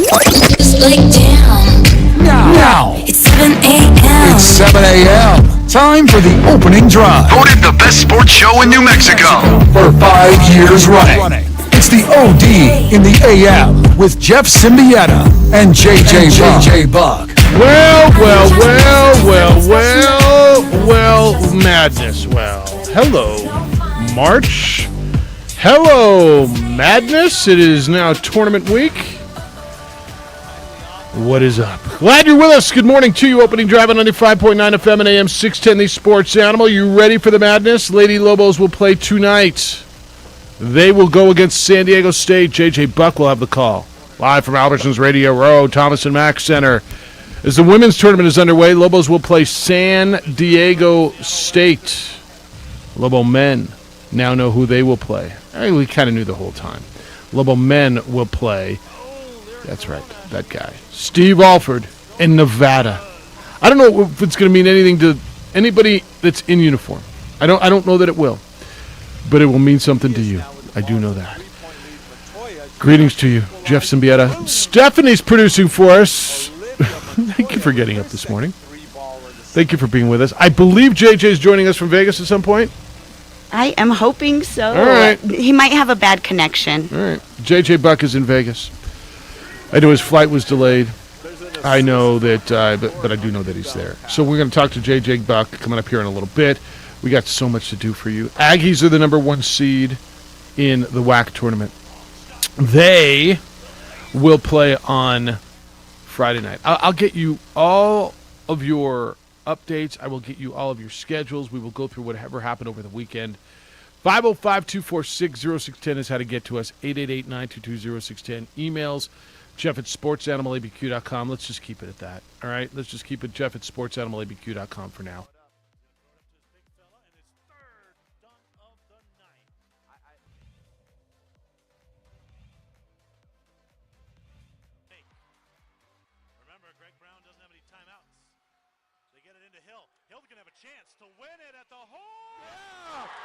Just like damn. Now. It's 7 a.m. It's 7 a.m. Time for the opening drive. Voted the best sports show in New Mexico For 5 years running. It's the OD in the AM with Jeff Symbieta and JJ Buck. Well, madness. Well, hello, March. Hello, madness. It is now tournament week. What is up? Glad you're with us. Good morning to you. Opening drive on 95.9 FM and AM 610, the Sports Animal. You ready for the madness? Lady Lobos will play tonight. They will go against San Diego State. JJ Buck will have the call. Live from Albertsons Radio Row, Thomas and Mack Center. As the women's tournament is underway, Lobos will play San Diego State. Lobo men now know who they will play. We kind of knew the whole time. Lobo men will play. That's right, that guy. Steve Alford in Nevada. I don't know if it's going to mean anything to anybody that's in uniform. I don't know that it will. But it will mean something to you. I do know that. Greetings to you, Jeff Symbieta. Stephanie's producing for us. Thank you for getting up this morning. Thank you for being with us. I believe JJ's joining us from Vegas at some point. I am hoping so. All right. He might have a bad connection. All right. JJ Buck is in Vegas. I know his flight was delayed. I know that, but I do know that he's there. So we're going to talk to JJ Buck coming up here in a little bit. We got so much to do for you. Aggies are the number 1 seed in the WAC tournament. They will play on Friday night. I'll get you all of your updates. I will get you all of your schedules. We will go through whatever happened over the weekend. 505-246-0610 is how to get to us. 888-922-0610. Emails, Jeff@sportsanimalabq.com. Let's just keep it at that. All right? Let's just keep it Jeff@sportsanimalabq.com for now.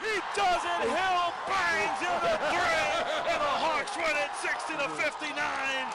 He does it. Hill bangs in the 3, and the Hawks win it 60-59.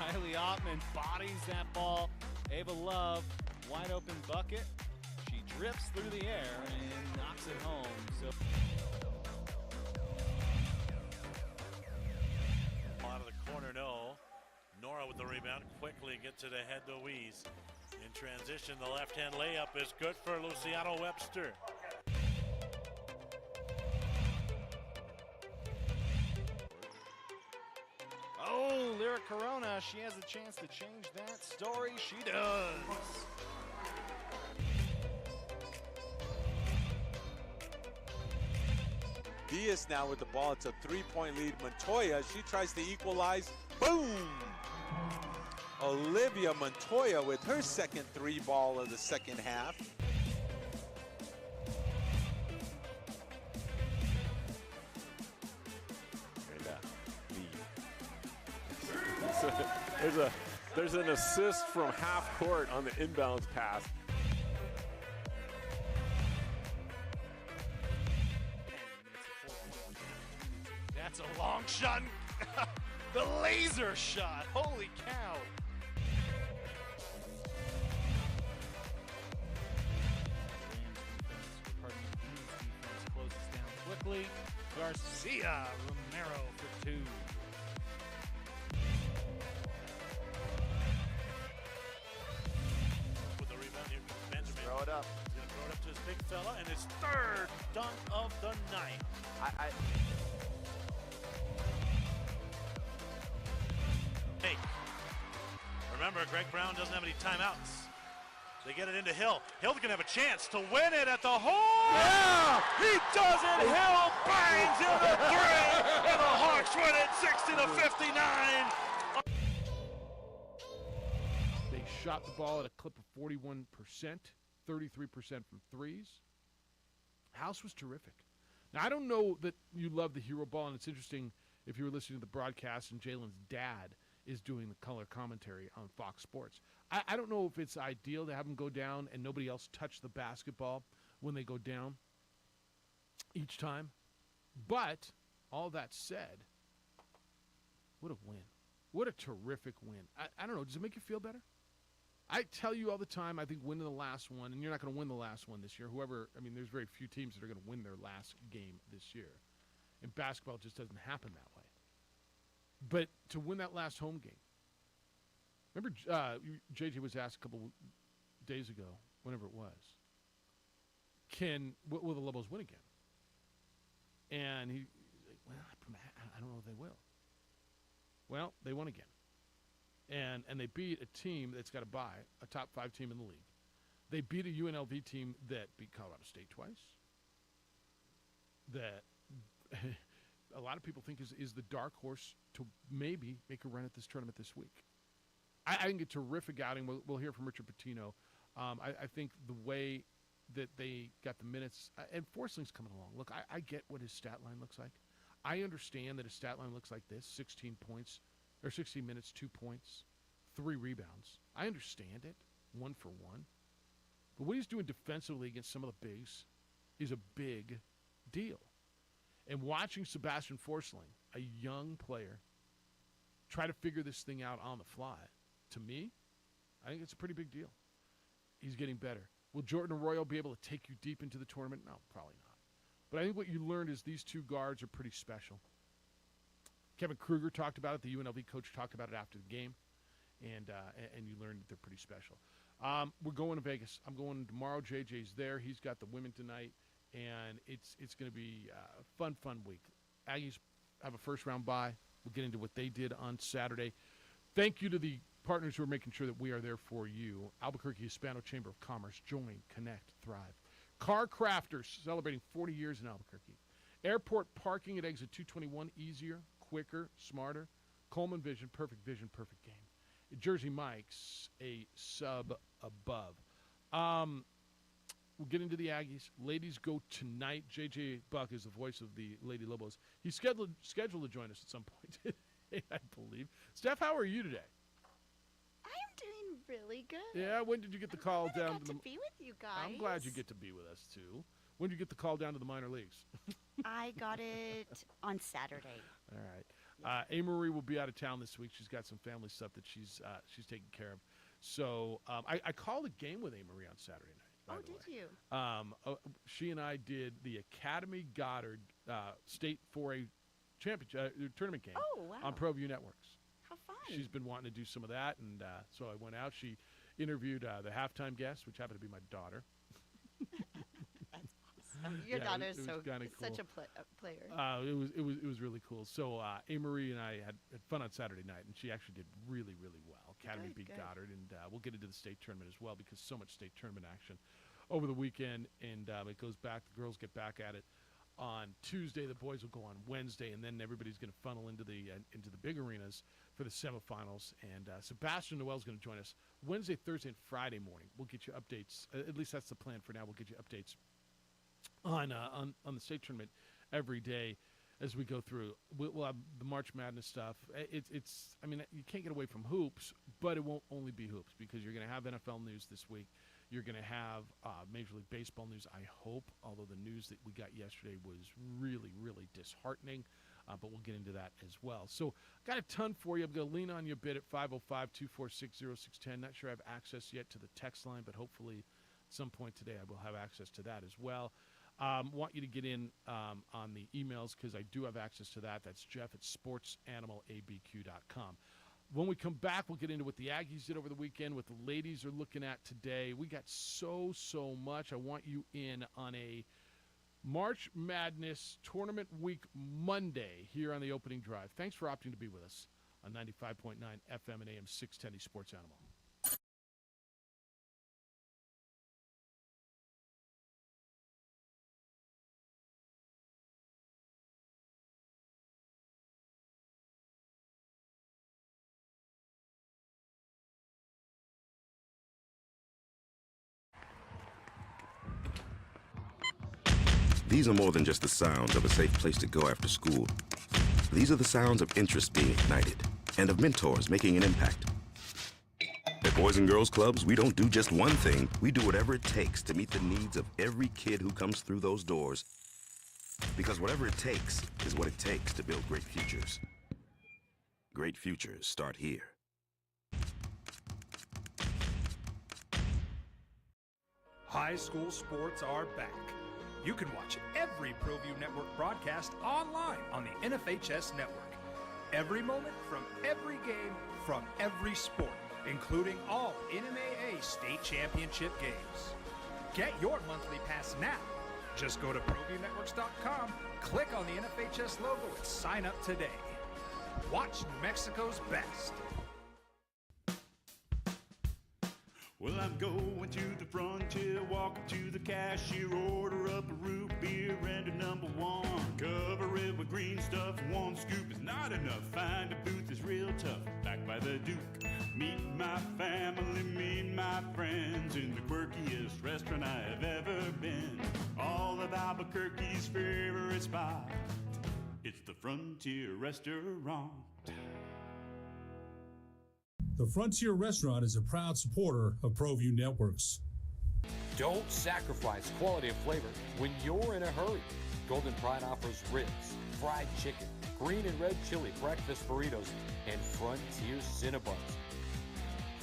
Riley Ottman bodies that ball. Ava Love, wide open bucket. She drifts through the air and knocks it home. So Out of the corner, no. Nora with the rebound, quickly gets it ahead to Louise. In transition, the left-hand layup is good for Luciano Webster. oh, Lyra Corona, she has a chance to change that story. She does. Diaz now with the ball. It's a 3-point lead. Montoya, she tries to equalize. Boom! Olivia Montoya with her second 3-ball of the second half. There's an assist from half court on the inbounds pass. That's a long shot. The laser shot. Holy cow. Defense closes down quickly. Garcia Romero for 2. With the rebound here comes Benjamin. Throw it up. He's going to throw it up to his big fella, and his third dunk of the night. Hey, remember, Greg Brown doesn't have any timeouts. They get it into Hill. Hill's going to have a chance to win it at the hole. Yeah! He does it. Hill bangs in the three. And the Hawks win it 60-59. They shot the ball at a clip of 41%, 33% from threes. House was terrific. Now, I don't know that you love the hero ball, and it's interesting if you were listening to the broadcast and Jalen's dad is doing the color commentary on Fox Sports. I don't know if it's ideal to have him go down and nobody else touch the basketball when they go down each time. But all that said, what a win. What a terrific win. I don't know. Does it make you feel better? I tell you all the time, I think winning the last one, and you're not going to win the last one this year. There's very few teams that are going to win their last game this year. And basketball just doesn't happen that way. But to win that last home game, remember JJ was asked a couple days ago, whenever it was, will the Lobos win again? And he's like, well, I don't know if they will. Well, they won again. And they beat a team that's got a bye, a top 5 team in the league. They beat a UNLV team that beat Colorado State twice. That a lot of people think is the dark horse to maybe make a run at this tournament this week. I think a terrific outing. We'll hear from Richard Pitino. I think the way that they got the minutes, and Forsling's coming along. Look, I get what his stat line looks like. I understand that his stat line looks like this: 16 points, or 16 minutes, 2 points, 3 rebounds. I understand it, 1 for 1. But what he's doing defensively against some of the bigs is a big deal. And watching Sebastian Forsling, a young player, try to figure this thing out on the fly, to me, I think it's a pretty big deal. He's getting better. Will Jordan Arroyo be able to take you deep into the tournament? No, probably not. But I think what you learned is these two guards are pretty special. Kevin Kruger talked about it. The UNLV coach talked about it after the game. And you learned that they're pretty special. We're going to Vegas. I'm going tomorrow. JJ's there. He's got the women tonight. And it's going to be a fun week. Aggies have a first-round bye. We'll get into what they did on Saturday. Thank you to the partners who are making sure that we are there for you. Albuquerque Hispano Chamber of Commerce. Join, connect, thrive. Car Crafters, celebrating 40 years in Albuquerque. Airport parking at exit 221, easier, quicker, smarter. Coleman Vision, perfect game. Jersey Mike's, a sub above. We'll get into the Aggies. Ladies go tonight. J.J. Buck is the voice of the Lady Lobos. He's scheduled to join us at some point, I believe. Steph, how are you today? I'm doing really good. Yeah, when did you get the call down to be with you guys. I'm glad you get to be with us, too. When did you get the call down to the minor leagues? I got it on Saturday. All right. A-Marie will be out of town this week. She's got some family stuff that she's taking care of. So I called a game with A-Marie on Saturday night. Oh, did you? She and I did the Academy Goddard State 4A championship tournament game on ProView Networks. How fun. She's been wanting to do some of that, and so I went out. She interviewed the halftime guest, which happened to be my daughter. That's awesome. Your daughter's such a player. It was really cool. So A-Marie and I had fun on Saturday night, and she actually did really well. Academy beat Goddard, and we'll get into the state tournament as well because so much state tournament action over the weekend, and it goes back. The girls get back at it on Tuesday. The boys will go on Wednesday, and then everybody's going to funnel into the big arenas for the semifinals. And Sebastian Noel's going to join us Wednesday, Thursday, and Friday morning. We'll get you updates. At least that's the plan for now. We'll get you updates on the state tournament every day as we go through. We'll have the March Madness stuff. I mean, you can't get away from hoops, but it won't only be hoops because you're going to have NFL news this week. You're going to have Major League Baseball news, I hope, although the news that we got yesterday was really disheartening, but we'll get into that as well. So got a ton for you. I'm going to lean on you a bit at 505-246-0610. Not sure I have access yet to the text line, but hopefully at some point today I will have access to that as well. Want you to get in on the emails because I do have access to that. That's Jeff at sportsanimalabq.com. When we come back, we'll get into what the Aggies did over the weekend, what the ladies are looking at today. We got so much. I want you in on a March Madness Tournament Week Monday here on the opening drive. Thanks for opting to be with us on 95.9 FM and AM 610 Sports Animal. These are more than just the sounds of a safe place to go after school. These are the sounds of interest being ignited and of mentors making an impact. At Boys and Girls Clubs, we don't do just one thing. We do whatever it takes to meet the needs of every kid who comes through those doors. Because whatever it takes is what it takes to build great futures. Great futures start here. High school sports are back. You can watch every ProView Network broadcast online on the NFHS network. Every moment from every game from every sport, including all NMAA state championship games. Get your monthly pass now. Just go to ProViewNetworks.com, click on the NFHS logo, and sign up today. Watch New Mexico's best. Well, I'm going to the frontier, walking to the cashier, order up a root beer and a number one. Cover it with green stuff, one scoop is not enough. Find a booth is real tough, back by the Duke. Meet my family, meet my friends in the quirkiest restaurant I have ever been. All of Albuquerque's favorite spot, it's the Frontier Restaurant. The Frontier Restaurant is a proud supporter of ProView Networks. Don't sacrifice quality of flavor when you're in a hurry. Golden Pride offers ribs, fried chicken, green and red chili breakfast burritos, and Frontier Cinnabons.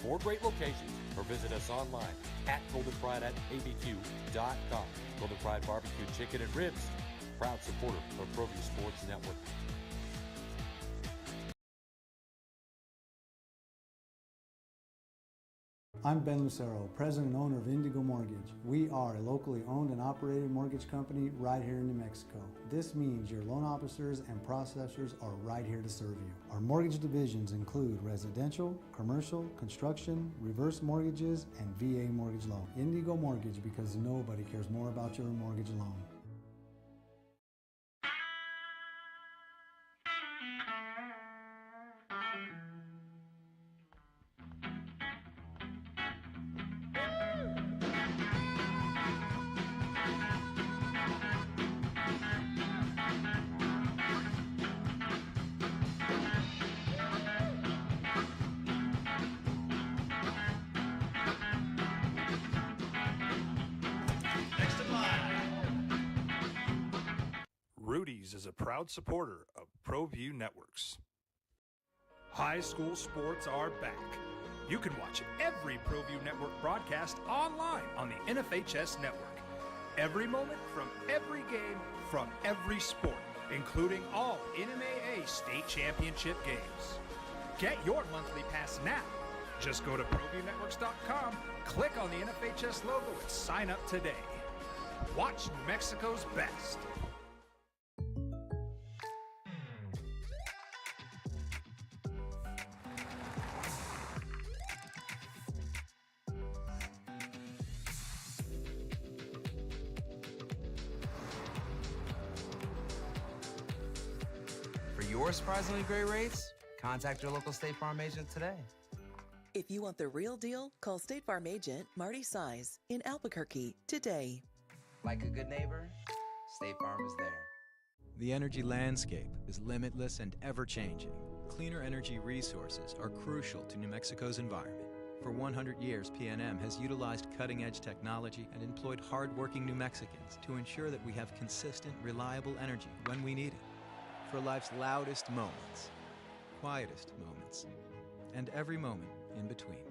4 great locations, or visit us online at goldenpride@abq.com. Golden Pride Barbecue Chicken and Ribs, proud supporter of ProView Sports Network. I'm Ben Lucero, president and owner of Indigo Mortgage. We are a locally owned and operated mortgage company right here in New Mexico. This means your loan officers and processors are right here to serve you. Our mortgage divisions include residential, commercial, construction, reverse mortgages, and VA mortgage loan. Indigo Mortgage, because nobody cares more about your mortgage loan. Rudy's is a proud supporter of ProView Networks. High school sports are back. You can watch every ProView Network broadcast online on the NFHS network. Every moment from every game from every sport, including all NMAA state championship games. Get your monthly pass now. Just go to ProViewNetworks.com, click on the NFHS logo, and sign up today. Watch New Mexico's best. For your surprisingly great rates, contact your local State Farm agent today. If you want the real deal, call State Farm agent Marty Size in Albuquerque today. Like a good neighbor, State Farm is there. The energy landscape is limitless and ever-changing. Cleaner energy resources are crucial to New Mexico's environment. For 100 years, PNM has utilized cutting-edge technology and employed hard-working New Mexicans to ensure that we have consistent, reliable energy when we need it. For life's loudest moments, quietest moments, and every moment in between.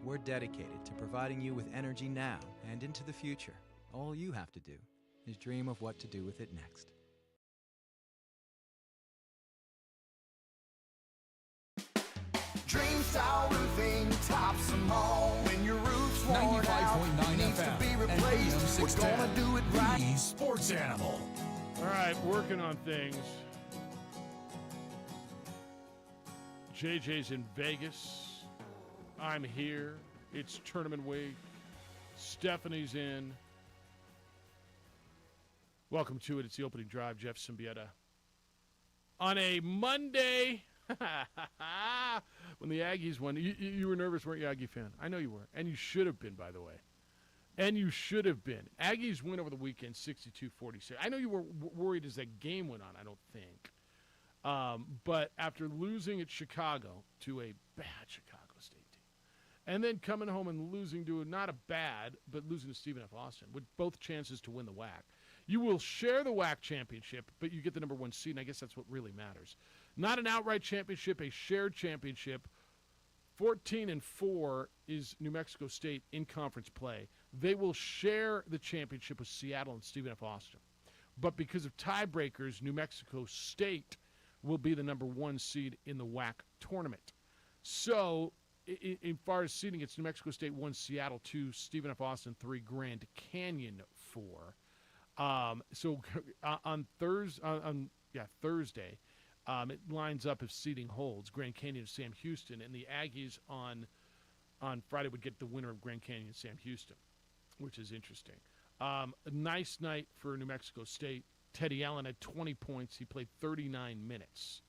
We're dedicated to providing you with energy now and into the future. All you have to do is dream of what to do with it next. Dream Style Roofing tops them all. When your roof's worn out, needs to be replaced. We're gonna do it right. The Sports Animal. All right, working on things. JJ's in Vegas. I'm here. It's tournament week. Stephanie's in. Welcome to it. It's the opening drive. Jeff Symbieta. On a Monday, when the Aggies won, you were nervous, weren't you, Aggie fan? I know you were. And you should have been, by the way. And you should have been. Aggies win over the weekend, 62-46. I know you were worried as that game went on, I don't think. But after losing at Chicago to a bad Chicago State team, and then coming home and losing to not a bad, but losing to Stephen F. Austin, with both chances to win the WAC, you will share the WAC championship, but you get the number 1 seed, and I guess that's what really matters. Not an outright championship, a shared championship. 14-4 is New Mexico State in conference play. They will share the championship with Seattle and Stephen F. Austin. But because of tiebreakers, New Mexico State will be the number 1 seed in the WAC tournament. So, in far as seeding, it's New Mexico State 1, Seattle 2, Stephen F. Austin 3, Grand Canyon 4. So on Thursday, it lines up if seeding holds. Grand Canyon, Sam Houston, and the Aggies on Friday would get the winner of Grand Canyon, Sam Houston, which is interesting. A nice night for New Mexico State. Teddy Allen had 20 points. He played 39 minutes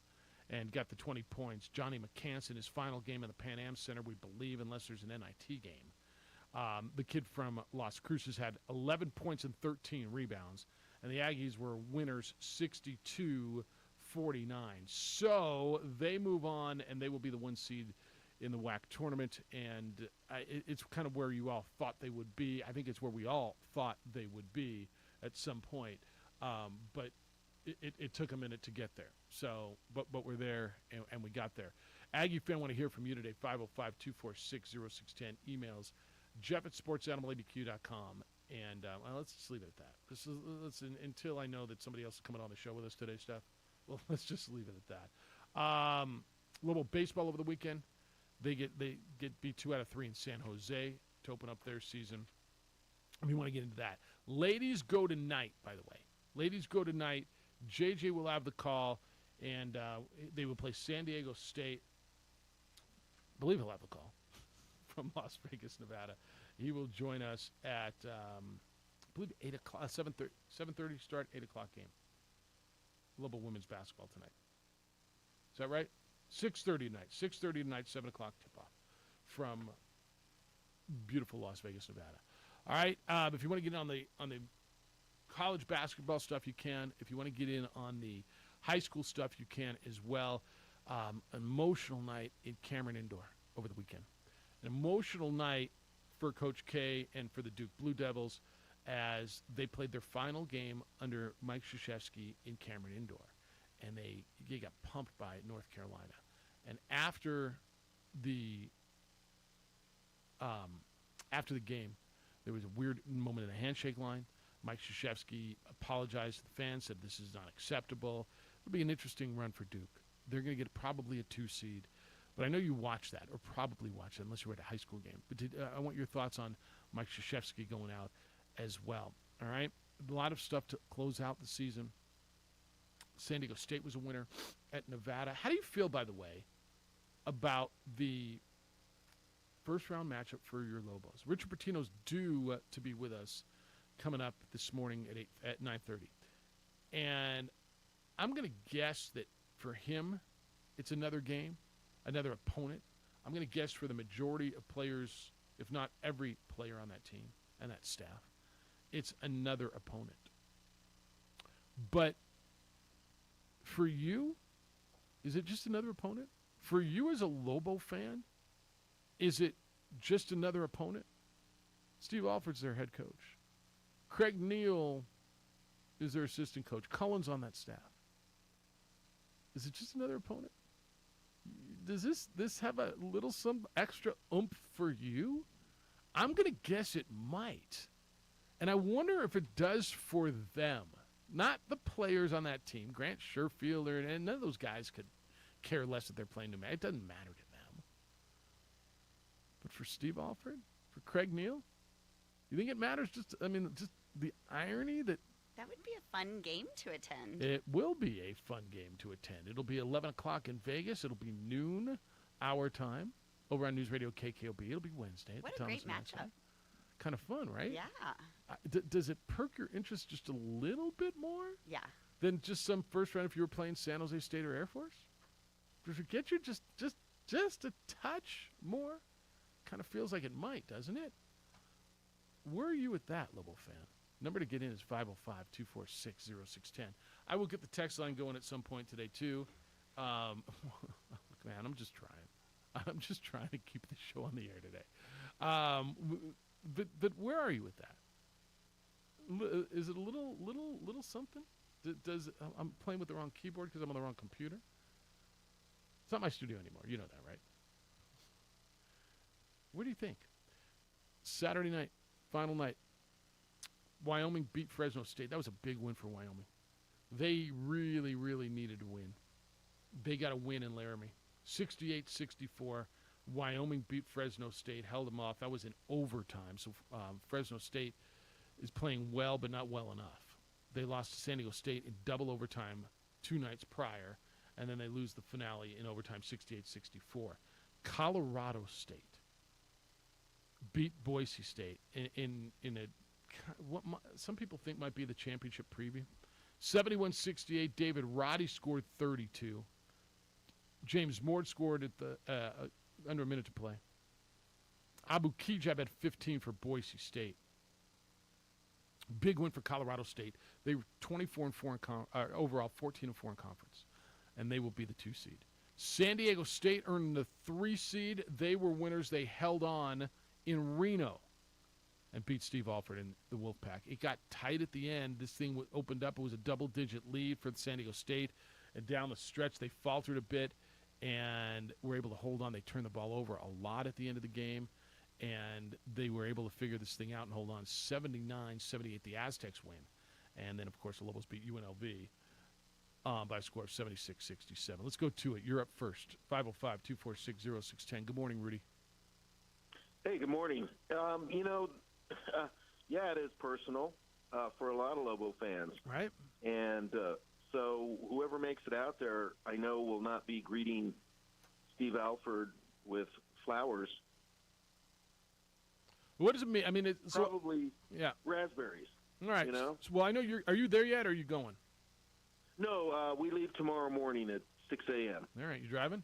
and got the 20 points. Johnny McCanson, his final game in the Pan Am Center, we believe, unless there's an NIT game. The kid from Las Cruces had 11 points and 13 rebounds, and the Aggies were winners 62-49. So they move on, and they will be the 1 seed in the WAC tournament, and it's kind of where you all thought they would be. I think it's where we all thought they would be at some point, but it took a minute to get there. So, but we're there, and we got there. Aggie fan, want to hear from you today, 505-246-0610. Emails, jeff@sportsanimalabq.com. And let's just leave it at that. Until I know that somebody else is coming on the show with us today, Steph. Well, let's just leave it at that. Little baseball over the weekend. They get beat 2 out of 3 in San Jose to open up their season. We want to get into that. Ladies go tonight, by the way. Ladies go tonight. JJ will have the call, and they will play San Diego State. I believe he'll have the call from Las Vegas, Nevada. He will join us at, I believe, 8 o'clock, 7:30 start, 8 o'clock game. Global women's basketball tonight. Is that right? 6:30 tonight. 6:30 tonight, 7 o'clock tip-off from beautiful Las Vegas, Nevada. All right, if you want to get in on the college basketball stuff, you can. If you want to get in on the high school stuff, you can as well. Emotional night in Cameron Indoor over the weekend. An emotional night for Coach K and for the Duke Blue Devils as they played their final game under Mike Krzyzewski in Cameron Indoor. And they got pumped by North Carolina. And after the game, there was a weird moment in the handshake line. Mike Krzyzewski apologized to the fans, said this is not acceptable. It'll be an interesting run for Duke. They're going to get probably a 2 seed. But I know you watched that, or probably watched it, unless you were at a high school game. But I want your thoughts on Mike Krzyzewski going out as well. All right? A lot of stuff to close out the season. San Diego State was a winner at Nevada. How do you feel, by the way, about the first-round matchup for your Lobos? Richard Pitino's due to be with us coming up this morning at 9:30. And I'm going to guess that for him, it's another game, another opponent. I'm going to guess for the majority of players, if not every player on that team and that staff, it's another opponent. But for you, is it just another opponent? For you as a Lobo fan, is it just another opponent? Steve Alford's their head coach. Craig Neal is their assistant coach. Cullen's on that staff. Is it just another opponent? Does this have a little some extra oomph for you? I'm going to guess it might. And I wonder if it does for them. Not the players on that team. Grant Sherfield, and none of those guys could care less if they're playing New Mexico. It doesn't matter to them. But for Steve Alford, for Craig Neal, you think it matters? Just the irony that that would be a fun game to attend. It will be a fun game to attend. It'll be 11 o'clock in Vegas. It'll be noon our time over on News Radio KKOB. It'll be Wednesday. What a great matchup. Kind of fun, right? Yeah. Does it perk your interest just a little bit more? Yeah. Than just some first round if you were playing San Jose State or Air Force? Does it get you just a touch more? Kind of feels like it might, doesn't it? where are you with that, Lobo fan? Number to get in is 505-246-0610. I will get the text line going at some point today, too. Look, man, I'm just trying. I'm just trying to keep the show on the air today. But where are you with that? Is it a little something? I'm playing with the wrong keyboard because I'm on the wrong computer? It's not my studio anymore. You know that, right? What do you think? Saturday night, final night. Wyoming beat Fresno State. That was a big win for Wyoming. They really, really needed to win. They got a win in Laramie. 68-64. Wyoming beat Fresno State, held them off. That was in overtime. So Fresno State is playing well, but not well enough. They lost to San Diego State in double overtime 2 nights prior, and then they lose the finale in overtime 68-64. Colorado State beat Boise State in a what some people think might be the championship preview. 71-68. David Roddy scored 32. James Moore scored at the under a minute to play. Abu Kijab had 15 for Boise State. Big win for Colorado State. They were 24-4 overall, 14-4 in conference, and they will be the 2 seed. San Diego State earned the 3 seed. They were winners. They held on in Reno and beat Steve Alford in the Wolfpack. It got tight at the end. This thing opened up. It was a double-digit lead for San Diego State, and down the stretch they faltered a bit and were able to hold on. They turned the ball over a lot at the end of the game, and they were able to figure this thing out and hold on. 79-78, the Aztecs win. And then, of course, the Lobos beat UNLV by a score of 76-67. Let's go to it. You're up first. 505-246-0610. Good morning, Rudy. Hey, good morning. Yeah, it is personal for a lot of Lobo fans. Right. And so whoever makes it out there, I know will not be greeting Steve Alford with flowers. What does it mean? I mean, it's probably raspberries. All right. You know? Well, I know are you there yet, or are you going? No, we leave tomorrow morning at 6 a.m. All right. You driving?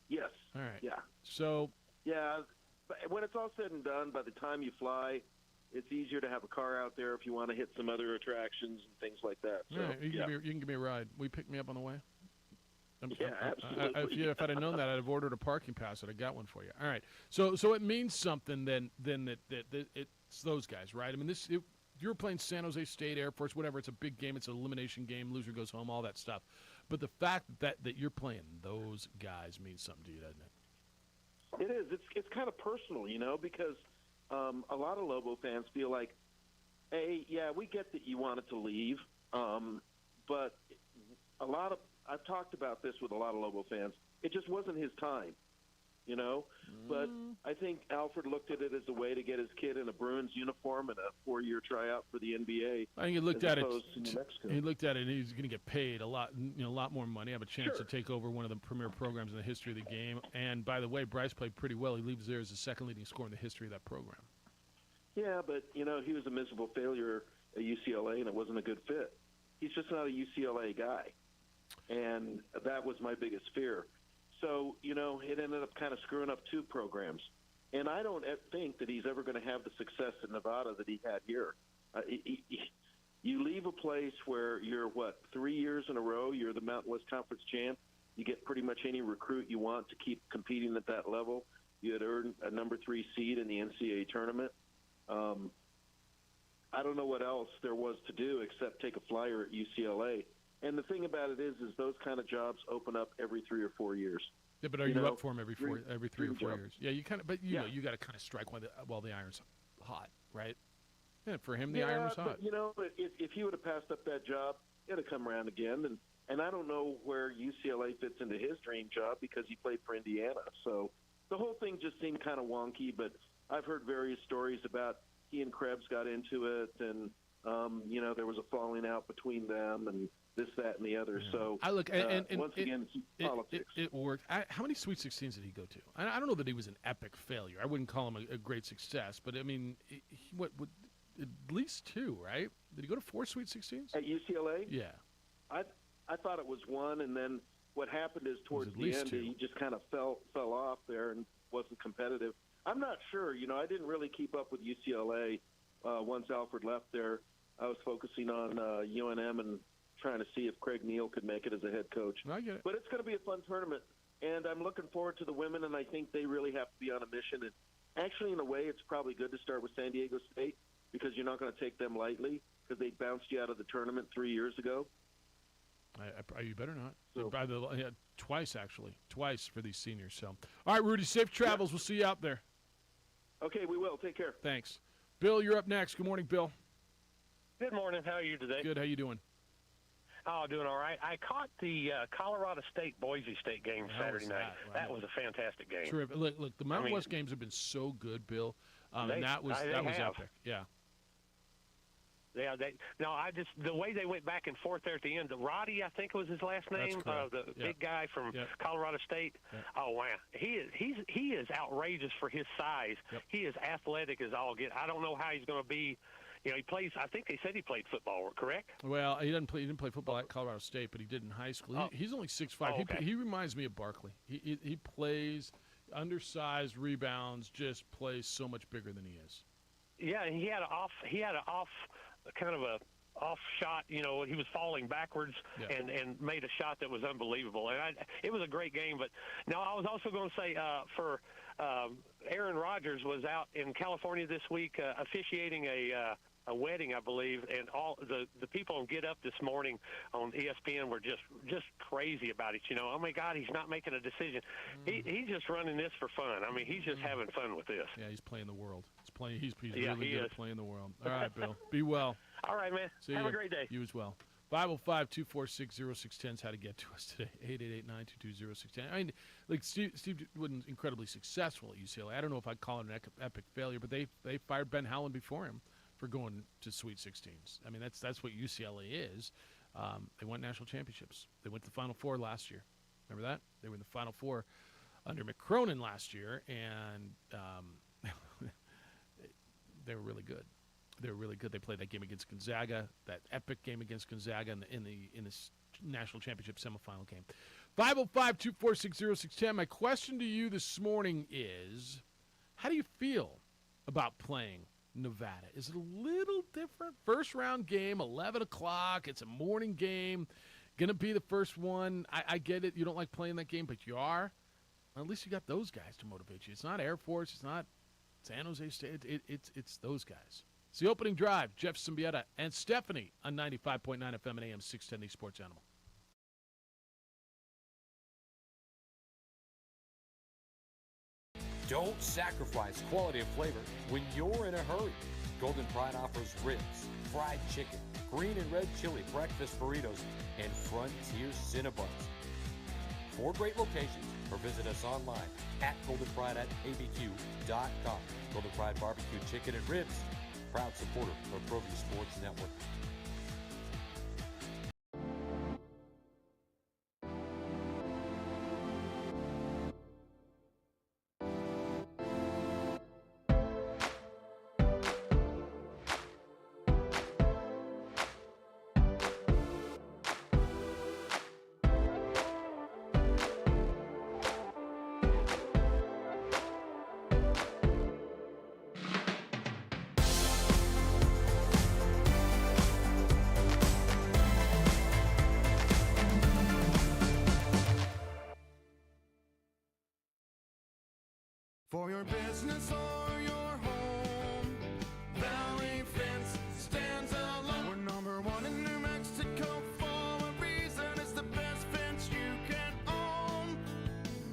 Yes. All right. Yeah. So. Yeah. But when it's all said and done, by the time you fly, it's easier to have a car out there if you want to hit some other attractions and things like that. So, all right. You can give me a ride. Will you pick me up on the way? Absolutely. If I'd have known that, I'd have ordered a parking pass. I'd have got one for you. All right. So it means something then that it's those guys, right? I mean, you're playing San Jose State, Air Force, whatever. It's a big game. It's an elimination game. Loser goes home, all that stuff. But the fact that you're playing those guys means something to you, doesn't it? It is. It's kind of personal, because a lot of Lobo fans feel like, hey, yeah, we get that you wanted to leave, but I've talked about this with a lot of Lobo fans. It just wasn't his time, But I think Alfred looked at it as a way to get his kid in a Bruins uniform and a 4-year tryout for the NBA. I think he looked at it. New Mexico. He looked at it, and he's going to get paid a lot more money. Have a chance to take over one of the premier programs in the history of the game. And by the way, Bryce played pretty well. He leaves there as the second leading scorer in the history of that program. Yeah, but he was a miserable failure at UCLA, and it wasn't a good fit. He's just not a UCLA guy, and that was my biggest fear. So, it ended up kind of screwing up 2 programs. And I don't think that he's ever going to have the success in Nevada that he had here. You leave a place where you're, 3 years in a row, you're the Mountain West Conference champ. You get pretty much any recruit you want to keep competing at that level. You had earned a number 3 seed in the NCAA tournament. I don't know what else there was to do except take a flyer at UCLA. And the thing about it is those kind of jobs open up every 3 or 4 years. Yeah, but are you up for them every 3 or 4 years? Yeah, you kind of. But you know, you got to kind of strike while the iron's hot, right? Yeah, for him the iron was hot. But, if he would have passed up that job, it'd have come around again. And I don't know where UCLA fits into his dream job because he played for Indiana. So the whole thing just seemed kind of wonky. But I've heard various stories about he and Krebs got into it, and there was a falling out between them, and this, that, and the other. Yeah. So I look, and once again, politics. It worked. How many Sweet 16s did he go to? I don't know that he was an epic failure. I wouldn't call him a great success, but I mean, at least 2, right? Did he go to 4 Sweet 16s at UCLA? Yeah, I thought it was 1, and then what happened is towards the end, he just kind of fell off there and wasn't competitive. I'm not sure. I didn't really keep up with UCLA once Alfred left there. I was focusing on UNM and trying to see if Craig Neal could make it as a head coach. I get it. But it's going to be a fun tournament, and I'm looking forward to the women, and I think they really have to be on a mission. And actually, in a way, it's probably good to start with San Diego State because you're not going to take them lightly because they bounced you out of the tournament 3 years ago. You better not. Twice, actually. Twice for these seniors. So, all right, Rudy, safe travels. We'll see you out there. Okay, we will. Take care. Thanks. Bill, you're up next. Good morning, Bill. Good morning. How are you today? Good. How you doing? Oh, doing all right. I caught the Colorado State-Boise State game Saturday night. That was a fantastic game. Terrific. Look, the Mountain West games have been so good, Bill. And that was epic. Yeah. Yeah, the way they went back and forth there at the end. Roddy, I think was his last name, the big guy from Colorado State. Yep. Oh wow, he is outrageous for his size. Yep. He is athletic as all get. I don't know how he's going to be. He plays. I think they said he played football. Correct? Well, he didn't play football at Colorado State, but he did in high school. He's only 6'5". Oh, okay. He reminds me of Barkley. He plays undersized, rebounds, just plays so much bigger than he is. Yeah, and he had an off kind of a off shot. He was falling backwards and made a shot that was unbelievable. And it was a great game. But now I was also going to say for Aaron Rodgers was out in California this week officiating a wedding, I believe, and all the people on Get Up this morning on ESPN were just crazy about it. Oh my God, he's not making a decision. He's just running this for fun. I mean, he's just having fun with this. Yeah, he's playing the world. He's really good at playing the world. All right, Bill. Be well. All right, man. Have a great day. You as well. 505-246-0610 is how to get to us today. 888-922-0610. I mean, like Steve wasn't incredibly successful at UCLA. I don't know if I'd call it an epic failure, but they fired Ben Howland before him for going to Sweet 16s. I mean, that's what UCLA is. They won national championships. They went to the Final Four last year. Remember that? They were in the Final Four under McCronin last year, and they were really good. They were really good. They played that game against Gonzaga, that epic game against Gonzaga in the national championship semifinal game. 505-246-0610. My question to you this morning is, how do you feel about playing Nevada? Is it a little different? First round game, 11 o'clock. It's a morning game. Going to be the first one. I get it. You don't like playing that game, but you are. Well, at least you got those guys to motivate you. It's not Air Force. It's not San Jose State. It's those guys. It's the opening drive. Jeff Symbieta and Stephanie on 95.9 FM and AM 610, the Sports Animal. Don't sacrifice quality of flavor when you're in a hurry. Golden Pride offers ribs, fried chicken, green and red chili breakfast burritos, and Frontier Cinnabons. 4 great locations, or visit us online at goldenpride@abq.com. Golden Pride Barbecue Chicken and Ribs, proud supporter of ProView Sports Network. For your business or your home, Valley Fence stands alone. We're number 1 in New Mexico for a reason. It's the best fence you can own.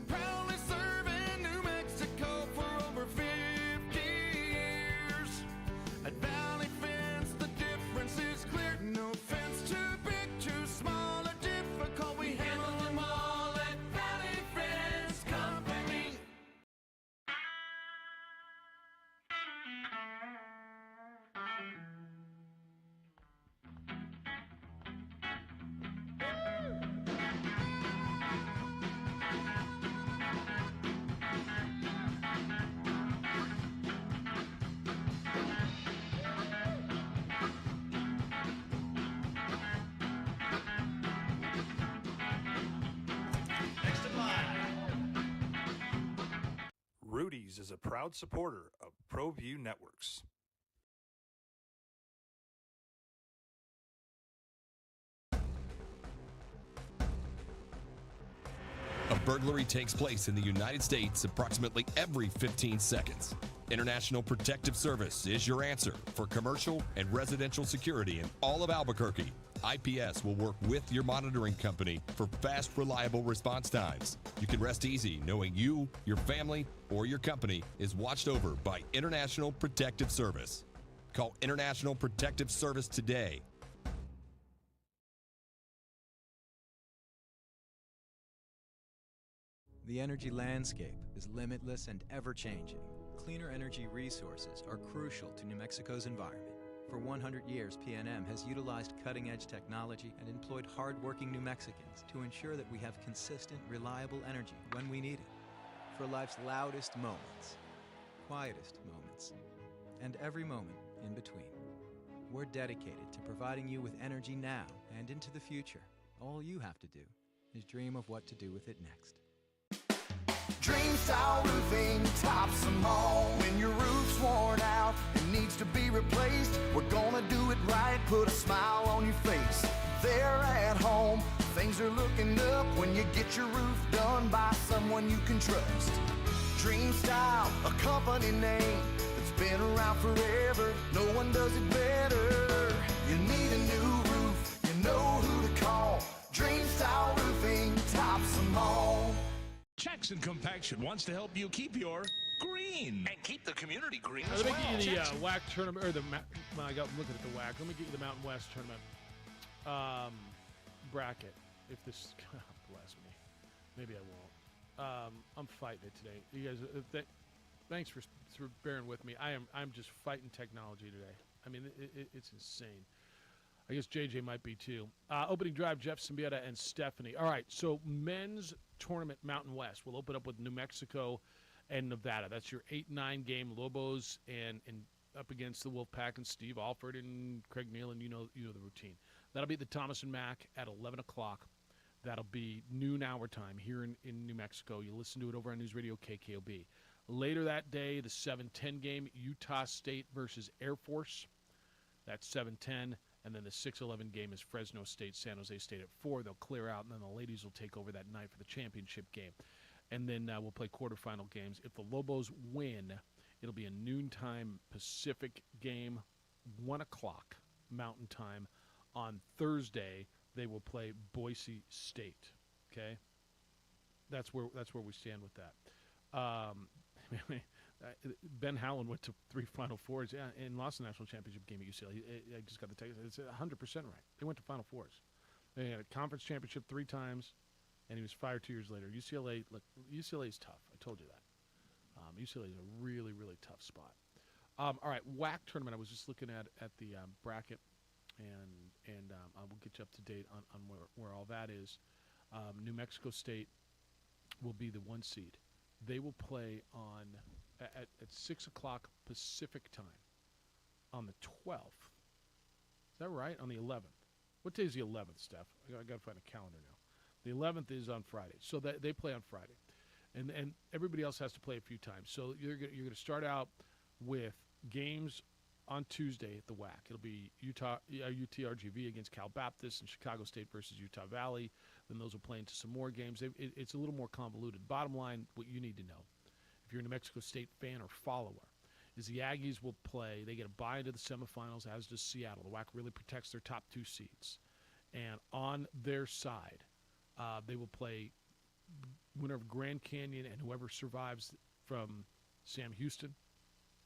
Proudly serving New Mexico for over 50 years. At Valley Fence, the difference is clear. No fence too big, too small, or difficult. We handle them all at Valley Fence Company. Industries is a proud supporter of ProView Networks. A burglary takes place in the United States approximately every 15 seconds. International Protective Service is your answer for commercial and residential security in all of Albuquerque. IPS will work with your monitoring company for fast, reliable response times. You can rest easy knowing you, your family, or your company is watched over by International Protective Service. Call International Protective Service today. The energy landscape is limitless and ever-changing. Cleaner energy resources are crucial to New Mexico's environment. For 100 years, PNM has utilized cutting-edge technology and employed hard-working New Mexicans to ensure that we have consistent, reliable energy when we need it. For life's loudest moments, quietest moments, and every moment in between. We're dedicated to providing you with energy now and into the future. All you have to do is dream of what to do with it next. Dream Style Roofing tops them all. When your roof's worn out and needs to be replaced, we're gonna do it right, put a smile on your face. There at home, things are looking up when you get your roof done by someone you can trust. Dream Style, a company name that's been around forever. No one does it better. You need a new roof, you know who to call. Dream Style Roofing tops them all. Jackson Compaction wants to help you keep your green and keep the community green as Let me well. get you the Jackson. WAC tournament, or the I got looking at the WAC. Let me get you the Mountain West tournament bracket. If this, God bless me, maybe I won't. I'm fighting it today. You guys, thanks for bearing with me. I'm just fighting technology today. I mean, it's insane. I guess JJ might be too. Opening drive, Jeff Symbieta and Stephanie. All right, so men's tournament Mountain West will open up with New Mexico and Nevada. That's your 8-9 game. Lobos and up against the Wolfpack and Steve Alford and Craig Nealon. You know the routine. That'll be at the Thomas and Mack at 11 o'clock. That'll be noon hour time here in New Mexico. You listen to it over on News Radio KKOB. Later that day, the 7-10 game, Utah State versus Air Force. That's 7-10. And then the 6-11 game is Fresno State, San Jose State at 4. They'll clear out, and then the ladies will take over that night for the championship game. And then we'll play quarterfinal games. If the Lobos win, it'll be a noontime Pacific game, 1 o'clock Mountain Time. On Thursday, they will play Boise State. Okay? That's where we stand with that. Ben Howland went to 3 Final Fours and lost the national championship game at UCLA. I just got the text. It's 100% right. They went to Final Fours. They had a conference championship 3 times, and he was fired 2 years later. UCLA is tough. I told you that. UCLA is a really, really tough spot. All right, WAC tournament. I was just looking at the bracket, and I will get you up to date on where all that is. New Mexico State will be the 1 seed. They will play at 6 o'clock Pacific time on the 12th. Is that right? On the 11th. What day is the 11th, Steph? I got to find a calendar now. The 11th is on Friday. So they play on Friday. And everybody else has to play a few times. So you're going to start out with games on Tuesday at the WAC. It'll be UTRGV against Cal Baptist and Chicago State versus Utah Valley. Then those will play into some more games. It's a little more convoluted. Bottom line, what you need to know, if you're a New Mexico State fan or follower, is the Aggies will play. They get a bye into the semifinals, as does Seattle. The WAC really protects their top 2 seeds. And on their side, they will play winner of Grand Canyon and whoever survives from Sam Houston,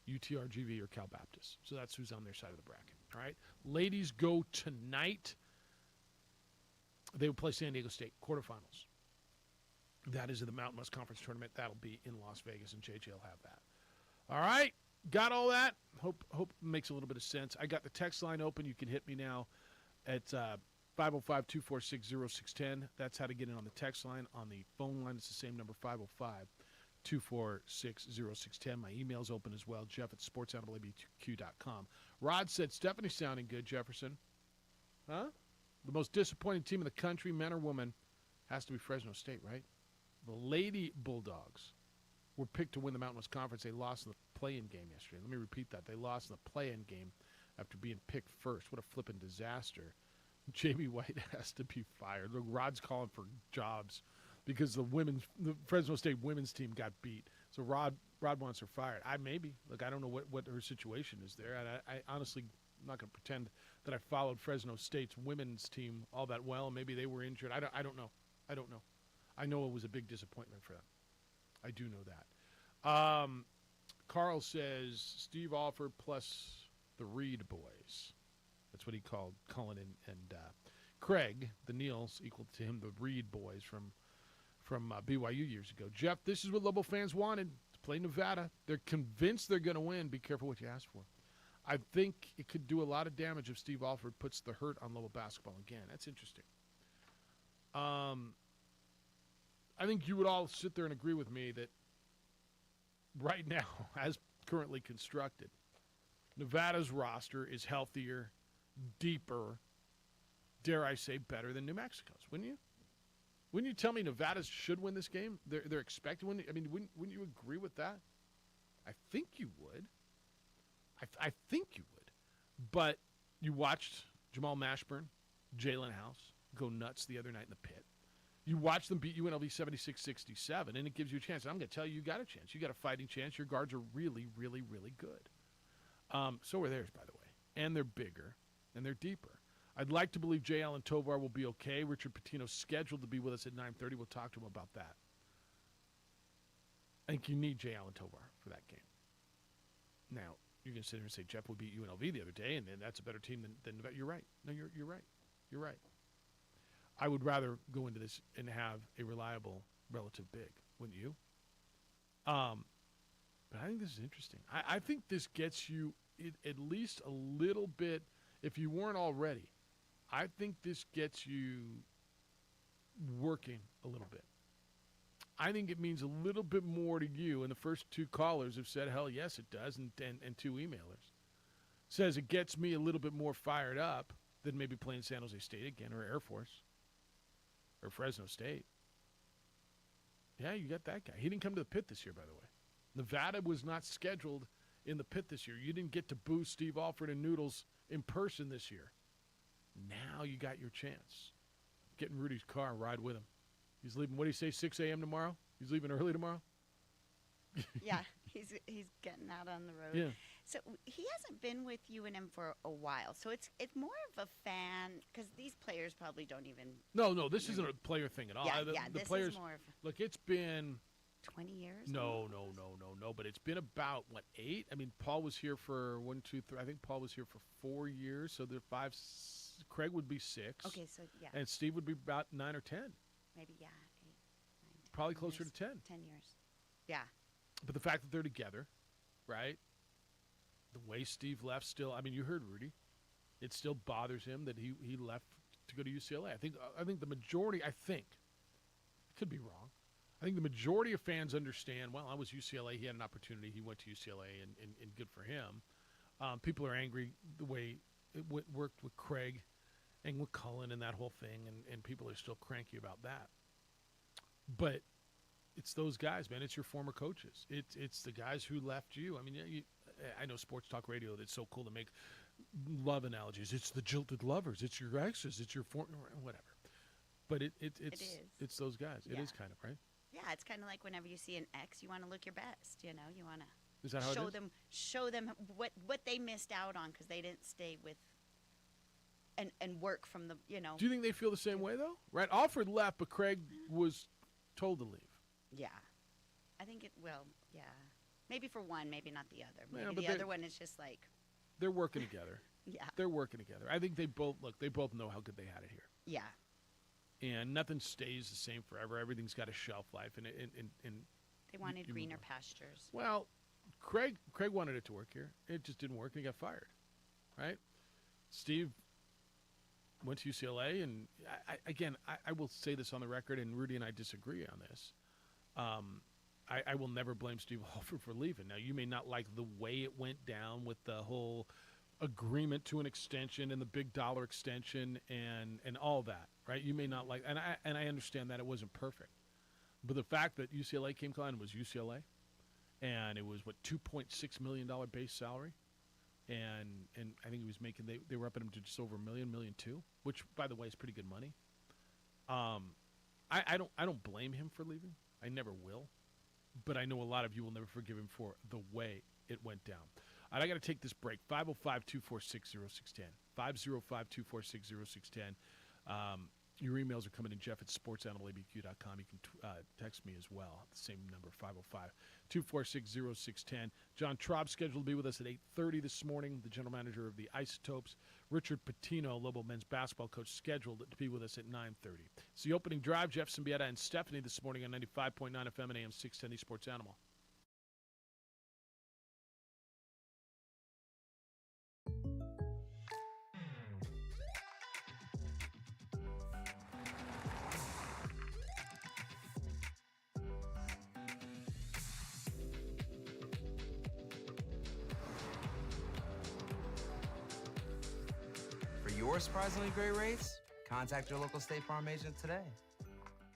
UTRGV, or Cal Baptist. So that's who's on their side of the bracket. All right. Ladies go tonight. They will play San Diego State quarterfinals. That is in the Mountain West Conference Tournament. That'll be in Las Vegas, and JJ will have that. All right. Got all that? Hope it makes a little bit of sense. I got the text line open. You can hit me now at 505-246-0610. That's how to get in on the text line. On the phone line, it's the same number, 505-246-0610. My email's open as well, jeff@sportsanimalabq.com. Rod said, Stephanie's sounding good, Jefferson. Huh? The most disappointing team in the country, men or women, has to be Fresno State, right? The Lady Bulldogs were picked to win the Mountain West Conference. They lost in the play-in game yesterday. Let me repeat that. They lost in the play-in game after being picked first. What a flippin' disaster. Jamie White has to be fired. Look, Rod's calling for jobs because the Fresno State women's team got beat. So Rod wants her fired. I don't know what her situation is there. And I honestly, I'm not going to pretend that I followed Fresno State's women's team all that well. Maybe they were injured. I don't know. I know it was a big disappointment for them. I do know that. Carl says Steve Alford plus the Reed boys. That's what he called Cullen and Craig, the Neals, equal to him, the Reed boys from BYU years ago. Jeff, this is what Lobo fans wanted, to play Nevada. They're convinced they're going to win. Be careful what you ask for. I think it could do a lot of damage if Steve Alford puts the hurt on Lobo basketball again. That's interesting. I think you would all sit there and agree with me that right now, as currently constructed, Nevada's roster is healthier, deeper, dare I say, better than New Mexico's, wouldn't you? Wouldn't you tell me Nevada should win this game? They're expected. Wouldn't you agree with that? I think you would. I think you would. But you watched Jamal Mashburn, Jalen House go nuts the other night in the pit. You watched them beat UNLV 76-67, and it gives you a chance. And I'm going to tell you, you got a chance. You got a fighting chance. Your guards are really, really, really good. So are theirs, by the way. And they're bigger, and they're deeper. I'd like to believe J. Allen Tovar will be okay. Richard Pitino's scheduled to be with us at 9:30. We'll talk to him about that. I think you need J. Allen Tovar for that game. Now, you're going to sit here and say, Jeff, we beat UNLV the other day, and that's a better team than Nevada. You're right. No, you're right. You're right. I would rather go into this and have a reliable relative big, wouldn't you? But I think this is interesting. I think this gets you at least a little bit, if you weren't already, I think this gets you working a little bit. I think it means a little bit more to you, and the first two callers have said, hell yes, it does, and two emailers. Says it gets me a little bit more fired up than maybe playing San Jose State again, or Air Force, or Fresno State. Yeah, you got that guy. He didn't come to the pit this year, by the way. Nevada was not scheduled in the pit this year. You didn't get to boo Steve Alford and Noodles in person this year. Now you got your chance. Get in Rudy's car and ride with him. He's leaving, what do you say, 6 a.m. tomorrow? He's leaving early tomorrow? Yeah, he's getting out on the road. Yeah. So he hasn't been with UNM for a while. So it's more of a fan, because these players probably don't even. No, this isn't a player thing at all. Yeah, The this players, is more of. Look, it's been 20 years? No. But it's been about, 8? I mean, Paul was here for 1, 2, 3. I think Paul was here for 4 years. So there are 5. Craig would be 6. Okay, so yeah. And Steve would be about 9 or 10. Maybe, yeah. 8, 9, 10 Probably closer years. to 10. 10 years. Yeah. But the fact that they're together, right? The way Steve left still, I mean, you heard Rudy. It still bothers him that he left to go to UCLA. I think the majority, I could be wrong. I think the majority of fans understand, well, I was UCLA. He had an opportunity. He went to UCLA, and good for him. People are angry the way it worked with Craig and with Cullen and that whole thing, and people are still cranky about that. But it's those guys, man. It's your former coaches. It's the guys who left you. I mean, I know sports talk radio, that's so cool to make love analogies. It's the jilted lovers. It's your exes. It's your whatever. But it's those guys. Yeah. It is kind of, right? Yeah, it's kind of like whenever you see an ex, you want to look your best. You want Is that how to it is? show them what they missed out on because they didn't stay with and work from the. Do you think they feel the same way though? Right? Alford left, but Craig was told to leave. Yeah, I think it. Well, yeah, maybe for one, maybe not the other. Yeah, Maybe but the other one is just like. They're working together. Yeah. They're working together. I think they both know how good they had it here. Yeah. And nothing stays the same forever. Everything's got a shelf life, and they wanted you greener move on. pastures. Well, Craig wanted it to work here. It just didn't work, and he got fired. Right? Steve went to UCLA, and I will say this on the record, and Rudy and I disagree on this. I will never blame Steve Alford for leaving. Now, you may not like the way it went down with the whole agreement to an extension and the big dollar extension and all that, right? You may not like, and I understand that it wasn't perfect. But the fact that UCLA came calling was UCLA, and it was $2.6 million base salary, and I think he was making they were up at him to just over $1 million, $1.2 million, which by the way is pretty good money. I don't blame him for leaving. I never will, but I know a lot of you will never forgive him for the way it went down. All right, I got to take this break. 505-246-0610. 505-246-0610. Your emails are coming in, Jeff at sportsanimалabq.com. You can text me as well at the same number, 505-246-0610. John Traub's scheduled to be with us at 8:30 this morning, the general manager of the Isotopes. Richard Pitino, Lobo men's basketball coach, scheduled to be with us at 9:30. It's the opening drive. Jeff Symbieta and Stephanie this morning on 95.9 FM and AM 610, the Sports Animal. For your surprisingly great rates, contact your local State Farm agent today.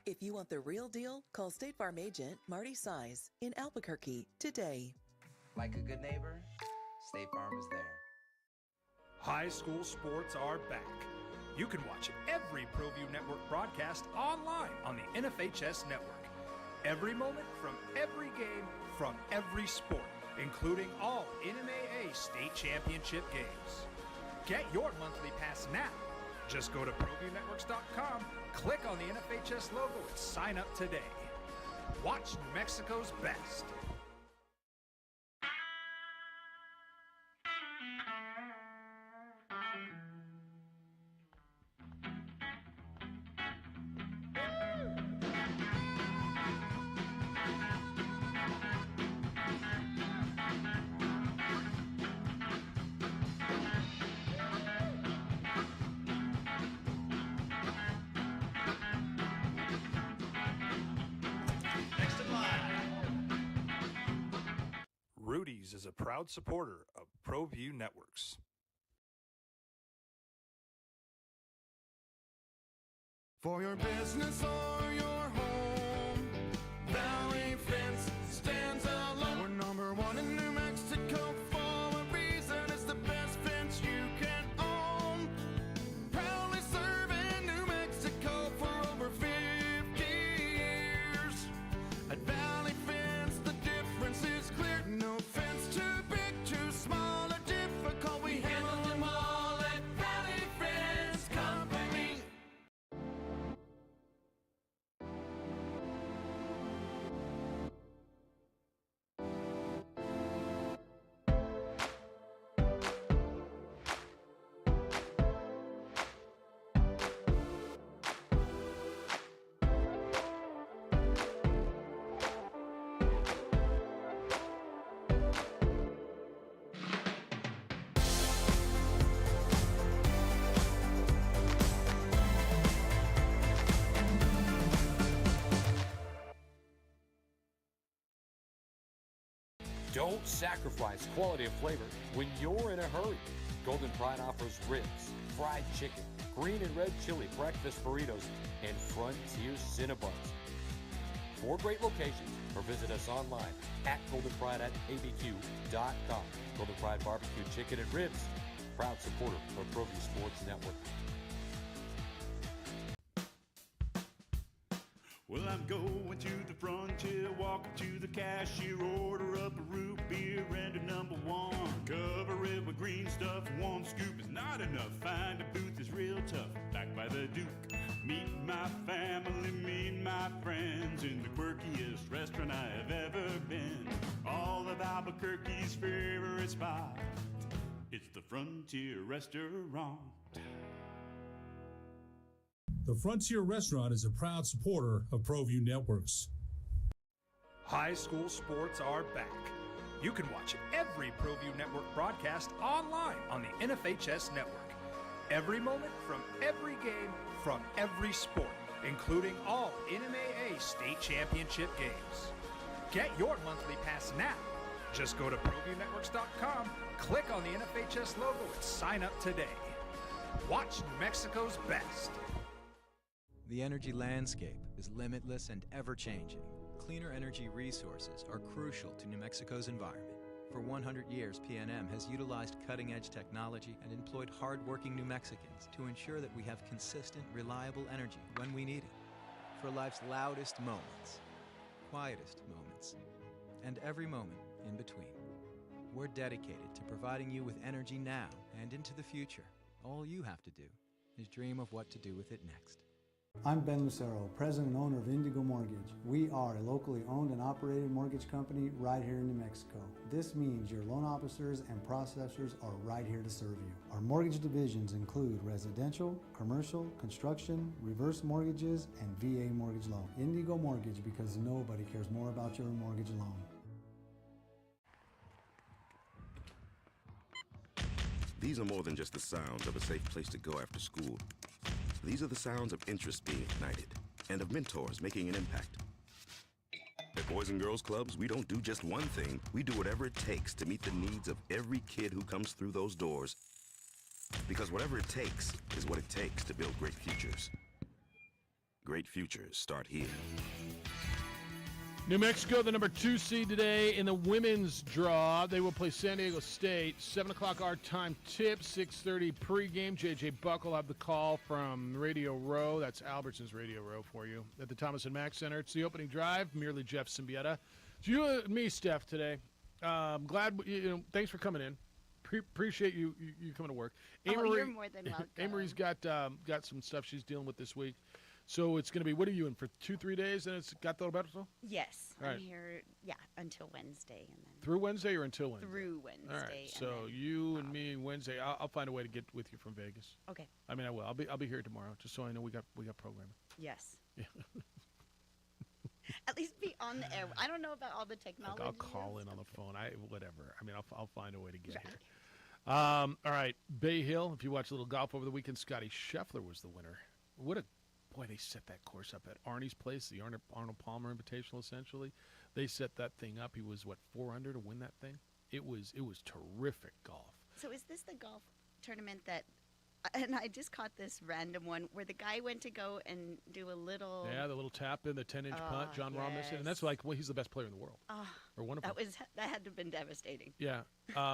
If you want the real deal, call State Farm agent Marty Size in Albuquerque today. Like a good neighbor, State Farm is there. High school sports are back. You can watch every ProView Network broadcast online on the NFHS network. Every moment from every game from every sport, including all NMAA state championship games. Get your monthly pass now. Just go to ProViewNetworks.com, click on the NFHS logo, and sign up today. Watch New Mexico's best. Rudy's is a proud supporter of ProView Networks. For your business or your home, Valley Fence stands alone. We're number one in New Mexico for a reason. It's the best fence you can own. Proudly serving New Mexico for over 50 years. At Valley Fence, the difference is clear. No fence too big, too small, or difficult. We handle them all at Valley Fence Company. Don't sacrifice quality of flavor when you're in a hurry. Golden Pride offers ribs, fried chicken, green and red chili breakfast burritos, and Frontier Cinnabons. 4 great locations, or visit us online at goldenpride@abq.com. Golden Pride Barbecue Chicken and Ribs, proud supporter of ProView Sports Network. Well, I'm going to the frontier, walking to the cashier, order up a root beer and a number 1. Cover it with green stuff, 1 scoop is not enough. Find a booth is real tough, back by the Duke. Meet my family, meet my friends in the quirkiest restaurant I have ever been. All of Albuquerque's favorite spot, it's the Frontier Restaurant. The Frontier Restaurant is a proud supporter of ProView Networks. High school sports are back. You can watch every ProView Network broadcast online on the NFHS network. Every moment from every game from every sport, including all NMAA state championship games. Get your monthly pass now. Just go to ProViewNetworks.com, click on the NFHS logo, and sign up today. Watch New Mexico's best. The energy landscape is limitless and ever-changing. Cleaner energy resources are crucial to New Mexico's environment. For 100 years, PNM has utilized cutting-edge technology and employed hard-working New Mexicans to ensure that we have consistent, reliable energy when we need it. For life's loudest moments, quietest moments, and every moment in between. We're dedicated to providing you with energy now and into the future. All you have to do is dream of what to do with it next. I'm Ben Lucero, president and owner of Indigo Mortgage. We are a locally owned and operated mortgage company right here in New Mexico. This means your loan officers and processors are right here to serve you. Our mortgage divisions include residential, commercial, construction, reverse mortgages, and VA mortgage loan. Indigo Mortgage, because nobody cares more about your mortgage loan. These are more than just the sounds of a safe place to go after school. These are the sounds of interest being ignited and of mentors making an impact. At Boys and Girls Clubs, we don't do just one thing. We do whatever it takes to meet the needs of every kid who comes through those doors. Because whatever it takes is what it takes to build great futures. Great futures start here. New Mexico, the number 2 seed today in the women's draw. They will play San Diego State. 7 o'clock our time tip, 6:30 pregame. J.J. Buck will have the call from Radio Row. That's Albertson's Radio Row for you at the Thomas and Mack Center. It's the opening drive. Merely Jeff Symbieta. It's you and me, Steph, today. Glad, thanks for coming in. Appreciate you coming to work. You're more than welcome. Amory's got some stuff she's dealing with this week. So it's going to be, what are you in, for 2-3 days, and it's got Alberto? Yes. All right. I'm here, until Wednesday. And then Through Wednesday or until Wednesday? Through Wednesday. All right, so you and me Wednesday. I'll find a way to get with you from Vegas. Okay. I mean, I will. I'll be here tomorrow, just so I know we got programming. Yes. Yeah. At least be on the air. I don't know about all the technology. I'll call in on the phone. Whatever. I mean, I'll find a way to get here. All right, Bay Hill. If you watch a little golf over the weekend, Scotty Scheffler was the winner. Boy, they set that course up at Arnie's place, the Arnold Palmer Invitational, essentially. They set that thing up. He was, 4 under to win that thing? It was terrific golf. So is this the golf tournament that, and I just caught this random one, where the guy went to go and do a little... Yeah, the little tap in, the 10-inch putt, John Rahm missed it. And that's he's the best player in the world. Or one of them. That had to have been devastating. Yeah,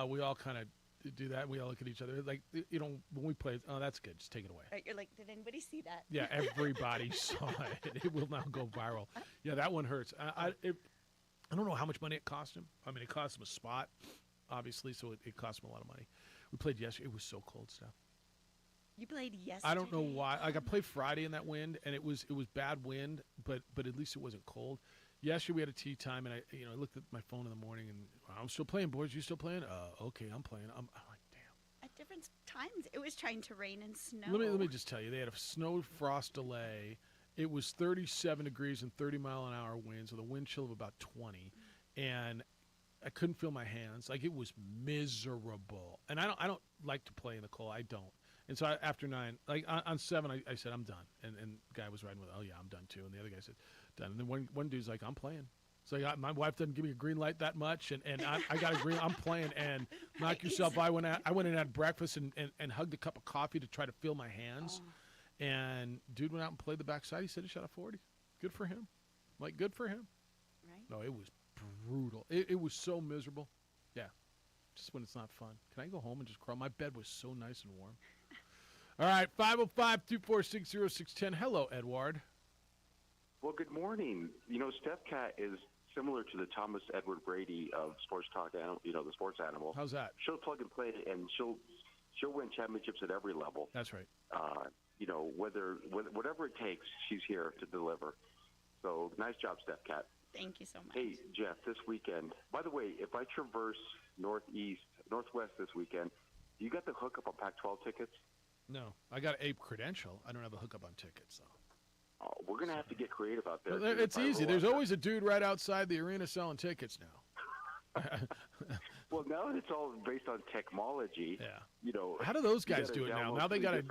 we all kind of do that. We all look at each other like, when we play, oh, that's good, just take it away. Right, you're like, did anybody see that? Yeah, everybody saw it. It will now go viral. Yeah, that one hurts. I don't know how much money it cost him. I mean, it cost him a spot, obviously, so it cost him a lot of money. We played yesterday. It was so cold, stuff. You played yesterday? I don't know why. I played Friday in that wind, and it was bad wind, but at least it wasn't cold. Yesterday we had a tee time, and I looked at my phone in the morning, and I'm still playing, boys. You still playing? Okay, I'm playing. I'm like, damn. At different times, it was trying to rain and snow. Let me just tell you, they had a snow frost delay. It was 37 degrees and 30-mile-an-hour winds with a wind chill of about 20, and I couldn't feel my hands. Like, it was miserable. And I don't like to play in the cold. I don't. And so after 9, like on 7, I said, I'm done. And the guy was riding with, oh, yeah, I'm done too. And the other guy said, done. And then one dude's like, I'm playing. So my wife doesn't give me a green light that much. And I got a green, I'm playing. And knock yourself, I went in and had breakfast and hugged a cup of coffee to try to feel my hands. Oh. And dude went out and played the backside. He said he shot a 40. Good for him. Like, good for him. Right. No, it was brutal. It was so miserable. Yeah. Just when it's not fun. Can I go home and just crawl? My bed was so nice and warm. All right, 505-246-0610. Hello, Edward. Well, good morning. Steph Cat is similar to the Thomas Edward Brady of Sports Talk, the sports animal. How's that? She'll plug and play, and she'll win championships at every level. That's right. Whatever it takes, she's here to deliver. So nice job, Steph Cat. Thank you so much. Hey, Jeff, this weekend, by the way, if I traverse northwest this weekend, you got the hookup on Pac-12 tickets? No, I got a credential. I don't have a hookup on tickets, though. Oh, we're going to have to get creative out there. Well, it's easy. There's always a dude right outside the arena selling tickets now. Well, now it's all based on technology. Yeah. How do those guys do it now? Now they got a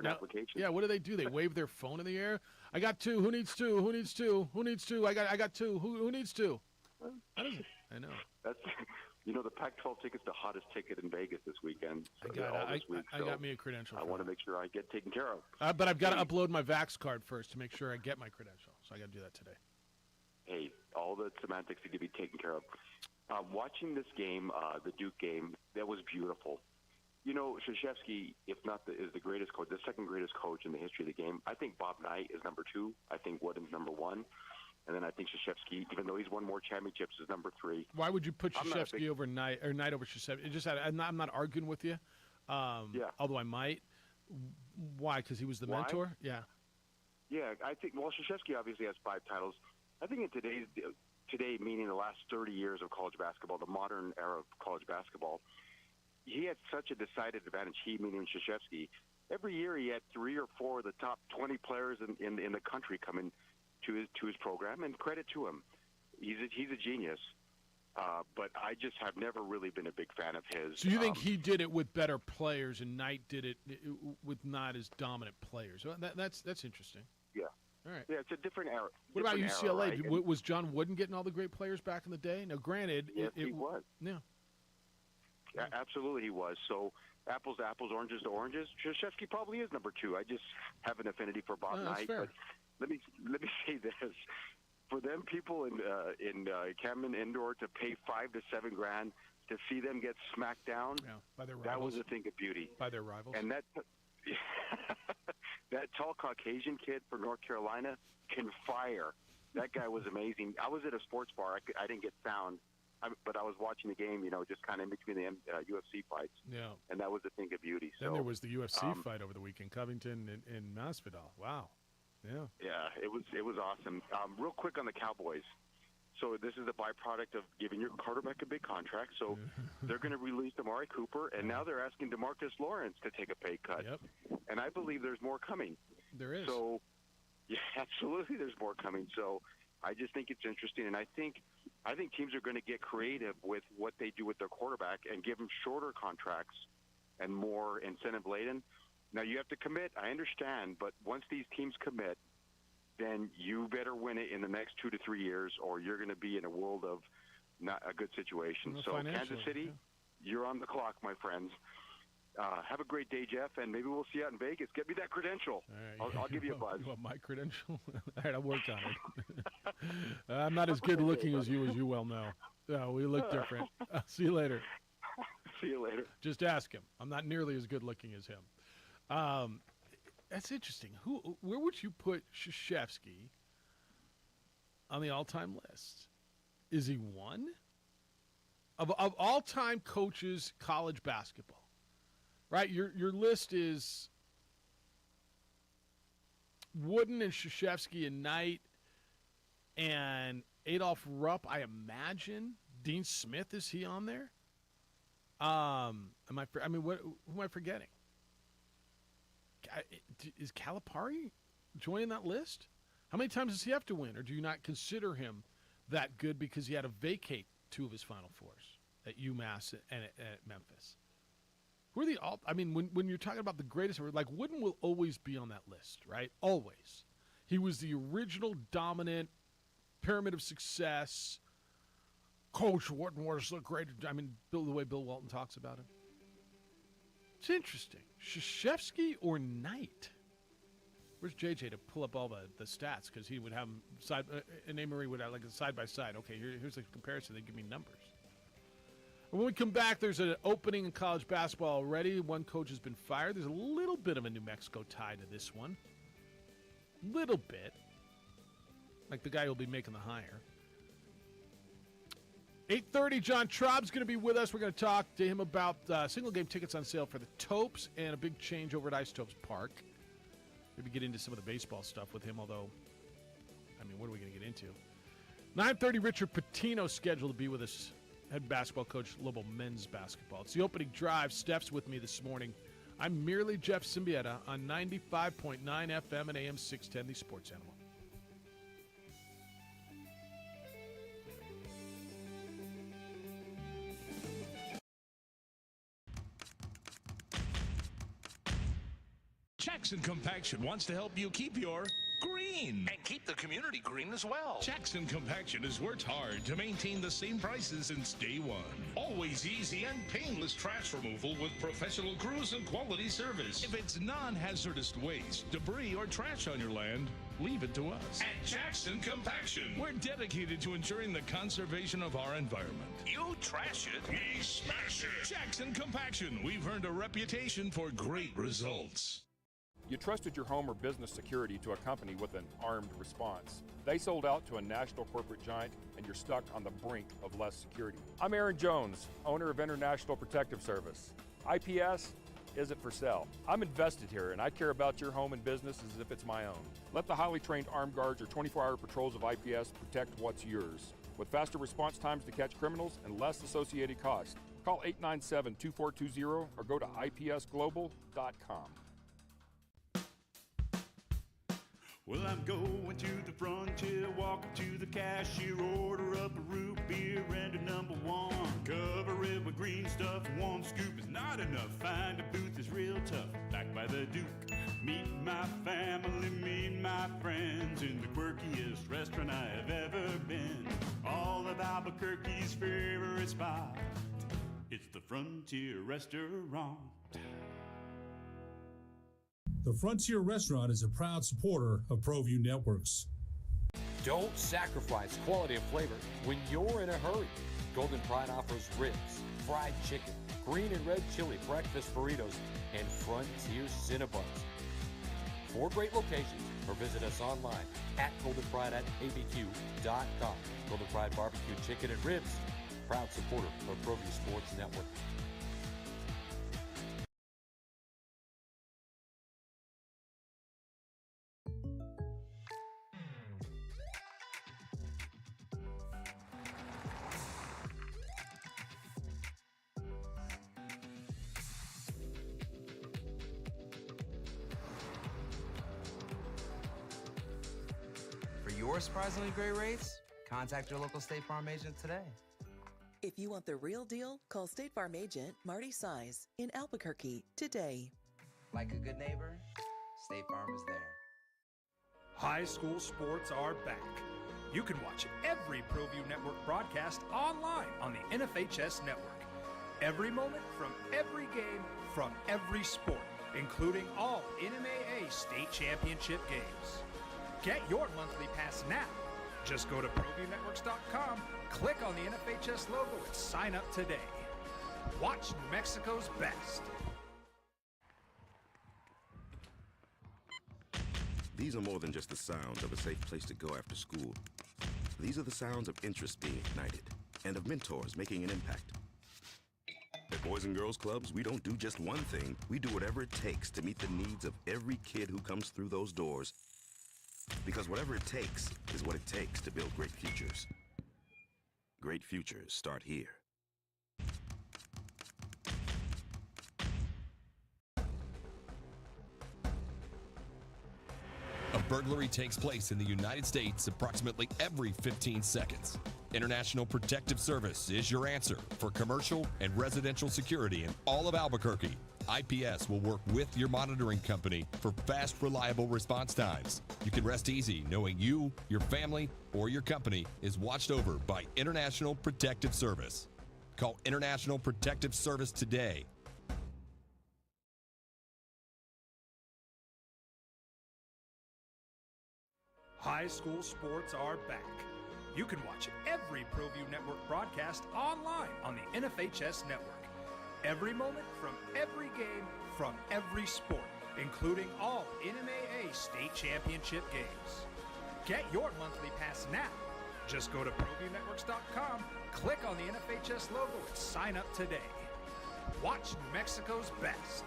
yeah. What do? They wave their phone in the air. I got 2. Who needs 2? Who needs 2? Who needs 2? I got 2. Who needs 2? I know. That's the Pac-12 ticket's the hottest ticket in Vegas this weekend. So I got me a credential. I want to make sure I get taken care of. But I've got to upload my Vax card first to make sure I get my credential. So I got to do that today. hey, all the semantics are going to be taken care of. Watching this game, the Duke game, that was beautiful. You know, Krzyzewski, if not is the greatest coach, the second greatest coach in the history of the game. I think Bob Knight is number 2. I think Wooden's number 1. And then I think Krzyzewski, even though he's won more championships, is number 3. Why would you put Krzyzewski over Knight or Knight over Krzyzewski? I'm not arguing with you. Although I might. Why? Because he was the mentor? Yeah. Yeah, I think, well, Krzyzewski obviously has 5 titles. I think in today, meaning the last 30 years of college basketball, the modern era of college basketball, he had such a decided advantage, he meaning Krzyzewski. Every year he had 3 or 4 of the top 20 players in the country coming to his program, and credit to him. He's a genius. But I just have never really been a big fan of his. So you think he did it with better players, and Knight did it with not as dominant players? Well, that's interesting. Yeah. All right. Yeah, it's a different era. What about different UCLA? Era, right? Was John Wooden getting all the great players back in the day? Now, granted, yes, he was. Yeah. Yeah, absolutely he was. So apples to apples, oranges to oranges. Krzyzewski probably is number 2. I just have an affinity for Bob Knight. Fair. But let me say this: for them people in Camden Indoor to pay $5 to $7 grand to see them get smacked down, by their rivals. That was a thing of beauty. By their rivals. And that tall Caucasian kid from North Carolina can fire. That guy was amazing. I was at a sports bar. I didn't get sound, but I was watching the game, just kind of in between the UFC fights. Yeah. And that was a thing of beauty. Then so, there was the UFC fight over the weekend, Covington and Masvidal. Wow. Yeah. Yeah, it was awesome. Real quick on the Cowboys. So this is a byproduct of giving your quarterback a big contract. So they're going to release Amari Cooper, and now they're asking DeMarcus Lawrence to take a pay cut. Yep. And I believe there's more coming. There is. So, yeah, absolutely, there's more coming. So I just think it's interesting, and I think teams are going to get creative with what they do with their quarterback and give them shorter contracts and more incentive laden. Now you have to commit. I understand, but once these teams commit, then you better win it in the next 2 to 3 years, or you're going to be in a world of not a good situation. Well, so Kansas City, you're on the clock, my friends. Have a great day, Jeff, and maybe we'll see you out in Vegas. Get me that credential. Right. I'll give you a buzz. You want my credential? All right, I'll work on it. I'm not as good looking as you well know. No, we look different. See you later. See you later. Just ask him. I'm not nearly as good looking as him. That's interesting. Where would you put Krzyzewski on the all-time list? Is he 1? Of all-time coaches, college basketball, right? Your list is Wooden and Krzyzewski and Knight and Adolph Rupp, I imagine. Dean Smith, is he on there? Who am I forgetting? Is Calipari joining that list? How many times does he have to win, or do you not consider him that good because he had to vacate 2 of his Final Fours at UMass and at Memphis? Who are the all? I mean, when you're talking about the greatest, like Wooden will always be on that list, right? Always. He was the original dominant pyramid of success. Coach Wooden was the great. I mean, the way Bill Walton talks about him. It's interesting. Krzyzewski or Knight? Where's JJ to pull up all the stats? Because he would have them side. And Amory would have like a side by side. Okay, here's the comparison. They give me numbers. And when we come back, there's an opening in college basketball already. One coach has been fired. There's a little bit of a New Mexico tie to this one. Little bit. Like the guy who'll be making the hire. 8:30, John Traub's going to be with us. We're going to talk to him about single-game tickets on sale for the Topes and a big change over at Isotopes Park. Maybe get into some of the baseball stuff with him, although, I mean, what are we going to get into? 9:30, Richard Pitino scheduled to be with us, head basketball coach, Lobo men's basketball. It's the opening drive. Steph's with me this morning. I'm merely Jeff Symbieta on 95.9 FM and AM 610, the Sports Animal. Jackson Compaction wants to help you keep your green. And keep the community green as well. Jackson Compaction has worked hard to maintain the same prices since day one. Always easy and painless trash removal with professional crews and quality service. If it's non-hazardous waste, debris, or trash on your land, leave it to us. At Jackson Compaction, we're dedicated to ensuring the conservation of our environment. You trash it, we smash it. Jackson Compaction, we've earned a reputation for great results. You trusted your home or business security to a company with an armed response. They sold out to a national corporate giant, and you're stuck on the brink of less security. I'm Aaron Jones, owner of International Protective Service. IPS isn't for sale. I'm invested here, and I care about your home and business as if it's my own. Let the highly trained armed guards or 24-hour patrols of IPS protect what's yours. With faster response times to catch criminals and less associated costs. Call 897-2420 or go to ipsglobal.com. Well, I'm going to the frontier, walking to the cashier, order up a root beer and a number one. Cover it with green stuff, one scoop is not enough. Find a booth is real tough, back by the Duke. Meet my family, meet my friends in the quirkiest restaurant I have ever been. All of Albuquerque's favorite spot, it's the Frontier Restaurant. The Frontier Restaurant is a proud supporter of ProView Networks. Don't sacrifice quality and flavor when you're in a hurry. Golden Pride offers ribs, fried chicken, green and red chili breakfast burritos, and Frontier Cinnabons. 4 great locations, or visit us online at goldenpride@abq.com. Golden Pride Barbecue Chicken and Ribs, proud supporter of ProView Sports Network. For your surprisingly great rates, contact your local State Farm agent today. If you want the real deal, call State Farm agent Marty Size in Albuquerque today. Like a good neighbor, State Farm is there. High school sports are back. You can watch every ProView Network broadcast online on the NFHS network. Every moment from every game from every sport, including all NMAA state championship games. Get your monthly pass now. Just go to ProViewNetworks.com, click on the NFHS logo, and sign up today. Watch New Mexico's best. These are more than just the sounds of a safe place to go after school. These are the sounds of interest being ignited and of mentors making an impact. At Boys and Girls Clubs, we don't do just one thing. We do whatever it takes to meet the needs of every kid who comes through those doors. Because whatever it takes is what it takes to build great futures. Great futures start here. A burglary takes place in the United States approximately every 15 seconds. International Protective Service is your answer for commercial and residential security in all of Albuquerque. IPS will work with your monitoring company for fast, reliable response times. You can rest easy knowing you, your family, or your company is watched over by International Protective Service. Call International Protective Service today. High school sports are back. You can watch every ProView Network broadcast online on the NFHS network. Every moment from every game from every sport, including all NMAA state championship games. Get your monthly pass now. Just go to ProViewNetworks.com, click on the NFHS logo, and sign up today. Watch New Mexico's best.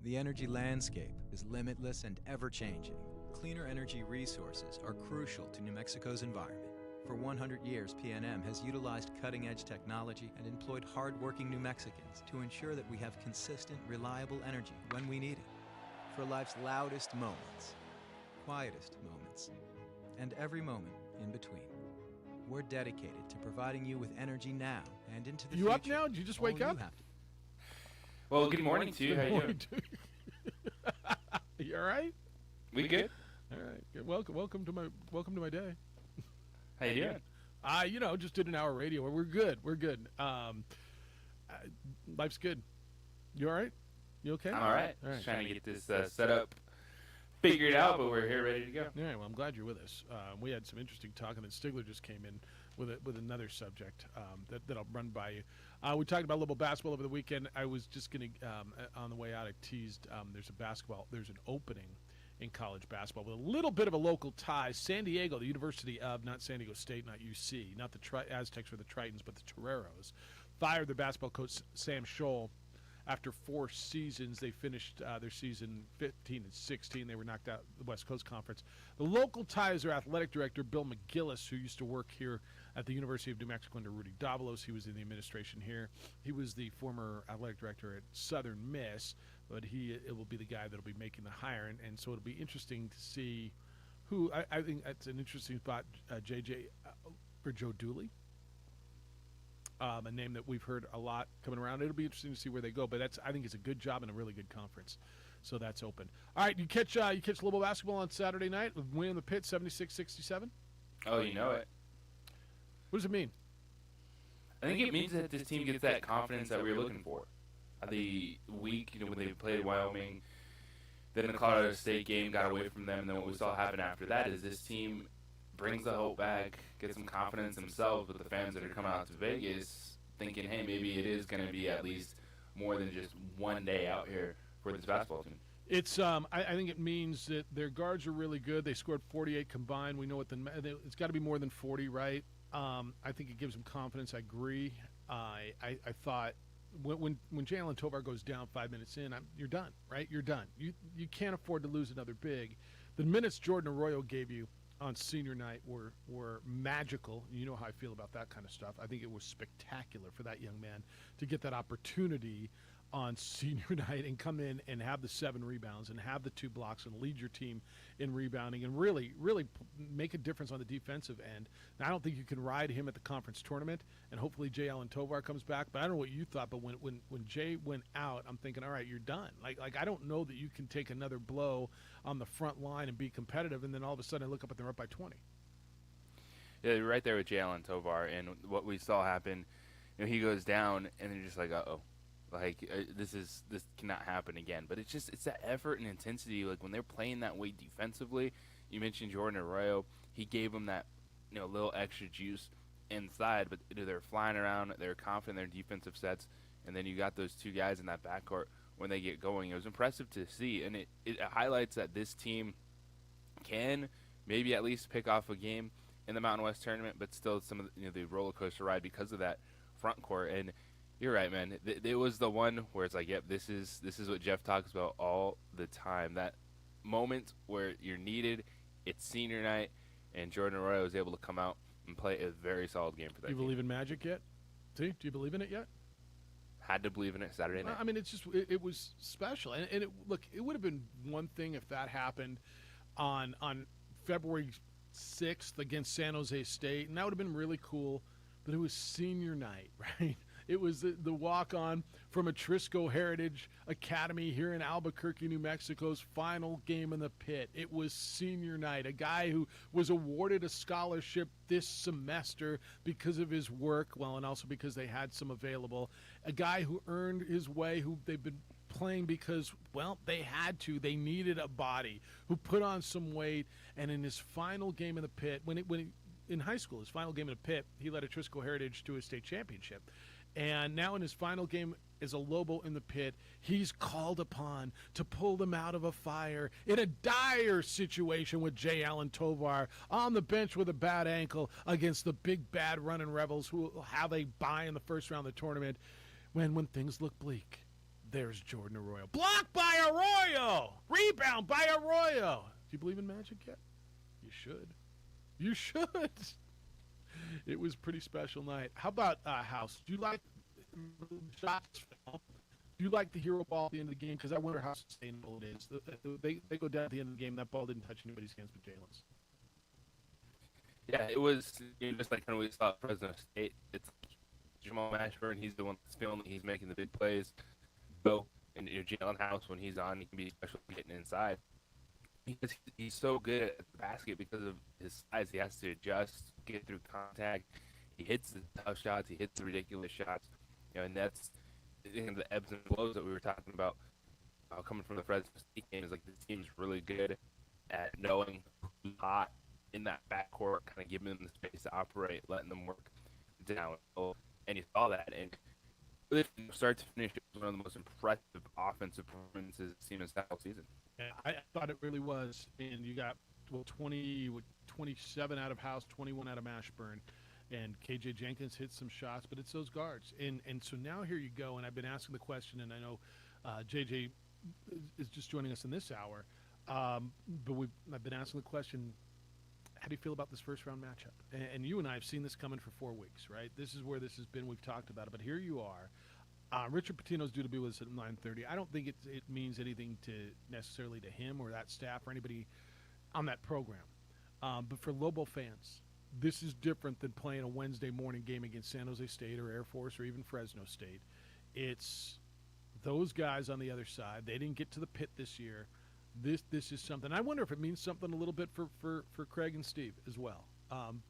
The energy landscape is limitless and ever-changing. Cleaner energy resources are crucial to New Mexico's environment. For 100 years, PNM has utilized cutting-edge technology and employed hard-working New Mexicans to ensure that we have consistent, reliable energy when we need it. For life's loudest moments, quietest moments, and every moment in between. We're dedicated to providing you with energy now and into the future. You up now? Did you just wake up? Well, good morning to you. How you doing? You all right? We good? All right. Good. Welcome to my day. How you doing? Just did an hour radio. We're good. Life's good. You all right? You okay? I'm all right. Just trying to get this set up, figured out, but we're here ready to go. All right. Well, I'm glad you're with us. We had some interesting talk, and then Stigler just came in with another subject that I'll run by you. We talked about a little basketball over the weekend. I was just going to, on the way out, I teased there's an opening in college basketball with a little bit of a local tie. San Diego, the University of, not San Diego State, not UC, not the Aztecs or the Tritons, but the Toreros, fired their basketball coach Sam Scholl. After 4 seasons, they finished their season 15-16. They were knocked out of the West Coast Conference. The local tie is their athletic director, Bill McGillis, who used to work here at the University of New Mexico under Rudy Davalos. He was in the administration here. He was the former athletic director at Southern Miss, but it will be the guy that will be making the hire. And so it'll be interesting to see who. I think that's an interesting spot, JJ, for Joe Dooley. A name that we've heard a lot coming around. It'll be interesting to see where they go, but I think it's a good job and a really good conference. So that's open. All right, you catch Lobo basketball on Saturday night with win in the pit 76-67? Oh, you know it. What does it mean? I think it means that this team gets that confidence that we were looking for. The week, when they played Wyoming, then the Colorado State game got away from them, and then what we saw happen after that is this team brings the hope back, gets some confidence themselves with the fans that are coming out to Vegas, thinking, hey, maybe it is going to be at least more than just one day out here for this basketball team. It's I think it means that their guards are really good. They scored 48 combined. We know it's got to be more than 40, right? I think it gives them confidence. I agree. I thought when Jalen Tovar goes down 5 minutes in, you're done, right? You're done. You can't afford to lose another big. The minutes Jordan Arroyo gave you on senior night were magical. You know how I feel about that kind of stuff. I think it was spectacular for that young man to get that opportunity on senior night and come in and have the 7 rebounds and have the 2 blocks and lead your team in rebounding and really make a difference on the defensive end. Now, I don't think you can ride him at the conference tournament, and hopefully Jay Allen Tovar comes back, but I don't know what you thought, but when Jay went out, I'm thinking, all right, you're done. Like I don't know that you can take another blow on the front line and be competitive, and then all of a sudden I look up and they're up by 20. Yeah, you're right there with Jay Allen Tovar, and what we saw happen, he goes down, and they're just like, uh-oh. This cannot happen again. But it's that effort and intensity. Like when they're playing that way defensively, you mentioned Jordan Arroyo. He gave them that, little extra juice inside. But they're flying around. They're confident in their defensive sets. And then you got those 2 guys in that backcourt when they get going. It was impressive to see, and it highlights that this team can maybe at least pick off a game in the Mountain West tournament, but still some of the roller coaster ride because of that front court. And you're right, man. It was the one where it's like, yep, this is what Jeff talks about all the time. That moment where you're needed. It's senior night, and Jordan Arroyo was able to come out and play a very solid game for that. Do you believe in magic yet? See, do you believe in it yet? Had to believe in it Saturday night. I mean, it was special, and it would have been one thing if that happened on February 6th against San Jose State, and that would have been really cool. But it was senior night, right? It was the walk-on from Atrisco Heritage Academy here in Albuquerque, New Mexico's final game in the pit. It was senior night. A guy who was awarded a scholarship this semester because of his work, and also because they had some available. A guy who earned his way, who they've been playing because, they had to. They needed a body, who put on some weight, and in his final game in the pit, in high school, his final game in the pit, he led Atrisco Heritage to a state championship. And now in his final game as a Lobo in the pit, he's called upon to pull them out of a fire in a dire situation with Jay Allen Tovar on the bench with a bad ankle against the big bad running Rebels who will have a bye in the first round of the tournament when things look bleak. there's Jordan Arroyo. Blocked by Arroyo! Rebound by Arroyo! Do you believe in magic yet? You should. You should. It was a pretty special night. How about House? Do you like shots? Do you like the hero ball at the end of the game? Because I wonder how sustainable it is. They go down at the end of the game. That ball didn't touch anybody's hands but Jalen's. Yeah, it was just like when we saw at Fresno State. It's Jamal Mashburn. He's the one that's feeling that he's making the big plays. So, and Jalen House, when he's on, he can be special getting inside. Because he's so good at the basket because of his size. He has to adjust, get through contact. He hits the tough shots. He hits the ridiculous shots. And that's the ebbs and flows that we were talking about coming from the Fresno State game. Is like this team's really good at knowing who's hot in that backcourt, kind of giving them the space to operate, letting them work down. And you saw that. And really, from start to finish, it was one of the most impressive offensive performances seen in this whole season. Yeah, I thought it really was. And you got 27 out of House, 21 out of Mashburn. And KJ Jenkins hit some shots, but it's those guards. And so now here you go, and I've been asking the question, and I know JJ is just joining us in this hour, but I've been asking the question, how do you feel about this first-round matchup? And you and I have seen this coming for 4 weeks, right? This is where this has been. We've talked about it, but here you are. Richard Pitino's due to be with us at 9:30. I don't think it means anything necessarily to him or that staff or anybody on that program. But for Lobo fans, this is different than playing a Wednesday morning game against San Jose State or Air Force or even Fresno State. It's those guys on the other side. They didn't get to the pit this year. This is something. I wonder if it means something a little bit for Craig and Steve as well.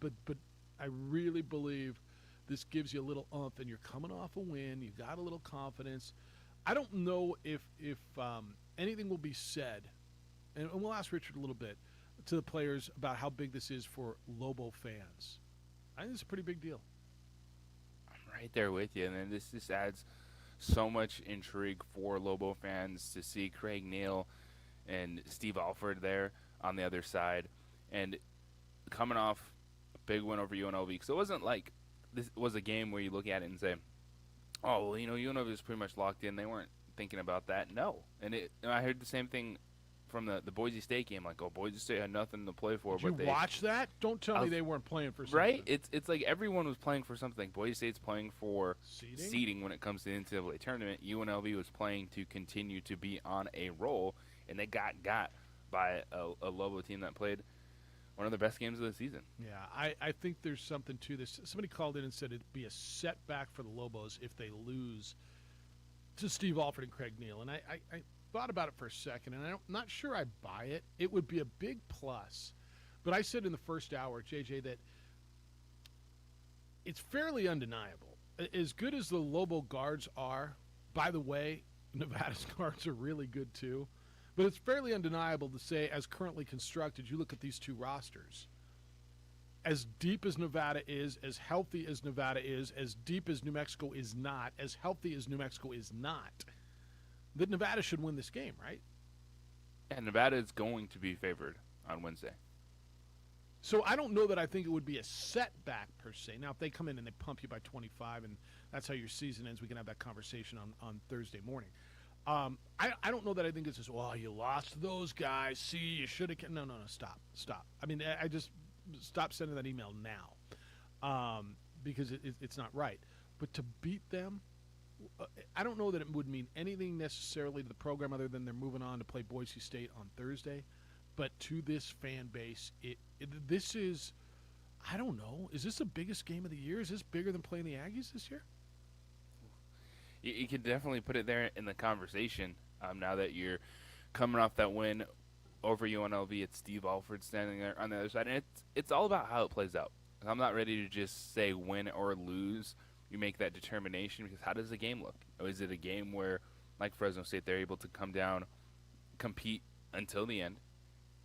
But I really believe this gives you a little oomph, and you're coming off a win. You got a little confidence. I don't know if anything will be said, and we'll ask Richard a little bit, to the players about how big this is for Lobo fans. I think it's a pretty big deal. I'm right there with you, and then this adds so much intrigue for Lobo fans to see Craig Neal and Steve Alford there on the other side, and coming off a big win over UNLV. So it wasn't like this was a game where you look at it and say, oh, well, UNLV was pretty much locked in. They weren't thinking about that. No. And I heard the same thing from the Boise State game. Like, oh, Boise State had nothing to play for. Did you watch that? Don't tell me they weren't playing for something. Right? It's like everyone was playing for something. Boise State's playing for seeding when it comes to the NCAA tournament. UNLV was playing to continue to be on a roll, and they got by a Lobo team that played one of the best games of the season. Yeah, I think there's something to this. Somebody called in and said it'd be a setback for the Lobos if they lose to Steve Alford and Craig Neal. And I thought about it for a second, and I'm not sure I buy it. It would be a big plus. But I said in the first hour, JJ, that it's fairly undeniable. As good as the Lobo guards are, by the way, Nevada's guards are really good too. But it's fairly undeniable to say, as currently constructed, you look at these two rosters. As deep as Nevada is, as healthy as Nevada is, as deep as New Mexico is not, as healthy as New Mexico is not, that Nevada should win this game, right? And Nevada is going to be favored on Wednesday. So I don't know that I think it would be a setback per se. Now, if they come in and they pump you by 25 and that's how your season ends, we can have that conversation on Thursday morning. I don't know that I think it's just, well, you lost those guys. See, you should have. No, stop. I mean, I just stop sending that email now because it's not right. But to beat them, I don't know that it would mean anything necessarily to the program other than they're moving on to play Boise State on Thursday. But to this fan base, this is, I don't know, is this the biggest game of the year? Is this bigger than playing the Aggies this year? You can definitely put it there in the conversation now that you're coming off that win over UNLV. It's Steve Alford standing there on the other side. And it's all about how it plays out. I'm not ready to just say win or lose. You make that determination because how does the game look? Is it a game where, like Fresno State, they're able to come down, compete until the end,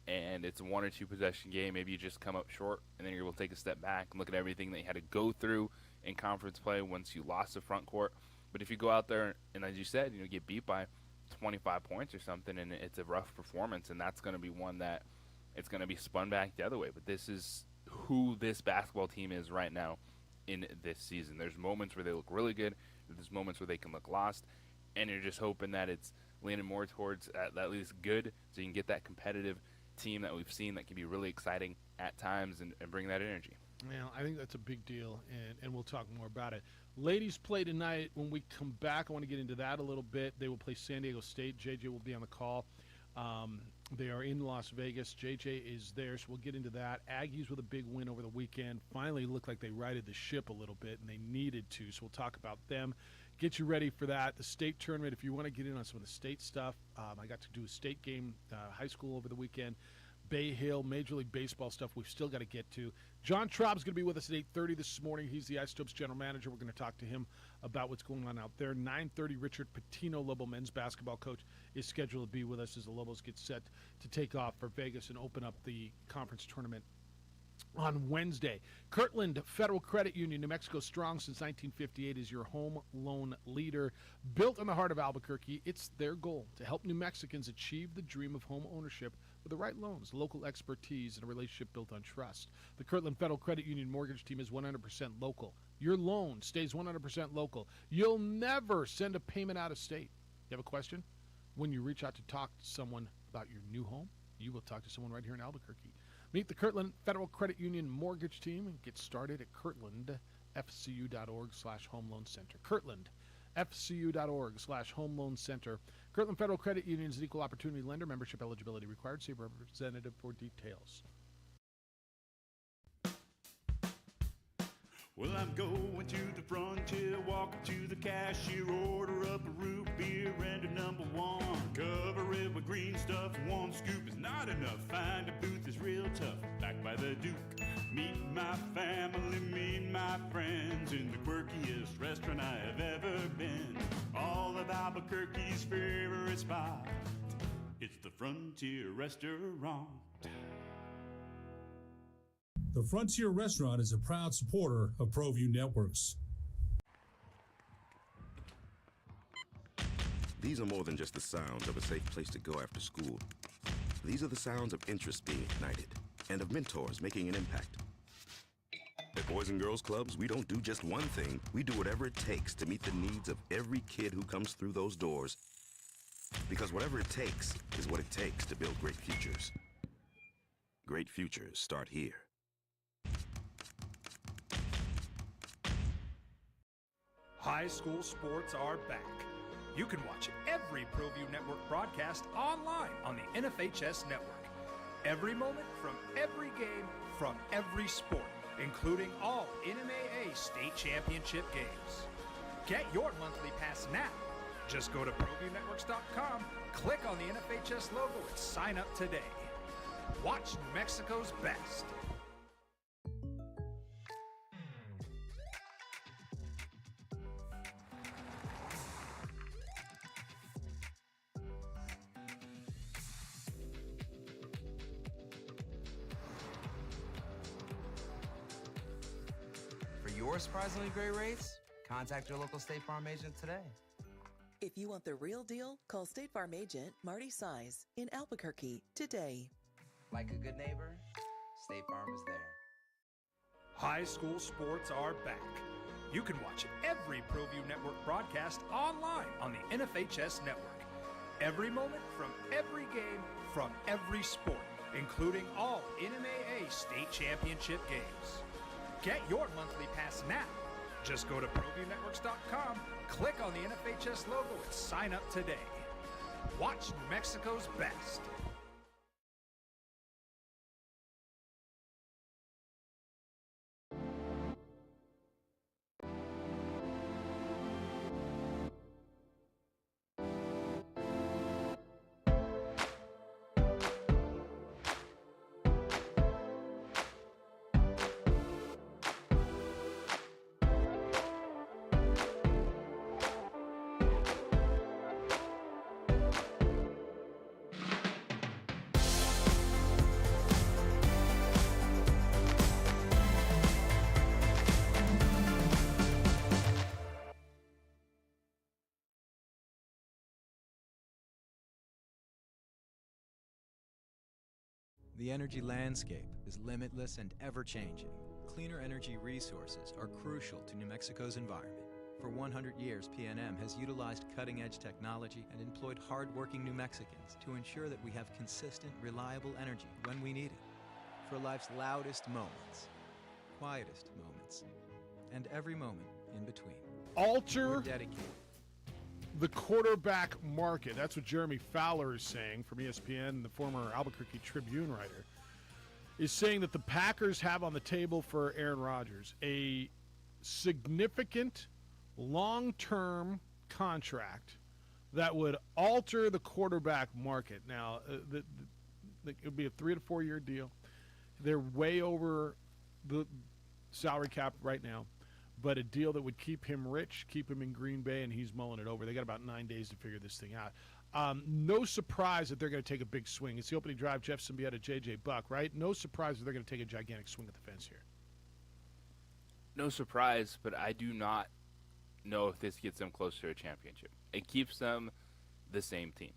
and it's a 1 or 2 possession game? Maybe you just come up short, and then you're able to take a step back and look at everything that you had to go through in conference play once you lost the front court. But if you go out there and, as you said, get beat by 25 points or something, and it's a rough performance, and that's going to be one that it's going to be spun back the other way. But this is who this basketball team is right now in this season. There's moments where they look really good. There's moments where they can look lost. and you're just hoping that it's leaning more towards at least good, so you can get that competitive team that we've seen that can be really exciting at times and bring that energy. Well, I think that's a big deal, and we'll talk more about it. Ladies play tonight. When we come back, I want to get into that a little bit. They will play San Diego State. JJ will be on the call. They are in Las Vegas. JJ is there, so we'll get into that. Aggies with a big win over the weekend. Finally looked like they righted the ship a little bit, and they needed to, so we'll talk about them. Get you ready for that. The state tournament, if you want to get in on some of the state stuff, I got to do a state game, high school over the weekend. Bay Hill, Major League Baseball stuff we've still got to get to. John Traub's going to be with us at 8:30 this morning. He's the Isotopes general manager. We're going to talk to him about what's going on out there. 9:30, Richard Pitino, Lobo men's basketball coach, is scheduled to be with us as the Lobos get set to take off for Vegas and open up the conference tournament on Wednesday. Kirtland Federal Credit Union, New Mexico strong since 1958, is your home loan leader. Built in the heart of Albuquerque, it's their goal to help New Mexicans achieve the dream of home ownership with the right loans, local expertise, and a relationship built on trust. The Kirtland Federal Credit Union mortgage team is 100% local. Your loan stays 100% local. You'll never send a payment out of state. You have a question? When you reach out to talk to someone about your new home, you will talk to someone right here in Albuquerque. Meet the Kirtland Federal Credit Union mortgage team and get started at kirtlandfcu.org/home loan center. kirtlandfcu.org/home loan center. Kirtland Federal Credit Union is an equal opportunity lender. Membership eligibility required. See a representative for details. Well, I'm going to the frontier, walking to the cashier, order up a root beer and a number one. Cover it with green stuff, one scoop is not enough. Find a booth is real tough, back by the Duke. Meet my family, meet my friends in the quirkiest restaurant I have ever been. All of Albuquerque's favorite spot, it's the Frontier Restaurant. The Frontier Restaurant is a proud supporter of ProView Networks. These are more than just the sounds of a safe place to go after school. These are the sounds of interest being ignited and of mentors making an impact. At Boys and Girls Clubs, we don't do just one thing. We do whatever it takes to meet the needs of every kid who comes through those doors. Because whatever it takes is what it takes to build great futures. Great futures start here. High school sports are back. You can watch every ProView Network broadcast online on the NFHS network. Every moment from every game from every sport, including all NMAA state championship games. Get your monthly pass now. Just go to ProViewNetworks.com, click on the NFHS logo, and sign up today. Watch New Mexico's best. For your surprisingly great rates, contact your local State Farm agent today. If you want the real deal, call State Farm agent Marty Size in Albuquerque today. Like a good neighbor, State Farm is there. High school sports are back. You can watch every ProView Network broadcast online on the NFHS network. Every moment from every game from every sport, including all NMAA state championship games. Get your monthly pass now. Just go to ProViewNetworks.com, click on the NFHS logo, and sign up today. Watch New Mexico's best. The energy landscape is limitless and ever-changing. Cleaner energy resources are crucial to New Mexico's environment. For 100 years, PNM has utilized cutting-edge technology and employed hard-working New Mexicans to ensure that we have consistent, reliable energy when we need it. For life's loudest moments, quietest moments, and every moment in between. Alter We're dedicated. the quarterback market. That's what Jeremy Fowler is saying from ESPN, the former Albuquerque Tribune writer, is saying that the Packers have on the table for Aaron Rodgers a significant long-term contract that would alter the quarterback market. Now, it would be a 3 to 4 year deal. They're way over the salary cap right now, but a deal that would keep him rich, keep him in Green Bay, and he's mulling it over. They got about 9 days to figure this thing out. No surprise that they're going to take a big swing. It's the opening drive, Jeff Symbieta, J.J. Buck, right? No surprise that they're going to take a gigantic swing at the fence here. No surprise, but I do not know if this gets them close to a championship. It keeps them the same team.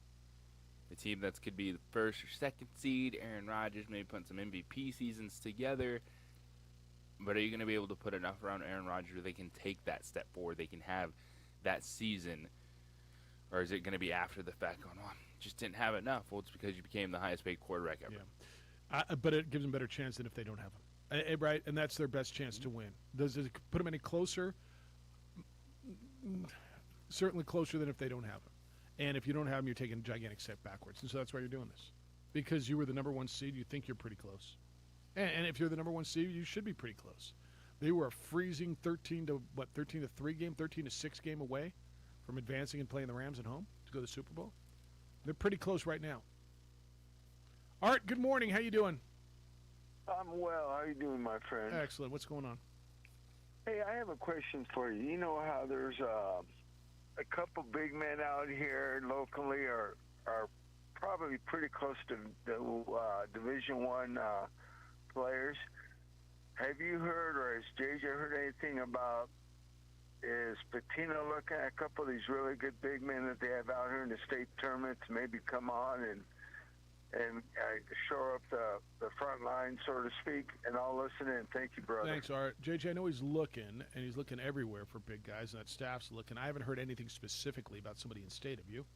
The team that could be the first or second seed, Aaron Rodgers, maybe putting some MVP seasons together. But are you going to be able to put enough around Aaron Rodgers where they can take that step forward? They can have that season. Or is it going to be after the fact going, oh, just didn't have enough? Well, it's because you became the highest paid quarterback ever. Yeah. But it gives them a better chance than if they don't have him. Right? And that's their best chance to win. Does it put them any closer? Certainly closer than if they don't have him. And if you don't have him, you're taking a gigantic step backwards. And so that's why you're doing this. Because you were the number one seed, you think you're pretty close. And if you're the number one seed, you should be pretty close. They were a freezing 13 to 3 game, 13 to 6 game away from advancing and playing the Rams at home to go to the Super Bowl. They're pretty close right now. Art, good morning. How you doing? I'm well. How you doing, my friend? Excellent. What's going on? Hey, I have a question for you. You know how there's a couple big men out here locally are probably pretty close to the Division One players. Have you heard, or has JJ heard anything about, is Patino looking at a couple of these really good big men that they have out here in the state tournament to maybe come on and shore up the front line, so to speak? And I'll listen in. Thank you, brother. Thanks, Art. JJ, I know he's looking, and he's looking everywhere for big guys, and that staff's looking. I haven't heard anything specifically about somebody in state. Have you?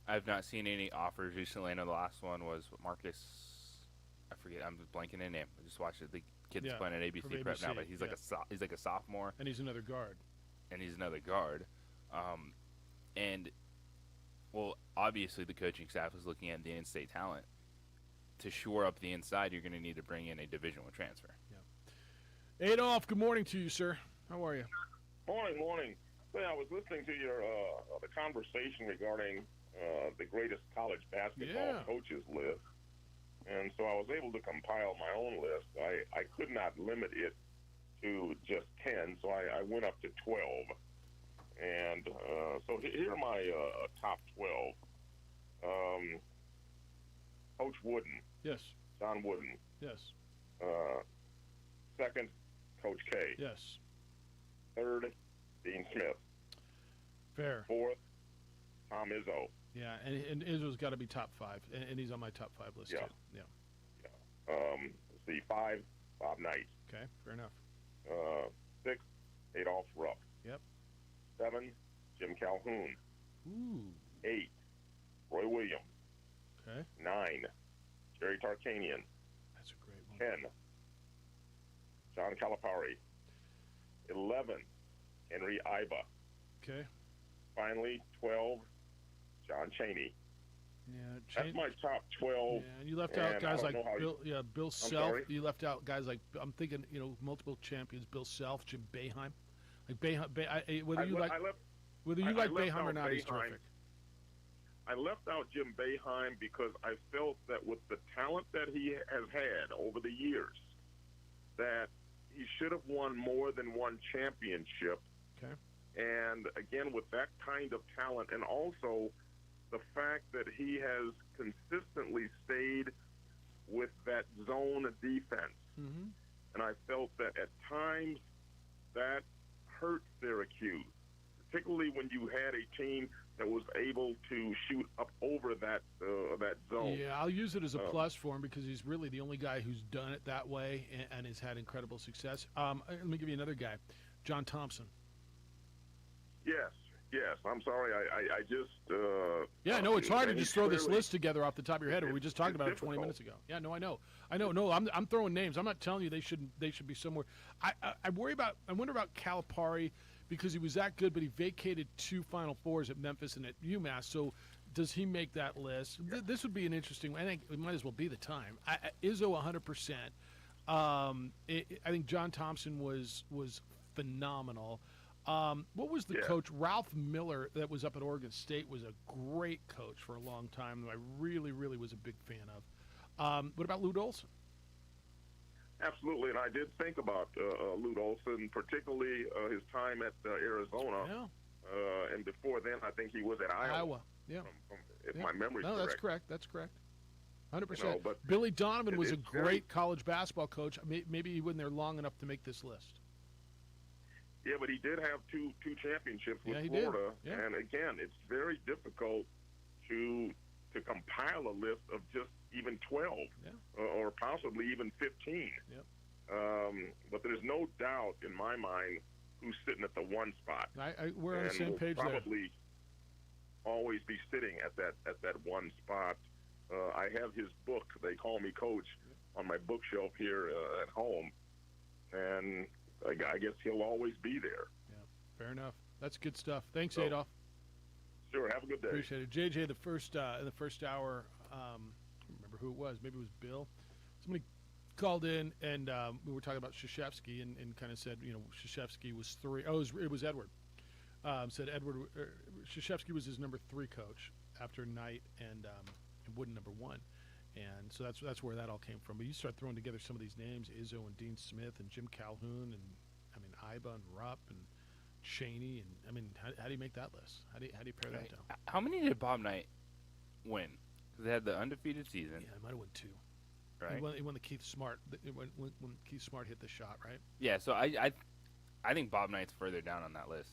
I've not seen any offers recently. I know the last one was Marcus. I forget. I'm blanking his name. I just watched it. The kid's playing at ABC Prep now, but he's like a sophomore. And he's another guard. And well, obviously the coaching staff is looking at the in-state talent. To shore up the inside, you're going to need to bring in a Division I transfer. Yeah. Adolph, good morning to you, sir. How are you? Morning. Say, I was listening to your the conversation regarding the greatest college basketball coaches list, and so I was able to compile my own list. I could not limit it to just 10, so I went up to 12. And so here are my top 12. Coach Wooden. Yes. John Wooden. Yes. Second, Coach K. Yes. Third, Dean Smith. Fair. Fourth, Tom Izzo. Yeah, and Izzo's got to be top 5, and he's on my top 5 list, too. Yeah. Let's see, 5, Bob Knight. Okay, fair enough. 6, Adolph Rupp. Yep. 7, Jim Calhoun. Ooh. 8, Roy Williams. Okay. 9, Jerry Tarkanian. That's a great one. 10, John Calipari. 11, Henry Iba. Okay. Finally, 12, John Chaney. Yeah, that's my top 12. Yeah, and you left out guys like Bill Self. sorry? You left out guys like, I'm thinking, multiple champions, Bill Self, Jim Boeheim. Like Boeheim, whether you like Boeheim or not, he's terrific. I left out Jim Boeheim because I felt that with the talent that he has had over the years, that he should have won more than one championship. Okay. And again, with that kind of talent, and also the fact that he has consistently stayed with that zone defense. Mm-hmm. And I felt that at times that hurt Syracuse, particularly when you had a team that was able to shoot up over that zone. Yeah, I'll use it as a plus for him because he's really the only guy who's done it that way and has had incredible success. Let me give you another guy, John Thompson. Yes. I'm sorry. I just. Yeah, no, it's hard to and just throw this clearly- list together off the top of your head. We just talked it's about it 20 difficult. minutes ago. Yeah, no, I know. No, I'm throwing names. I'm not telling you they should be somewhere. I wonder about Calipari because he was that good, but he vacated 2 Final Fours at Memphis and at UMass. So does he make that list? This would be an interesting one. I think it might as well be the time. Izzo 100%. I think John Thompson was phenomenal. What was the coach? Ralph Miller that was up at Oregon State was a great coach for a long time that I really, really was a big fan of. What about Lute Olson? Absolutely, and I did think about Lute Olson, particularly his time at Arizona. Yeah. And before then, I think he was at Iowa. Yeah. If my memory's No, correct. that's correct. 100%. You know, but Billy Donovan was a it's great very- college basketball coach. Maybe he wasn't there long enough to make this list. Yeah, but he did have two championships with Yeah, he did. Florida, Yeah. and again, it's very difficult to compile a list of just even 12 or possibly even 15. Yep. But there's no doubt in my mind who's sitting at the one spot. We're on the and same will page there. probably always be sitting at that one spot. I have his book, They Call Me Coach, on my bookshelf here at home, and I guess he'll always be there. Yeah, fair enough. That's good stuff. Thanks, So, Adolph. Sure, have a good day. Appreciate it. JJ, in the first hour, I don't remember who it was. Maybe it was Bill. Somebody called in, and we were talking about Krzyzewski and kind of said, Krzyzewski was 3. Oh, it was Edward. Said Krzyzewski was his number 3 coach after Knight and Wooden number 1. And so that's where that all came from. But you start throwing together some of these names, Izzo and Dean Smith and Jim Calhoun and, Iba and Rupp and Chaney. And, how do you make that list? How do you pare that down? How many did Bob Knight win? Because they had the undefeated season. Yeah, he might have won 2. Right. He won the Keith Smart when Keith Smart hit the shot, right? Yeah, so I think Bob Knight's further down on that list.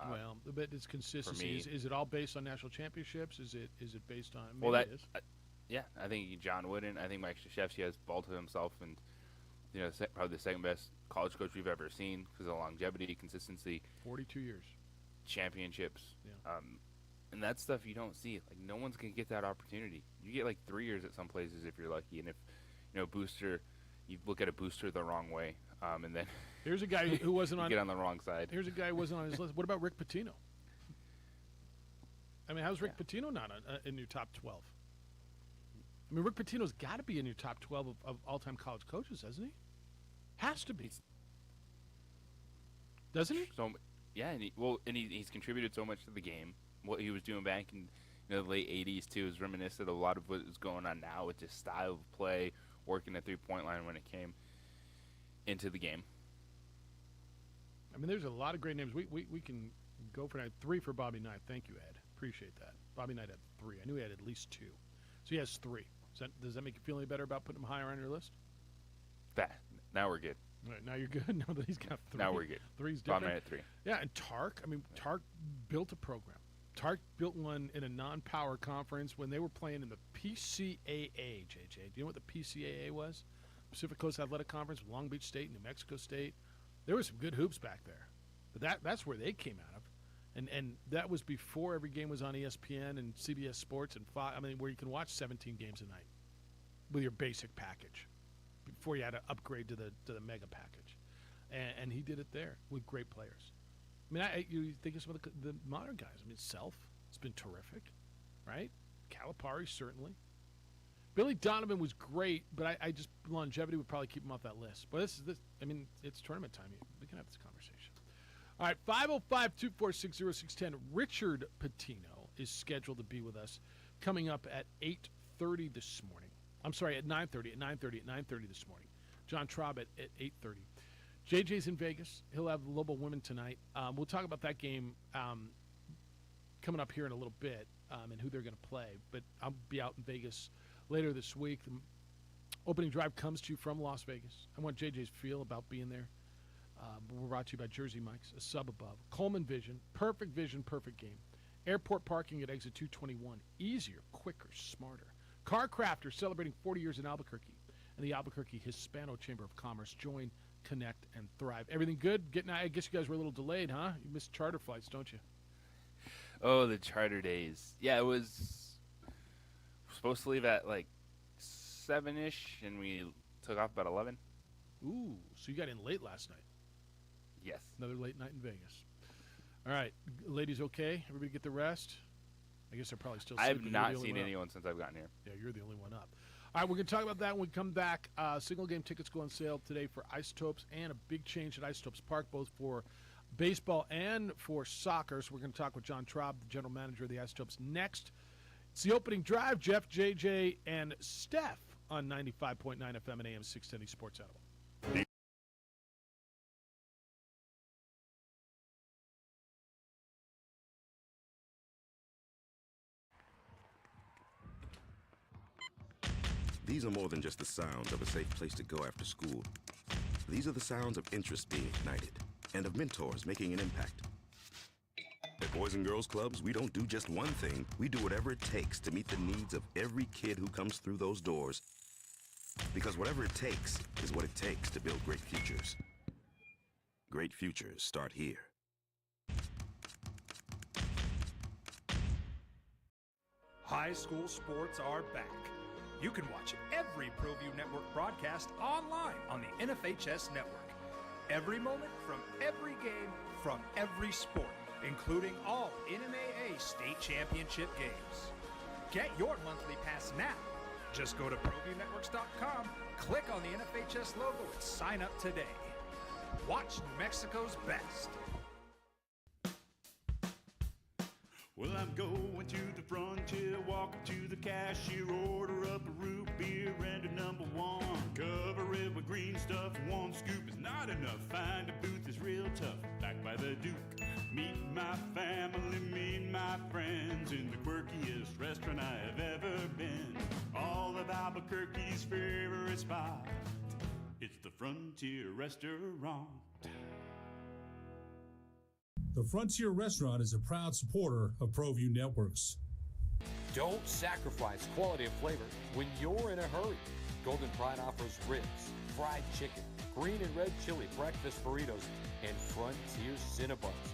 Well, but it's consistency. Is it all based on national championships? Is it based on? Maybe Well, it is. Yeah, I think John Wooden. I think Mike Krzyzewski has ball to himself, and probably the second best college coach we've ever seen because of longevity, consistency. 42 years. Championships. Yeah. And that stuff you don't see. Like no one's gonna get that opportunity. You get like 3 years at some places if you're lucky, and if Booster, you look at a Booster the wrong way, and then here's a guy who wasn't on. Get on the wrong side. Here's a guy who wasn't on his list. What about Rick Pitino? How's Rick Pitino not in your top 12? Rick Pitino's got to be in your top 12 of all-time college coaches, hasn't he? Has to be. Doesn't he? So, yeah, and he's contributed so much to the game. What he was doing back in the late 80s, too, is reminiscent of a lot of what is going on now with his style of play, working at three-point line when it came into the game. There's a lot of great names. We can go for that. 3 for Bobby Knight. Thank you, Ed. Appreciate that. Bobby Knight had 3. I knew he had at least 2. So he has 3. Does that make you feel any better about putting him higher on your list? Now we're good. All right, now you're good. Now that he's got 3. Now we're good. 3's different. Bob Knight at 3. Yeah, and Tark. Tark built a program. Tark built one in a non-power conference when they were playing in the PCAA, JJ. Do you know what the PCAA was? Pacific Coast Athletic Conference with Long Beach State, New Mexico State. There were some good hoops back there. But that's where they came out of. And that was before every game was on ESPN and CBS Sports and Fox, where you can watch 17 games a night with your basic package before you had to upgrade to the mega package. And he did it there with great players. You think of some of the modern guys. Self has been terrific, right? Calipari, certainly. Billy Donovan was great, but I just longevity would probably keep him off that list. But it's tournament time. We can have this conversation. All right, 505-246-0610. Richard Pitino is scheduled to be with us coming up at 8:30 this morning. I'm sorry, at 9:30 this morning. John Traub at 8:30. JJ's in Vegas. He'll have Lobo women tonight. We'll talk about that game coming up here in a little bit and who they're going to play. But I'll be out in Vegas later this week. The opening drive comes to you from Las Vegas. I want JJ's feel about being there. We're brought to you by Jersey Mike's, a sub above. Coleman Vision, perfect game. Airport parking at exit 221. Easier, quicker, smarter. Car Crafter celebrating 40 years in Albuquerque. And the Albuquerque Hispano Chamber of Commerce. Join, connect, and thrive. Everything good? I guess you guys were a little delayed, huh? You missed charter flights, don't you? Oh, the charter days. Yeah, it was supposed to leave at like 7-ish, and we took off about 11. Ooh, so you got in late last night. Yes. Another late night in Vegas. All right, ladies, okay? Everybody get the rest? I guess they're probably still sleeping. I've not seen anyone since I've gotten here. Yeah, you're the only one up. All right, we're going to talk about that when we come back. Single game tickets go on sale today for Isotopes, and a big change at Isotopes Park, both for baseball and for soccer. So we're going to talk with John Traub, the general manager of the Isotopes, next. It's the opening drive. Jeff, JJ, and Steph on 95.9 FM and AM 610 Sports Animal. These are more than just the sounds of a safe place to go after school. These are the sounds of interest being ignited and of mentors making an impact. At Boys and Girls Clubs, we don't do just one thing. We do whatever it takes to meet the needs of every kid who comes through those doors. Because whatever it takes is what it takes to build great futures. Great futures start here. High school sports are back. You can watch every ProView Network broadcast online on the NFHS network. Every moment from every game from every sport, including all NMAA state championship games. Get your monthly pass now. Just go to ProViewNetworks.com, click on the NFHS logo, and sign up today. Watch New Mexico's best. Well, I'm going to the frontier, walking to the cashier, order up a root beer and a number one. Cover it with green stuff, one scoop is not enough. Find a booth is real tough, back by the Duke. Meet my family, meet my friends in the quirkiest restaurant I have ever been. All of Albuquerque's favorite spot, it's the Frontier Restaurant. The Frontier Restaurant is a proud supporter of ProView Networks. Don't sacrifice quality of flavor when you're in a hurry. Golden Pride offers ribs, fried chicken, green and red chili breakfast burritos, and Frontier Cinnabons.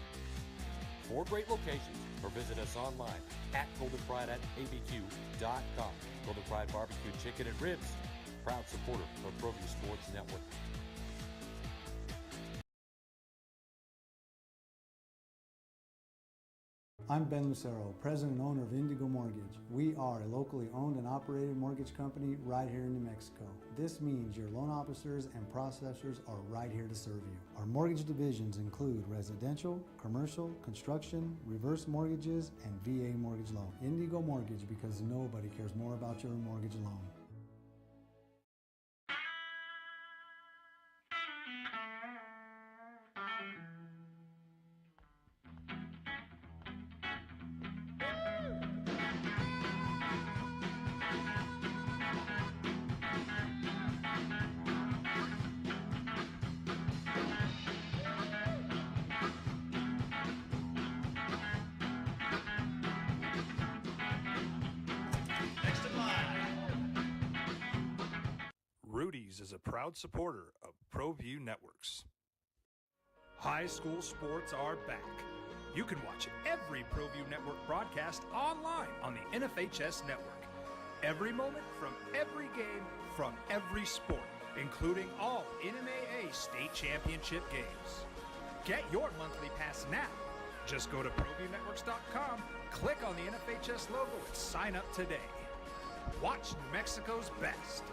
4 great locations, or visit us online at goldenpride@abq.com. Golden Pride Barbecue Chicken and Ribs, proud supporter of ProView Sports Network. I'm Ben Lucero, president and owner of Indigo Mortgage. We are a locally owned and operated mortgage company right here in New Mexico. This means your loan officers and processors are right here to serve you. Our mortgage divisions include residential, commercial, construction, reverse mortgages, and VA mortgage loan. Indigo Mortgage, because nobody cares more about your mortgage loan. Rudy's is a proud supporter of ProView Networks. High school sports are back. You can watch every ProView Network broadcast online on the NFHS network. Every moment from every game from every sport, including all NMAA state championship games. Get your monthly pass now. Just go to ProViewNetworks.com, click on the NFHS logo, and sign up today. Watch New Mexico's best.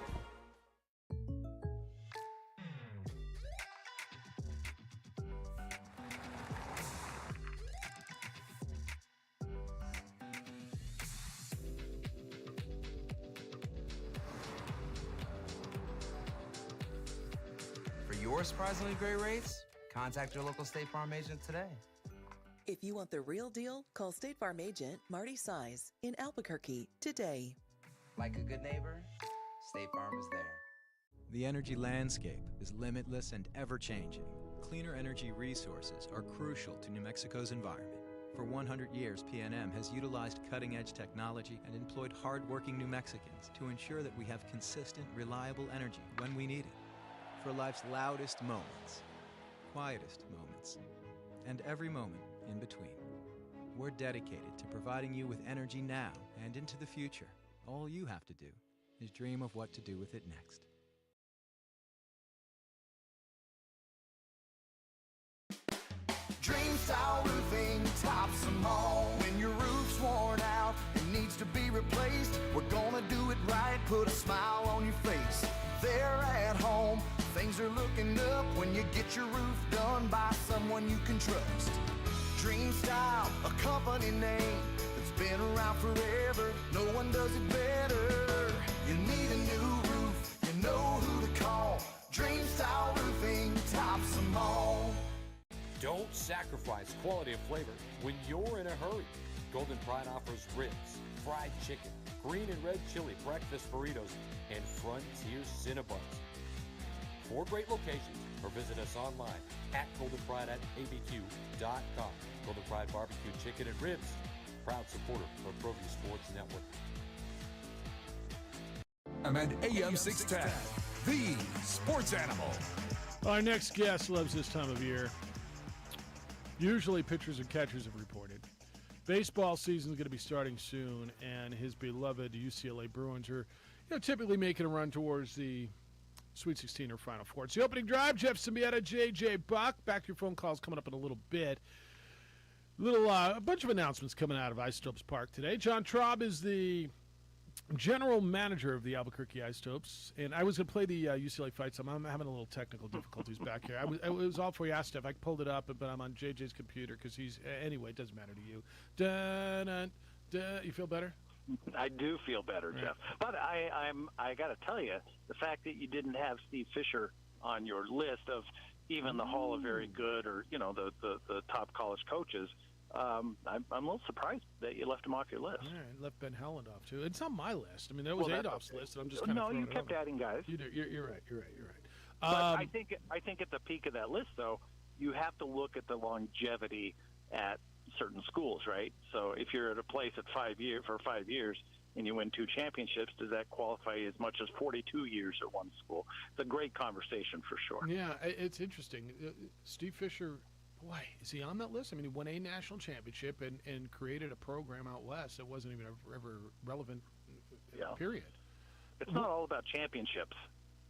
For your surprisingly great rates, contact your local State Farm agent today. If you want the real deal, call State Farm agent Marty Size in Albuquerque today. Like a good neighbor, State Farm is there. The energy landscape is limitless and ever-changing. Cleaner energy resources are crucial to New Mexico's environment. For 100 years, PNM has utilized cutting-edge technology and employed hard-working New Mexicans to ensure that we have consistent, reliable energy when we need it. For life's loudest moments, quietest moments, and every moment in between. We're dedicated to providing you with energy now and into the future. All you have to do is dream of what to do with it next. Dream Style Roofing tops them all. When your roof's worn out and needs to be replaced, we're gonna do it right, put a smile on your face. They're at home, things are looking up when you get your roof done by someone you can trust. Dream Style, a company name that's been around forever. No one does it better. You need a new roof, you know who to call. Dream Style Roofing tops them all. Don't sacrifice quality and flavor when you're in a hurry. Golden Pride offers ribs, fried chicken, green and red chili breakfast burritos, and Frontier Cinnabons. 4 great locations, or visit us online at goldenpride@abq.com. Golden Pride Barbecue Chicken and Ribs, proud supporter of ProView Sports Network. I'm at AM 610, the sports animal. Our next guest loves this time of year. Usually pitchers and catchers have reported. Baseball season is going to be starting soon, and his beloved UCLA Bruins are typically making a run towards the Sweet 16 or Final Four. It's the opening drive. Jeff Symbieta, JJ Buck. Back to your phone calls coming up in a little bit. A bunch of announcements coming out of Isotopes Park today. John Traub is the general manager of the Albuquerque Isotopes, and I was going to play the UCLA fight. So I'm having a little technical difficulties back here. It was all for you, asked if I pulled it up, but I'm on JJ's computer because he's anyway. It doesn't matter to you. You feel better? I do feel better, Jeff. But I got to tell you, the fact that you didn't have Steve Fisher on your list of even the Hall of Very Good or the top college coaches. I'm a little surprised that you left him off your list. Yeah, I left Ben Helland off too. It's on my list. I mean, that was Adolph's list, and I'm just kind of you kept adding guys. You're right. But I think at the peak of that list, though, you have to look at the longevity at certain schools, right? So if you're at a place for 5 years and you win 2 championships, does that qualify as much as 42 years at one school? It's a great conversation for sure. Yeah, it's interesting. Steve Fisher. Boy, is he on that list? I mean, he won a national championship and created a program out west that wasn't even ever relevant, period. It's not all about championships.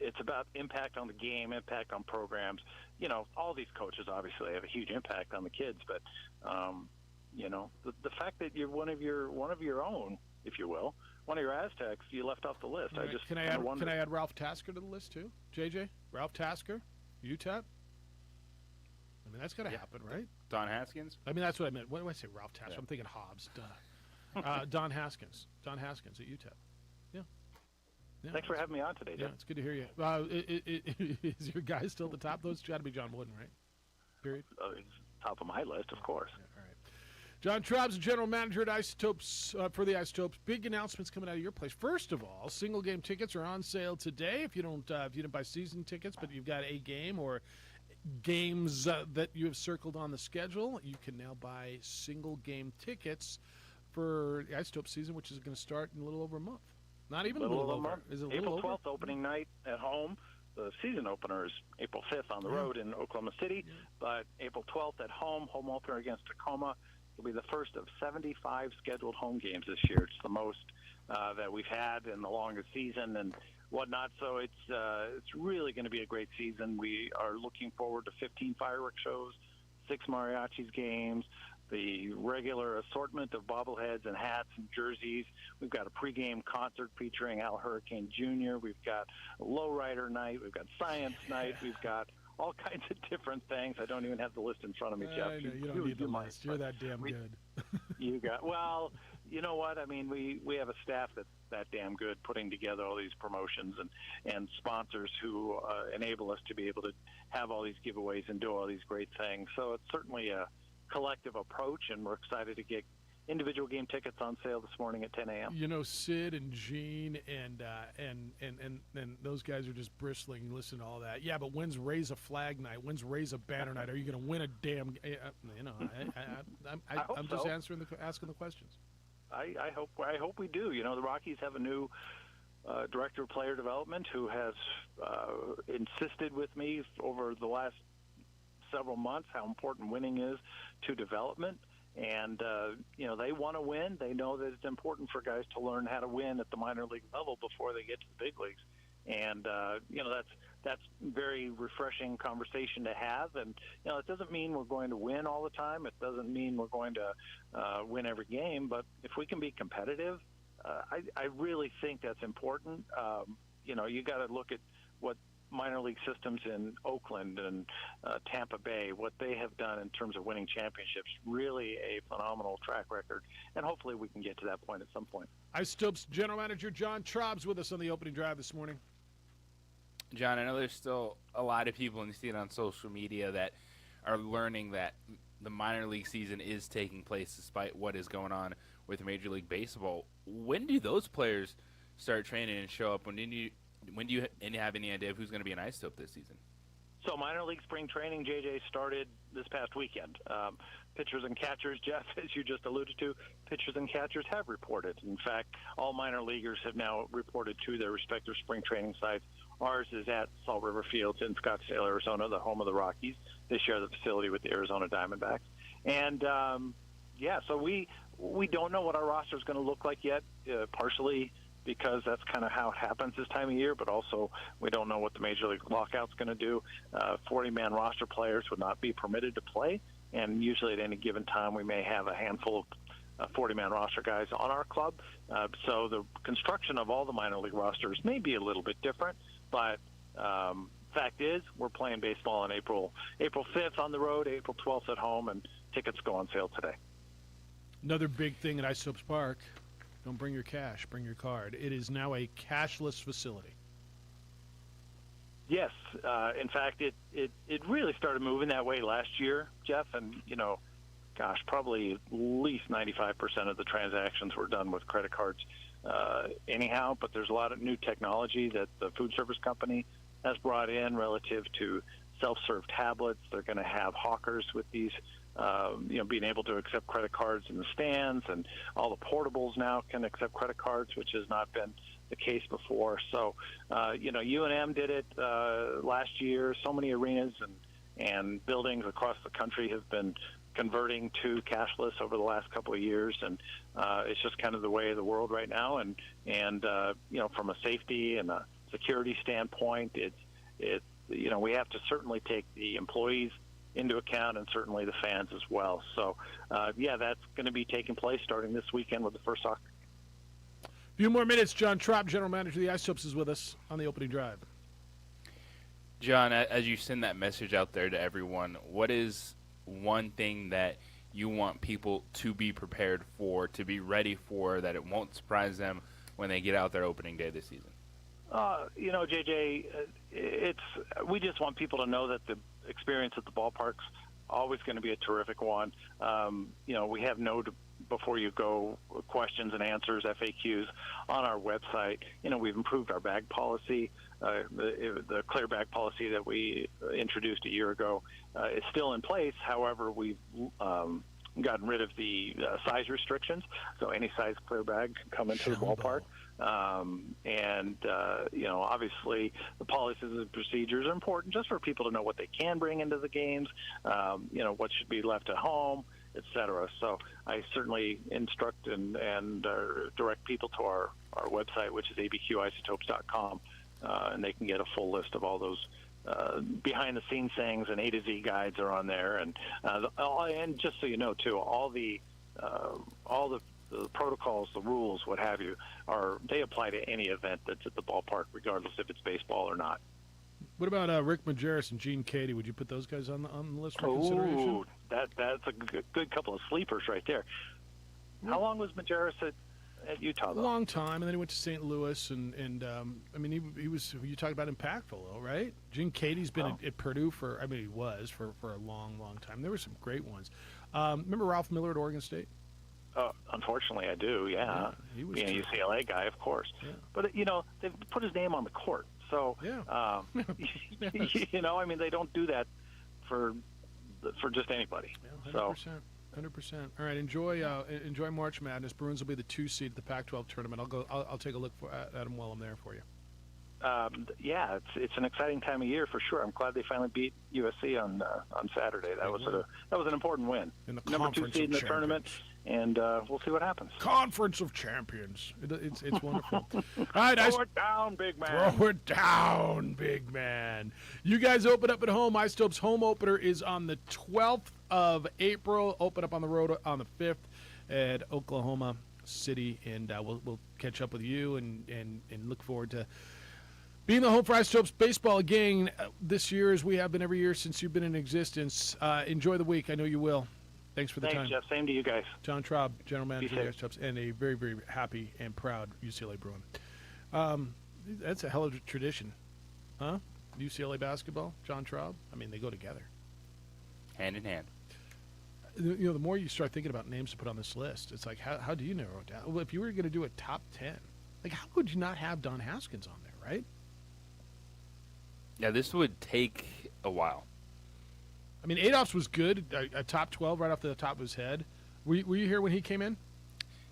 It's about impact on the game, impact on programs. All these coaches obviously have a huge impact on the kids, but, the fact that you're one of your own, if you will, one of your Aztecs, you left off the list. Right. Can I add Ralph Tasker to the list too, JJ? Ralph Tasker, UTEP? I mean, that's got to happen, right? Don Haskins? I mean, that's what I meant. When I say Ralph Tasker, I'm thinking Hobbs. Duh. Don Haskins. Don Haskins at UTEP. Yeah. Thanks for having me on today, Jeff. Yeah, it's good to hear you. Is your guy still at the top? Those got to be John Wooden, right? Period. He's top of my list, of course. Yeah, all right. John Traub's the general manager at Isotopes for the Isotopes. Big announcements coming out of your place. First of all, single game tickets are on sale today. If you didn't buy season tickets, but you've got a game or games that you have circled on the schedule, you can now buy single game tickets for the Isotope season, which is going to start in a little over a month. Not even a little over. Month. Is it a April little 12th, opening night at home. The season opener is April 5th on the road in Oklahoma City, but April 12th at home opener against Tacoma. It'll be the first of 75 scheduled home games this year. It's the most that we've had in the longest season and whatnot. So it's really going to be a great season. We are looking forward to 15 fireworks shows, 6 mariachis games, the regular assortment of bobbleheads and hats and jerseys. We've got a pregame concert featuring Al Hurricane Jr. We've got a lowrider night. We've got science night. We've got all kinds of different things. I don't even have the list in front of me, Jeff. I know, you don't need the list. You're that damn good. You got well. You know what? I mean, we have a staff that's that damn good putting together all these promotions and sponsors who enable us to be able to have all these giveaways and do all these great things. So it's certainly a collective approach, and we're excited to get individual game tickets on sale this morning at 10 a.m. You know, Sid and Gene and those guys are just bristling. Listen to all that. Yeah, but when's Raise a Flag night? When's Raise a Banner night? Are you going to win a damn? I'm just asking the questions. I hope we do. You know, the Rockies have a new director of player development who has insisted with me over the last several months how important winning is to development. And, they want to win. They know that it's important for guys to learn how to win at the minor league level before they get to the big leagues. And, that's very refreshing conversation to have. And, it doesn't mean we're going to win all the time. It doesn't mean we're going to win every game. But if we can be competitive, I really think that's important. You got to look at what minor league systems in Oakland and Tampa Bay, what they have done in terms of winning championships. Really a phenomenal track record. And hopefully we can get to that point at some point. Isotopes General Manager John Traub's with us on the opening drive this morning. John, I know there's still a lot of people, and you see it on social media, that are learning that the minor league season is taking place despite what is going on with Major League Baseball. When do those players start training and show up? When do you have any idea of who's going to be an Isotope this season? So minor league spring training, JJ, started this past weekend. Pitchers and catchers, Jeff, as you just alluded to, pitchers and catchers have reported. In fact, all minor leaguers have now reported to their respective spring training sites. Ours is at Salt River Fields in Scottsdale, Arizona, the home of the Rockies. They share the facility with the Arizona Diamondbacks. And, so we don't know what our roster is going to look like yet, partially because that's kind of how it happens this time of year, but also we don't know what the Major League lockout's going to do. 40-man roster players would not be permitted to play, and usually at any given time we may have a handful of 40-man roster guys on our club. So the construction of all the minor league rosters may be a little bit different, but fact is we're playing baseball on April 5th on the road, April 12th at home, and tickets go on sale today. Another big thing at Isotopes Park, don't bring your cash, bring your card. It is now a cashless facility. Yes. In fact, it really started moving that way last year, Jeff, and, probably at least 95% of the transactions were done with credit cards anyhow, but there's a lot of new technology that the food service company has brought in relative to self-serve tablets. They're going to have hawkers with these being able to accept credit cards in the stands, and all the portables now can accept credit cards, which has not been the case before. So, UNM did it last year. So many arenas and buildings across the country have been converting to cashless over the last couple of years, and it's just kind of the way of the world right now. And from a safety and a security standpoint, we have to certainly take the employees into account, and certainly the fans as well. So, that's going to be taking place starting this weekend with the first soccer. A few more minutes. John Traub, General Manager of the Isotopes, is with us on the opening drive. John, as you send that message out there to everyone, what is one thing that you want people to be prepared for, to be ready for, that it won't surprise them when they get out there opening day this season? JJ, we just want people to know that the experience at the ballpark's always going to be a terrific one. We have before you go questions and answers, FAQs on our website. We've improved our bag policy. The clear bag policy that we introduced a year ago is still in place. However, we've gotten rid of the size restrictions, so any size clear bag can come into the ballpark. Obviously the policies and procedures are important just for people to know what they can bring into the games, what should be left at home, etc. So I certainly instruct and direct people to our website, which is abqisotopes.com, and they can get a full list of all those behind-the-scenes things, and A to Z guides are on there. And just so you know, too, all the protocols, the rules, what have you, they apply to any event that's at the ballpark, regardless if it's baseball or not. What about Rick Majerus and Gene Cady? Would you put those guys on the list for consideration? Ooh, that's a good couple of sleepers right there. How long was Majerus at Utah, though? A long time, and then he went to St. Louis, and he was, you talk about impactful, though, right? Gene Cady's been at Purdue he was for a long, long time. There were some great ones. Remember Ralph Miller at Oregon State? Unfortunately, I do, yeah. He was being a UCLA guy, of course. Yeah. But, they've put his name on the court. So, they don't do that for just anybody. Yeah, 100%. 100%. All right, enjoy March Madness. Bruins will be the 2 seed at the Pac-12 tournament. I'll take a look at them while I'm there for you. yeah, it's an exciting time of year for sure. I'm glad they finally beat USC on Saturday. That was an important win. In the number 2 seed in the tournament, and we'll see what happens. Conference of Champions. It's wonderful. All right, Throw it down, big man. Throw it down, big man. You guys open up at home. Istope's home opener is on the 12th of April. Open up on the road on the 5th at Oklahoma City, and we'll catch up with you and look forward to being the home for Isotopes baseball again this year, as we have been every year since you've been in existence. Enjoy the week. I know you will. Thanks for the time. Thanks, Jeff. Same to you guys. John Traub, General Manager of the Isotopes, and a very, very happy and proud UCLA Bruin. That's a hell of a tradition. Huh? UCLA basketball, John Traub? I mean, they go together. Hand in hand. You know, the more you start thinking about names to put on this list, it's like, how do you narrow it down? Well, if you were going to do a top 10, like, how could you not have Don Haskins on there, right? Yeah, this would take a while. I mean, Adolph's was good, a top 12 right off the top of his head. Were you here when he came in?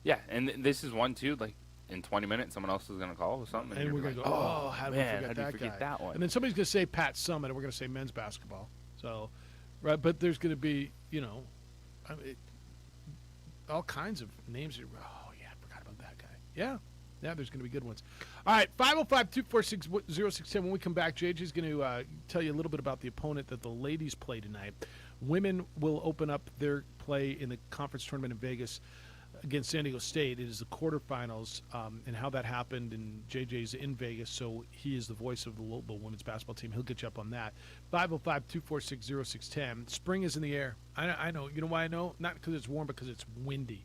Yeah, and this is one, too. Like, in 20 minutes, someone else is going to call or something. And we're going to go, how did we forget that one? And then somebody's going to say Pat Summitt, and we're going to say men's basketball. So, right, but there's going to be, you know, all kinds of names. Oh, yeah, I forgot about that guy. Yeah, there's going to be good ones. All right, 505-246-0610. When we come back, JJ's going to tell you a little bit about the opponent that the ladies play tonight. Women will open up their play in the conference tournament in Vegas against San Diego State. It is the quarterfinals, and how that happened, and JJ's in Vegas, so he is the voice of the local women's basketball team. He'll get you up on that. 505-246-0610. Spring is in the air. I know. You know why I know? Not because it's warm, but because it's windy,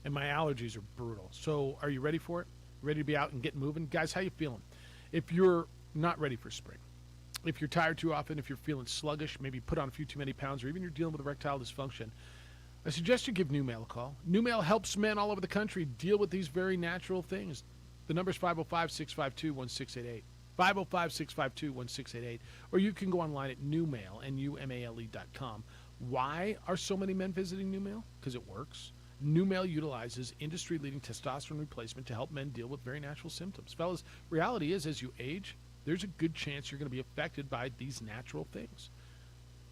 and my allergies are brutal. So are you ready for it? Ready to be out and get moving? Guys, how you feeling? If you're not ready for spring, if you're tired too often, if you're feeling sluggish, maybe put on a few too many pounds, or even you're dealing with erectile dysfunction, I suggest you give NuMale a call. NuMale helps men all over the country deal with these very natural things. The number is 505-652-1688. 505-652-1688. Or you can go online at NuMale, NuMale.com. Why are so many men visiting NuMale? Because it works. NuMale utilizes industry-leading testosterone replacement to help men deal with very natural symptoms. Fellas, reality is, as you age, there's a good chance you're going to be affected by these natural things.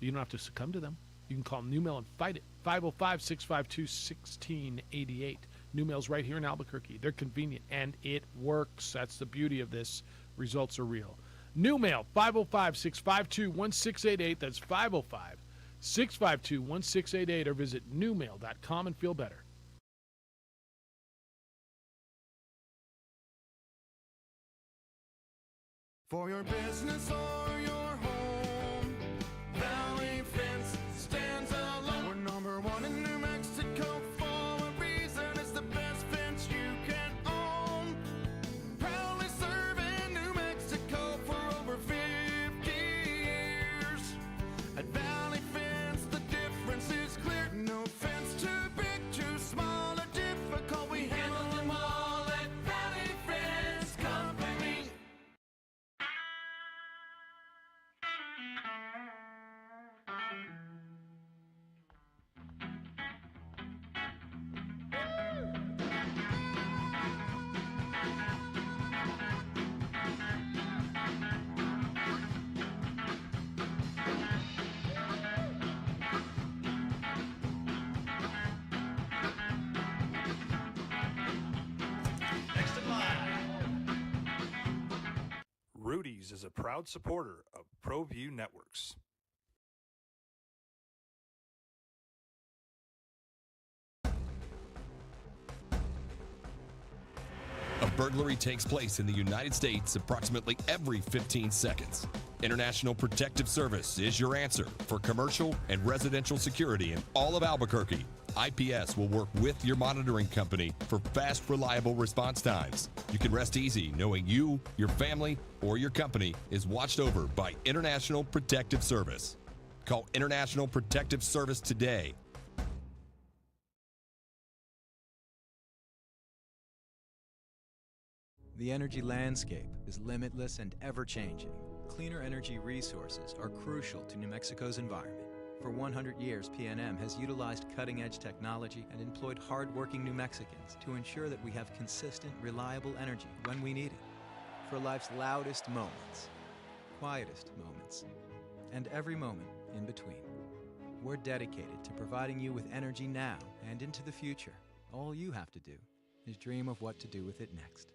You don't have to succumb to them. You can call NuMale and fight it. 505-652-1688. NuMale's right here in Albuquerque. They're convenient, and it works. That's the beauty of this. Results are real. NuMale, 505-652-1688. That's 505-652-1688. Or visit NuMale.com and feel better. For your business or your home, Valley Fence stands alone. We're number one in New Mexico for a reason. It's the best fence you can own. Proudly serving New Mexico for over 50 years. At Valley Fence, the difference is clear. No fence too big, too small, or difficult. We handle them all at Valley Fence Company. Rudy's is a proud supporter of ProView Networks. A burglary takes place in the United States approximately every 15 seconds. International Protective Service is your answer for commercial and residential security in all of Albuquerque. IPS will work with your monitoring company for fast, reliable response times. You can rest easy knowing you, your family, or your company is watched over by International Protective Service. Call International Protective Service today. The energy landscape is limitless and ever-changing. Cleaner energy resources are crucial to New Mexico's environment. For 100 years, PNM has utilized cutting-edge technology and employed hard-working New Mexicans to ensure that we have consistent, reliable energy when we need it. for life's loudest moments, quietest moments, and every moment in between. We're dedicated to providing you with energy now and into the future. All you have to do is dream of what to do with it next.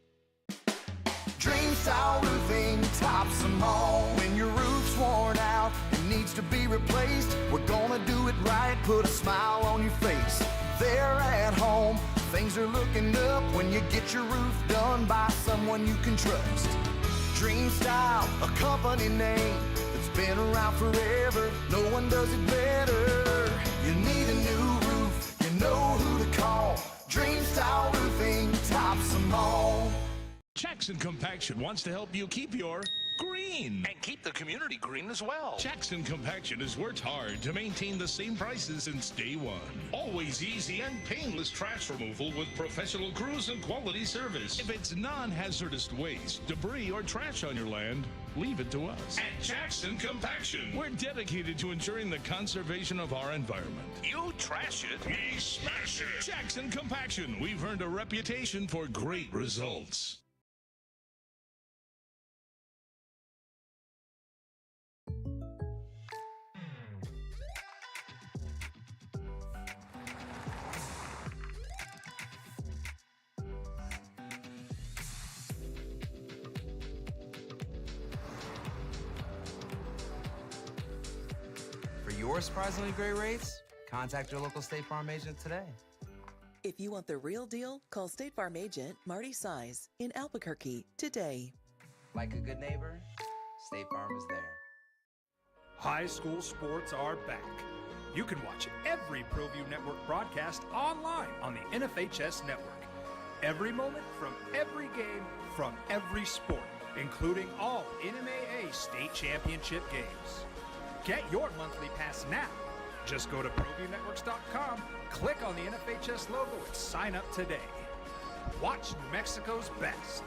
Dream Style Roofing tops them all. When your roof's worn out and needs to be replaced, we're gonna do it right, put a smile on your face. There at home, things are looking up when you get your roof done by someone you can trust. Dream Style, a company name that's been around forever. No one does it better. You need a new roof, you know who to call. Dream Style Roofing tops them all. Jackson Compaction wants to help you keep your green and keep the community green as well. Jackson Compaction has worked hard to maintain the same prices since day one. Always easy and painless trash removal with professional crews and quality service. If it's non-hazardous waste, debris, or trash on your land, leave it to us. At Jackson Compaction, we're dedicated to ensuring the conservation of our environment. You trash it, we smash it. Jackson Compaction, we've earned a reputation for great results. For your surprisingly great rates, contact your local State Farm agent today. If you want the real deal, call State Farm agent Marty Size in Albuquerque today. Like a good neighbor, State Farm is there. High school sports are back. You can watch every ProView Network broadcast online on the NFHS network. Every moment from every game from every sport, including all NMAA state championship games. Get your monthly pass now. Just go to ProViewNetworks.com, click on the NFHS logo, and sign up today. Watch New Mexico's best.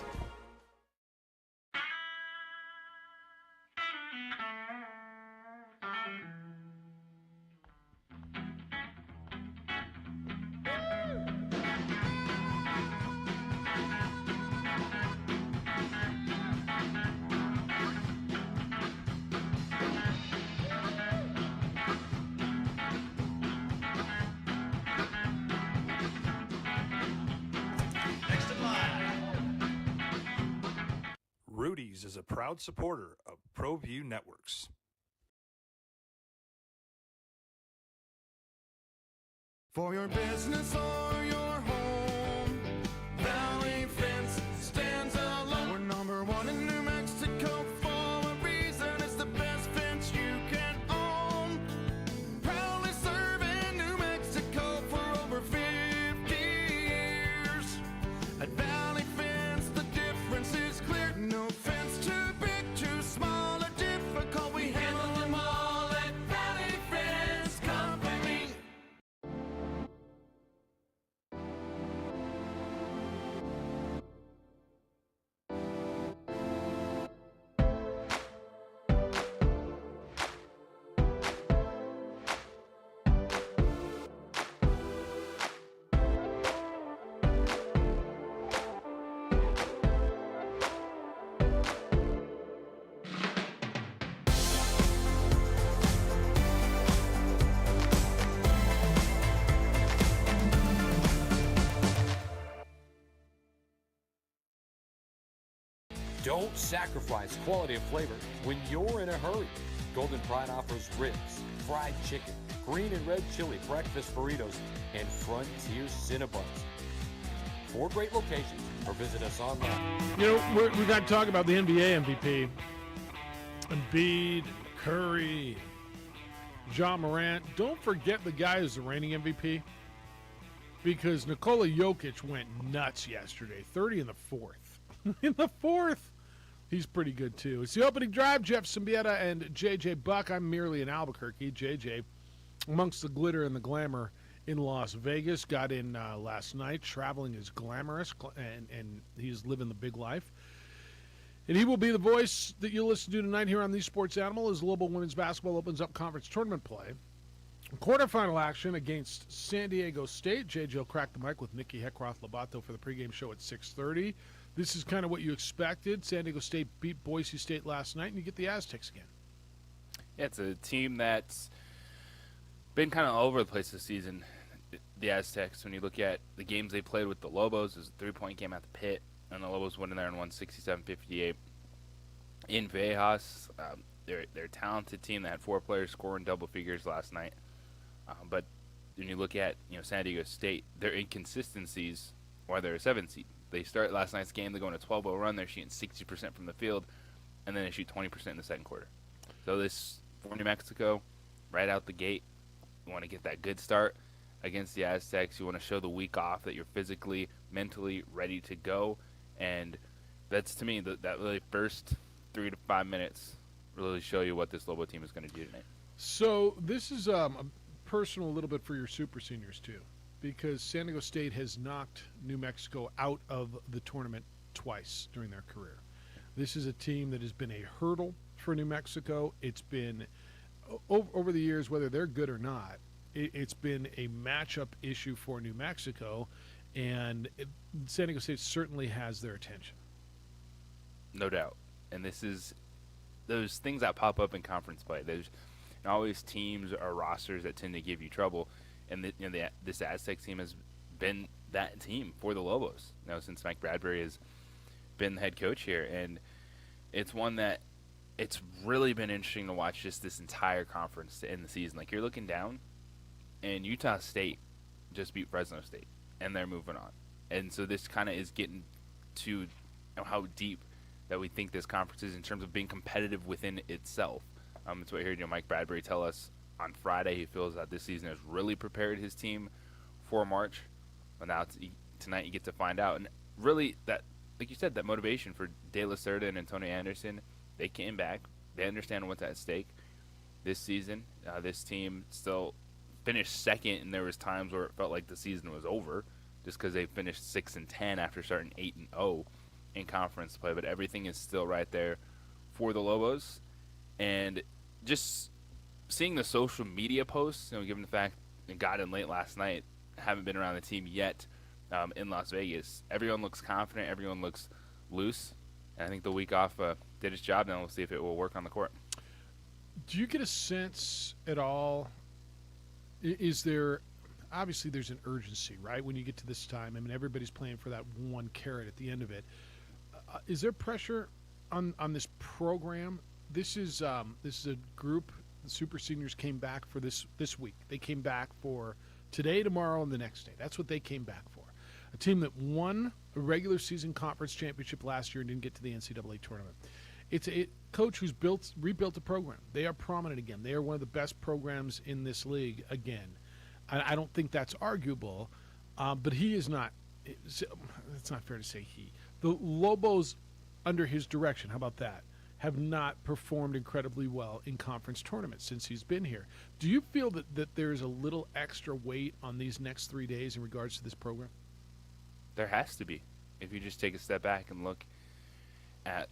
Rudy's is a proud supporter of ProView Networks. For your business or your home, Valley Fence stands alone. We're number one in New Mexico for a reason. It's the best fence you can own. Proudly serving New Mexico for over 50 years. At Valley Fence, the difference is clear. No fence too big, too small, or difficult. We handle them all at Valley Fence Company. Don't sacrifice quality of flavor when you're in a hurry. Golden Pride offers ribs, fried chicken, green and red chili breakfast burritos, and Frontier Cinnabons. 4 great locations, or visit us online. You know, we got to talk about the NBA MVP. Embiid, Curry, John Morant. Don't forget the guy who's the reigning MVP, because Nikola Jokic went nuts yesterday. 30 in the fourth. In the fourth. He's pretty good, too. It's the opening drive. Jeff Symbieta and J.J. Buck. I'm merely in Albuquerque. J.J., amongst the glitter and the glamour in Las Vegas, got in last night. Traveling is glamorous, and he's living the big life. And he will be the voice that you'll listen to tonight here on The Sports Animal as Global Women's Basketball opens up conference tournament play. Quarterfinal action against San Diego State. J.J. will crack the mic with Nikki Heckroth-Labato for the pregame show at 6:30. this is kind of what you expected. San Diego State beat Boise State last night, and you get the Aztecs again. Yeah, it's a team that's been kind of all over the place this season, the Aztecs. When you look at the games they played with the Lobos, it was a 3-point game at the Pit, and the Lobos went in there and won 67-58. In Vejas, they're a talented team that had 4 players scoring double figures last night. But when you look at San Diego State, their inconsistencies, why they're a 7 seed. They start last night's game, they go on a 12-0 run, they're shooting 60% from the field, and then they shoot 20% in the second quarter. So this, for New Mexico, right out the gate, you want to get that good start against the Aztecs. You want to show the week off that you're physically, mentally ready to go. And that's, to me, that really first 3 to 5 minutes really show you what this Lobo team is going to do tonight. So this is personal a little bit for your super seniors, too, because San Diego State has knocked New Mexico out of the tournament twice during their career. This is a team that has been a hurdle for New Mexico. It's been, over the years, whether they're good or not, it's been a matchup issue for New Mexico, and San Diego State certainly has their attention. No doubt. And this is those things that pop up in conference play. There's always teams or rosters that tend to give you trouble, and this Aztec team has been that team for the Lobos since Mike Bradbury has been the head coach here. And it's one that it's really been interesting to watch just this entire conference to end the season. Like, you're looking down, and Utah State just beat Fresno State, and they're moving on. And so this kind of is getting to how deep that we think this conference is in terms of being competitive within itself. It's what I heard Mike Bradbury tell us on Friday. He feels that this season has really prepared his team for March. But now tonight you get to find out. And really, that, like you said, that motivation for De La Cerda and Antonio Anderson, they came back. They understand what's at stake this season. This team still finished second, and there was times where it felt like the season was over just because they finished 6-10 after starting 8-0 in conference play. But everything is still right there for the Lobos. And just seeing the social media posts, given the fact it got in late last night, haven't been around the team yet in Las Vegas. Everyone looks confident. Everyone looks loose. And I think the week off did its job. Now we'll see if it will work on the court. Do you get a sense at all, is there, obviously there's an urgency, right, when you get to this time? I mean, everybody's playing for that one carrot at the end of it. Is there pressure on this program? This is a group, the Super Seniors came back for this week. They came back for today, tomorrow, and the next day. That's what they came back for. A team that won a regular season conference championship last year and didn't get to the NCAA tournament. It's a coach who's rebuilt the program. They are prominent again. They are one of the best programs in this league again. I don't think that's arguable, but he is not. It's not fair to say he. The Lobos, under his direction, how about that, have not performed incredibly well in conference tournaments since he's been here. Do you feel that there's a little extra weight on these next 3 days in regards to this program? There has to be. If you just take a step back and look at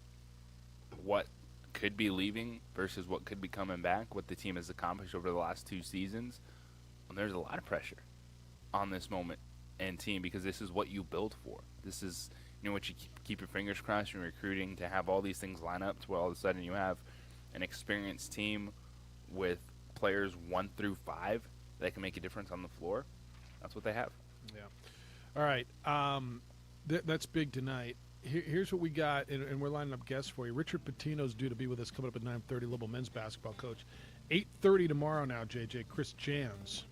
what could be leaving versus what could be coming back, what the team has accomplished over the last 2 seasons, well, there's a lot of pressure on this moment and team because this is what you build for. This is what you keep your fingers crossed in recruiting to have all these things line up to where all of a sudden you have an experienced team with players 1 through 5 that can make a difference on the floor. That's what they have. Yeah. All right. That's big tonight. Here's what we got, and we're lining up guests for you. Richard Pitino's due to be with us coming up at 9:30, Lobo men's basketball coach. 8:30 tomorrow now, JJ. Chris Jans,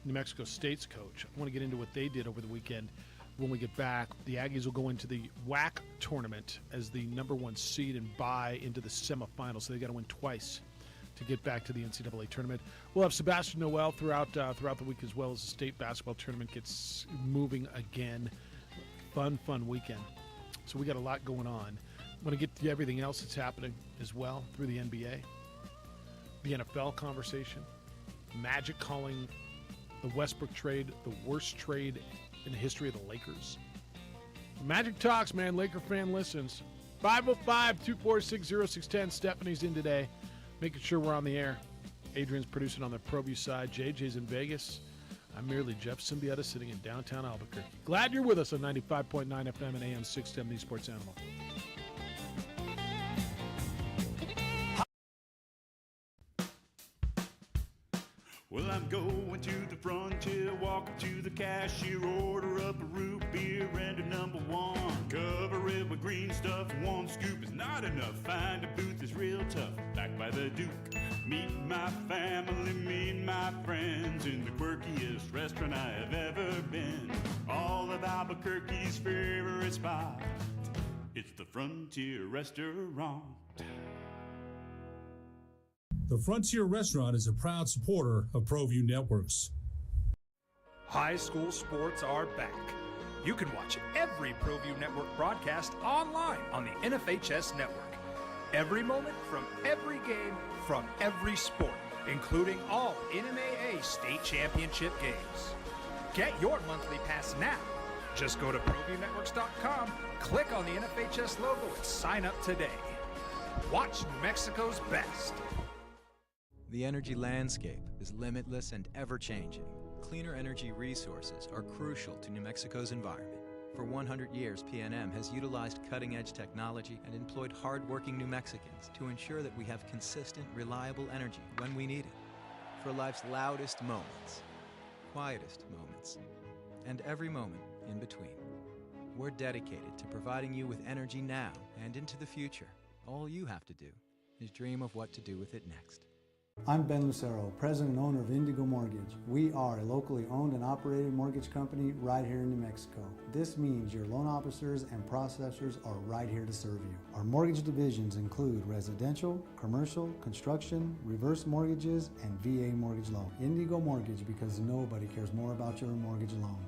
New Mexico State's coach. I want to get into what they did over the weekend. When we get back, the Aggies will go into the WAC tournament as the #1 seed and bye into the semifinals. So they got to win twice to get back to the NCAA tournament. We'll have Sebastian Noel throughout the week as well as the state basketball tournament gets moving again. Fun weekend. So we got a lot going on. I'm going to get to everything else that's happening as well through the NBA, the NFL conversation, Magic calling the Westbrook trade the worst trade in the history of the Lakers. Magic talks, man. Laker fan listens. 505-246-0610. Stephanie's in today, making sure we're on the air. Adrian's producing on the ProView side. JJ's in Vegas. I'm merely Jeff Symbieta sitting in downtown Albuquerque. Glad you're with us on 95.9 FM and AM 610, the Sports Animal. Well, I'm going to the frontier, walking to the cashier, order up a root beer and a number one. Cover it with green stuff, one scoop is not enough. Find a booth is real tough, back by the Duke. Meet my family, meet my friends in the quirkiest restaurant I have ever been. All of Albuquerque's favorite spot, it's the Frontier Restaurant. The Frontier Restaurant is a proud supporter of ProView Networks. High school sports are back. You can watch every ProView Network broadcast online on the NFHS network. Every moment from every game from every sport, including all NMAA state championship games. Get your monthly pass now. Just go to ProViewNetworks.com, click on the NFHS logo, and sign up today. Watch New Mexico's best. The energy landscape is limitless and ever-changing. Cleaner energy resources are crucial to New Mexico's environment. For 100 years, PNM has utilized cutting-edge technology and employed hard-working New Mexicans to ensure that we have consistent, reliable energy when we need it. For life's loudest moments, quietest moments, and every moment in between. We're dedicated to providing you with energy now and into the future. All you have to do is dream of what to do with it next. I'm Ben Lucero, president and owner of Indigo Mortgage. We are a locally owned and operated mortgage company right here in New Mexico. This means your loan officers and processors are right here to serve you. Our mortgage divisions include residential, commercial, construction, reverse mortgages, and VA mortgage loan. Indigo Mortgage, because nobody cares more about your mortgage loan.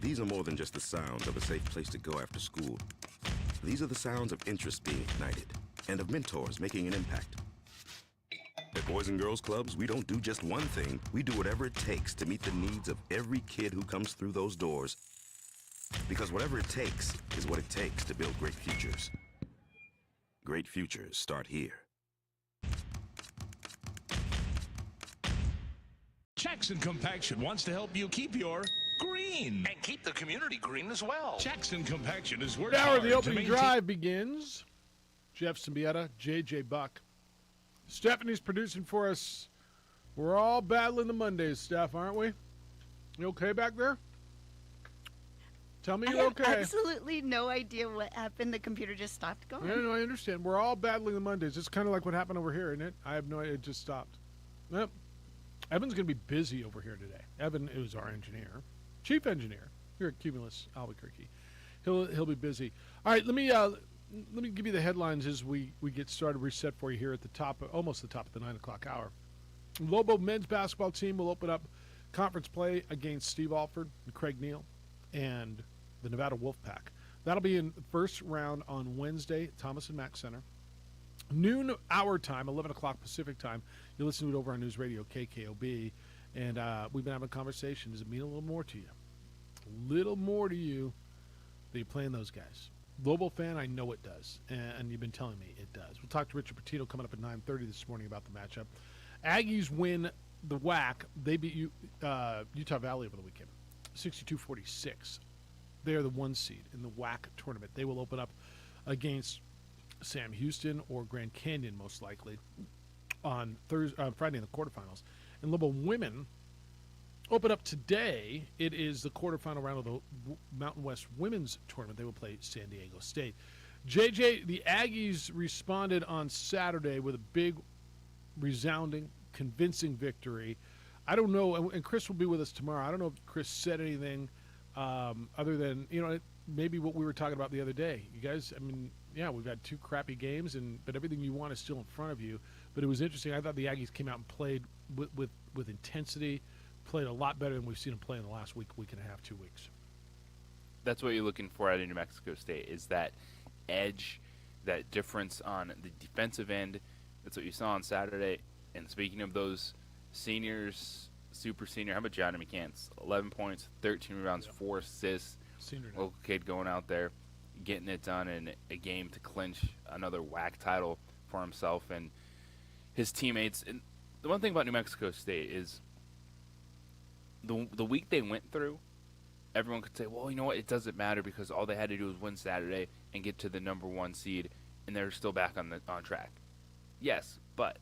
These are more than just the sounds of a safe place to go after school. These are the sounds of interest being ignited and of mentors making an impact. At Boys and Girls Clubs, we don't do just one thing. We do whatever it takes to meet the needs of every kid who comes through those doors. Because whatever it takes is what it takes to build great futures. Great futures start here. Jackson Compaction wants to help you keep your green and keep the community green as well. Jackson Compaction is working Hour hard of the to opening maintain. drive begins. Jeff Symbieta, JJ Buck. Stephanie's producing for us. We're all battling the Mondays, Steph, aren't we? You okay back there? Tell me you're okay. I have absolutely no idea what happened. The computer just stopped going. No, I understand. We're all battling the Mondays. It's kind of like what happened over here, isn't it? I have no idea. It just stopped. Yep. Evan's going to be busy over here today. Evan is our engineer, chief engineer here at Cumulus Albuquerque. He'll be busy. All right, let me give you the headlines as we get started. Reset for you here at the top, almost the top of the 9 o'clock hour. Lobo men's basketball team will open up conference play against Steve Alford and Craig Neal and the Nevada Wolfpack. That'll be in the first round on Wednesday at Thomas and Mack Center. Noon our time, 11 o'clock Pacific time. You listen to it over on News Radio KKOB. And we've been having a conversation. Does it mean a little more to you? A little more to you that you're playing those guys. Lobo fan, I know it does. And you've been telling me it does. We'll talk to Richard Petito coming up at 9:30 this morning about the matchup. Aggies win the WAC. They beat Utah Valley over the weekend, 62-46. They are the 1 seed in the WAC tournament. They will open up against Sam Houston or Grand Canyon, most likely, on Friday in the quarterfinals. And Lobo women open up today. It is the quarterfinal round of the Mountain West Women's Tournament. They will play San Diego State. JJ, the Aggies responded on Saturday with a big, resounding, convincing victory. I don't know, and Chris will be with us tomorrow. I don't know if Chris said anything other than, maybe what we were talking about the other day. You guys, we've had 2 crappy games, but everything you want is still in front of you. But it was interesting. I thought the Aggies came out and played with intensity, played a lot better than we've seen them play in the last week and a half, 2 weeks. That's what you're looking for out of New Mexico State, is that edge, that difference on the defensive end. That's what you saw on Saturday. And speaking of those seniors, super senior, how about Johnny McCants? 11 points, 13 rebounds, 4 assists. Senior local kid going out there, getting it done in a game to clinch another WAC title for himself. And his teammates. And the one thing about New Mexico State is the week they went through, everyone could say, well, you know what, it doesn't matter because all they had to do was win Saturday and get to the number 1 seed, and they're still back on track. Yes, but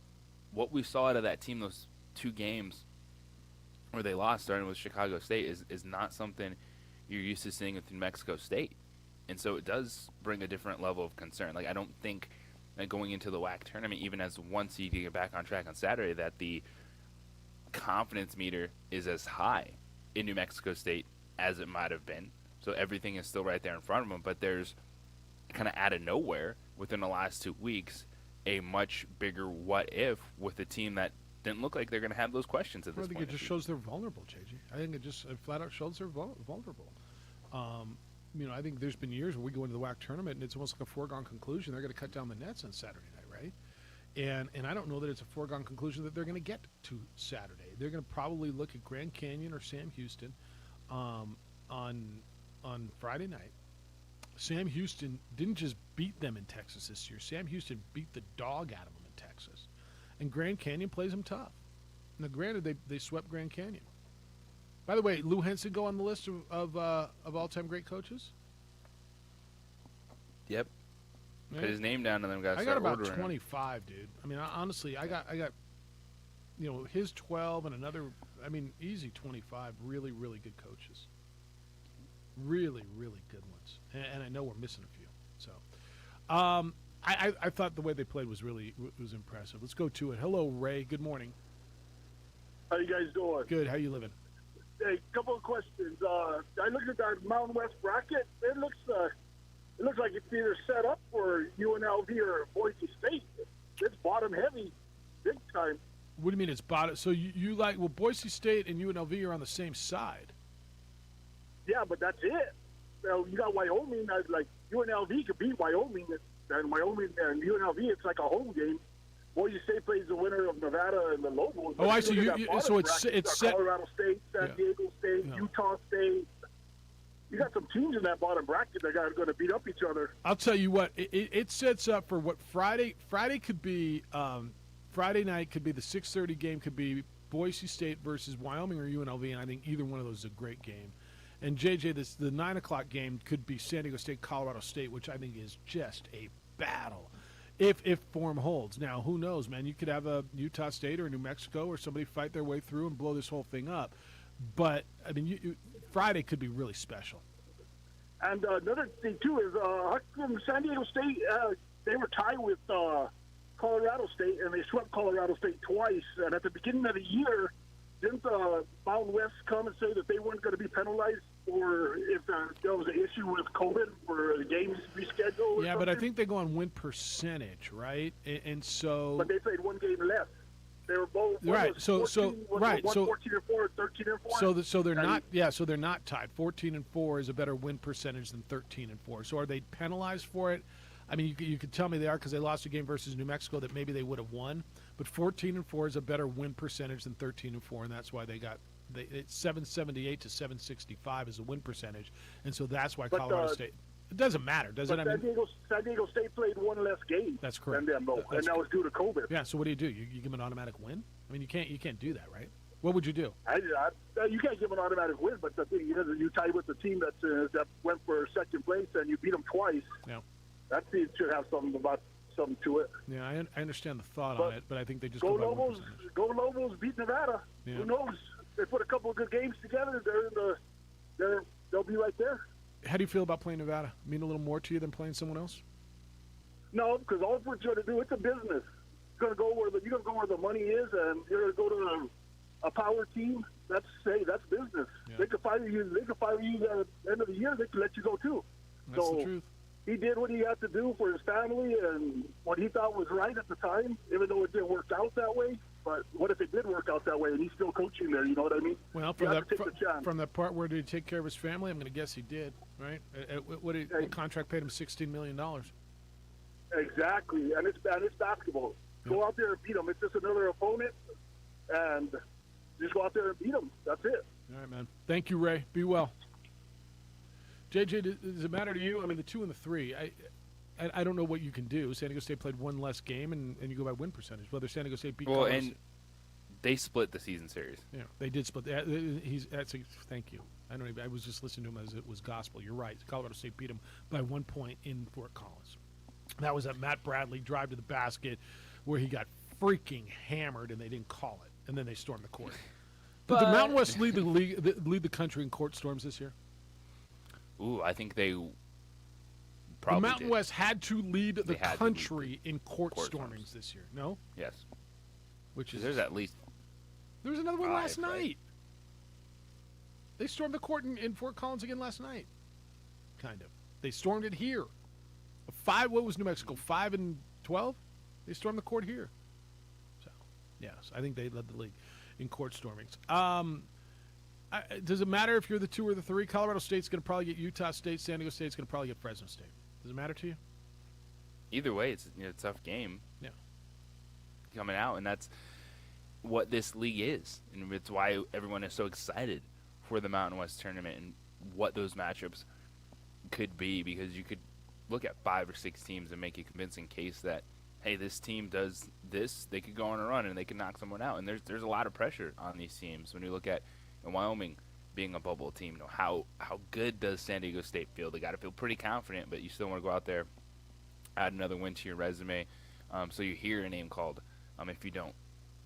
what we saw out of that team, those 2 games where they lost, starting with Chicago State, is not something you're used to seeing with New Mexico State. And so it does bring a different level of concern. Like, I don't think that going into the WAC tournament, even as 1 seed to get back on track on Saturday, that the confidence meter is as high in New Mexico State as it might have been. So everything is still right there in front of them, but there's kind of out of nowhere within the last 2 weeks a much bigger what if with a team that didn't look like they're going to have those questions at this point. I think it just shows they're vulnerable, JG. I think it just flat out shows they're vulnerable. I think there's been years where we go into the WAC tournament and it's almost like a foregone conclusion they're going to cut down the nets on Saturday night, right? And I don't know that it's a foregone conclusion that they're going to get to Saturday. They're going to probably look at Grand Canyon or Sam Houston on Friday night. Sam Houston didn't just beat them in Texas this year. Sam Houston beat the dog out of them in Texas. And Grand Canyon plays them tough. Now, granted, they swept Grand Canyon. By the way, Lou Henson go on the list of all-time great coaches? Yep. Yeah. Put his name down and then I got about 25, dude. I mean, honestly, I got his 12 and another, easy 25 really, really good coaches. Really, really good ones. And I know we're missing a few. So, I thought the way they played was impressive. Let's go to it. Hello, Ray. Good morning. How you guys doing? Good. How you living? Hey, couple of questions. I looked at that Mountain West bracket. It looks like it's either set up for UNLV or Boise State. It's bottom heavy, big time. What do you mean it's bottom? So you like Boise State and UNLV are on the same side. Yeah, but that's it. You got Wyoming. Like UNLV could beat Wyoming, and Wyoming and UNLV, it's like a home game. Boise State plays the winner of Nevada and the Lobos. Oh, I see. So it's set. Colorado State, San Diego State, Utah State. You got some teams in that bottom bracket that are going to beat up each other. I'll tell you what. It sets up for what Friday could be. Friday night could be the 6:30 game. Could be Boise State versus Wyoming or UNLV, and I think either one of those is a great game. And JJ, the 9 o'clock game could be San Diego State, Colorado State, which I think is just a battle. If form holds. Now, who knows, man? You could have a Utah State or New Mexico or somebody fight their way through and blow this whole thing up. But, Friday could be really special. And another thing, too, is how come San Diego State, they were tied with Colorado State, and they swept Colorado State twice. And at the beginning of the year, didn't Mountain West come and say that they weren't going to be penalized or if there was an issue with COVID or the games rescheduled? Yeah, but I think they go on win percentage, right? And so. But they played one game less. They were both right. 14, So 14-4, 13-4. So they're not. Yeah. So they're not tied. 14-4 is a better win percentage than 13-4. So are they penalized for it? You could tell me they are because they lost a game versus New Mexico that maybe they would have won. But 14-4 is a better win percentage than 13-4, and that's why it's 778 to 765 is a win percentage, and so that's why Colorado State. It doesn't matter, does it? San Diego State played one less game. That's correct. Than them, though, and that was due to COVID. Yeah. So what do? You give them an automatic win? You can't do that, right? What would you do? You can't give an automatic win, but the thing is, you tie with the team that went for second place and you beat them twice. Yeah. That team should have something to it. Yeah, I understand the thought on it, but I think they just go Lobos. Go Lobos, beat Nevada. Yeah. Who knows? They put a couple of good games together. They'll be right there. How do you feel about playing Nevada? Mean a little more to you than playing someone else? No, because all we're trying to do, it's a business. You're gonna go where the money is, and you're gonna go to a power team. That's business. Yeah. They could fire you. They could fire you at the end of the year. They could let you go too. That's the truth. He did what he had to do for his family and what he thought was right at the time, even though it didn't work out that way. But what if it did work out that way and he's still coaching there? You know what I mean? Well, from that part where did he take care of his family, I'm going to guess he did, right? What contract paid him $16 million? Exactly, and it's basketball. Yeah. Go out there and beat them. It's just another opponent, and just go out there and beat them. That's it. All right, man. Thank you, Ray. Be well. JJ, does it matter to you? The 2 and the 3. I don't know what you can do. San Diego State played one less game, and you go by win percentage. Whether San Diego State beat Well, Colorado and they split the season series. Yeah, they did split. Thank you. I was just listening to him as it was gospel. You're right. Colorado State beat him by 1 point in Fort Collins. That was that Matt Bradley drive to the basket where he got freaking hammered, and they didn't call it, and then they stormed the court. Did the Mountain West lead the country in court storms this year? Ooh, I think they The probably Mountain did. West had to lead the had to country in court court stormings this year. No? Yes. Which is There's at least There was another one last 5, right? night. They stormed the court in Fort Collins again last night. Kind of. They stormed it here. What was New Mexico? 5 and 12? They stormed the court here. So, yes, I think they led the league in court stormings. Does it matter if you're the 2 or the 3? Colorado State's going to probably get Utah State. San Diego State's going to probably get Fresno State. Does it matter to you? Either way, it's a tough game. Yeah. Coming out, and that's what this league is, and it's why everyone is so excited for the Mountain West tournament and what those matchups could be, because you could look at 5 or 6 teams and make a convincing case that, hey, this team does this, they could go on a run and they could knock someone out. And there's a lot of pressure on these teams. When you look at Wyoming being a bubble team, how good does San Diego State feel? They got to feel pretty confident, but you still want to go out there, add another win to your resume, so you hear your name called if you don't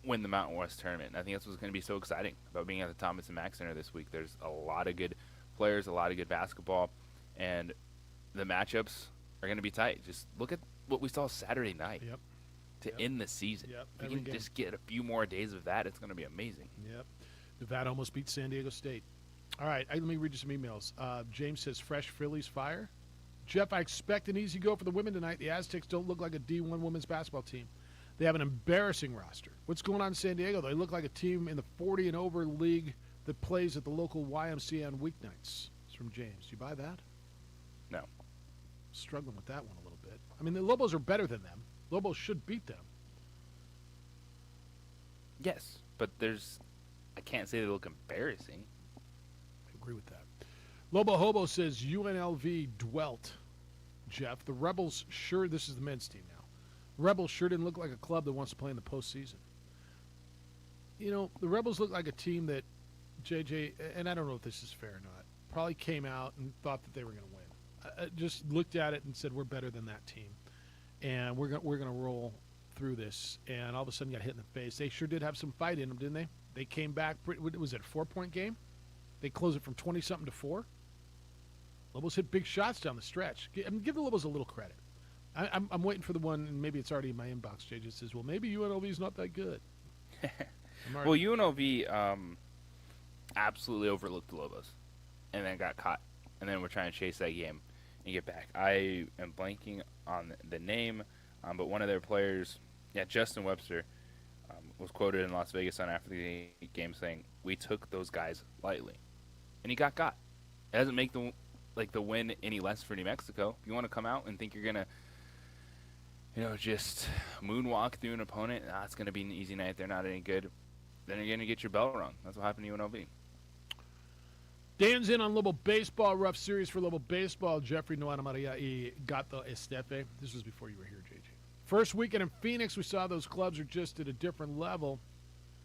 win the Mountain West tournament. And I think that's what's going to be so exciting about being at the Thomas and Mack Center this week. There's a lot of good players, a lot of good basketball, and the matchups are going to be tight. Just look at what we saw Saturday night to end the season. If we can just get a few more days of that, it's going to be amazing. Yep. Nevada almost beat San Diego State. All right, let me read you some emails. James says, fresh Phillies fire. Jeff, I expect an easy go for the women tonight. The Aztecs don't look like a D1 women's basketball team. They have an embarrassing roster. What's going on in San Diego? They look like a team in the 40 and over league that plays at the local YMCA on weeknights. It's from James. Do you buy that? No. Struggling with that one a little bit. I mean, the Lobos are better than them. Lobos should beat them. Yes, but I can't say they look embarrassing. I agree with that. Lobo Hobo says UNLV dwelt. Jeff, the Rebels sure, this is the men's team now. Rebels sure didn't look like a club that wants to play in the postseason. You know, the Rebels look like a team that JJ, and I don't know if this is fair or not, probably came out and thought that they were going to win. I just looked at it and said, we're better than that team. And we're going to roll through this. And all of a sudden got hit in the face. They sure did have some fight in them, didn't they? They came back, was it a 4-point game? They closed it from 20-something to 4. Lobos hit big shots down the stretch. Give the Lobos a little credit. I'm waiting for the one, and maybe it's already in my inbox. JJ says, well, maybe UNLV's not that good. Well, UNLV absolutely overlooked the Lobos and then got caught. And then we're trying to chase that game and get back. I am blanking on the name, but one of their players, Justin Webster, was quoted in Las Vegas after the game saying, we took those guys lightly. And he got caught. It doesn't make the win any less for New Mexico. If you want to come out and think you're going to just moonwalk through an opponent, it's going to be an easy night, they're not any good, then you're going to get your bell rung. That's what happened to UNLV. Dan's in on Lobo Baseball. Rough series for Lobo Baseball. Jeffrey Noana Maria y Gato Estefe. This was before you were here, JJ. First weekend in Phoenix, we saw those clubs are just at a different level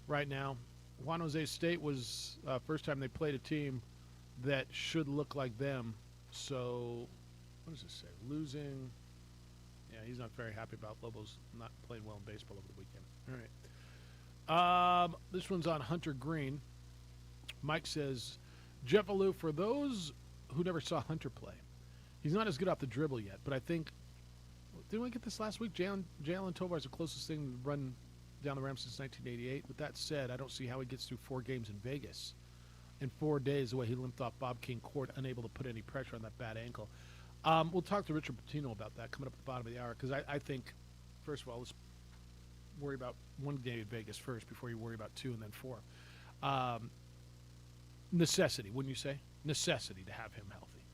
right now. Juan Jose State was first time they played a team that should look like them. So, what does this say? Losing. Yeah, he's not very happy about Lobos not playing well in baseball over the weekend. All right. This one's on Hunter Green. Mike says, Jeff Alou, for those who never saw Hunter play, he's not as good off the dribble yet, but I think, didn't we get this last week? Jalen Tovar is the closest thing to run down the ramp since 1988. With that said, I don't see how he gets through 4 games in Vegas in 4 days the way he limped off Bob King Court, unable to put any pressure on that bad ankle. We'll talk to Richard Pitino about that coming up at the bottom of the hour, because I think, first of all, let's worry about 1 day in Vegas first before you worry about 2 and then 4. Necessity, wouldn't you say? Necessity to have him healthy,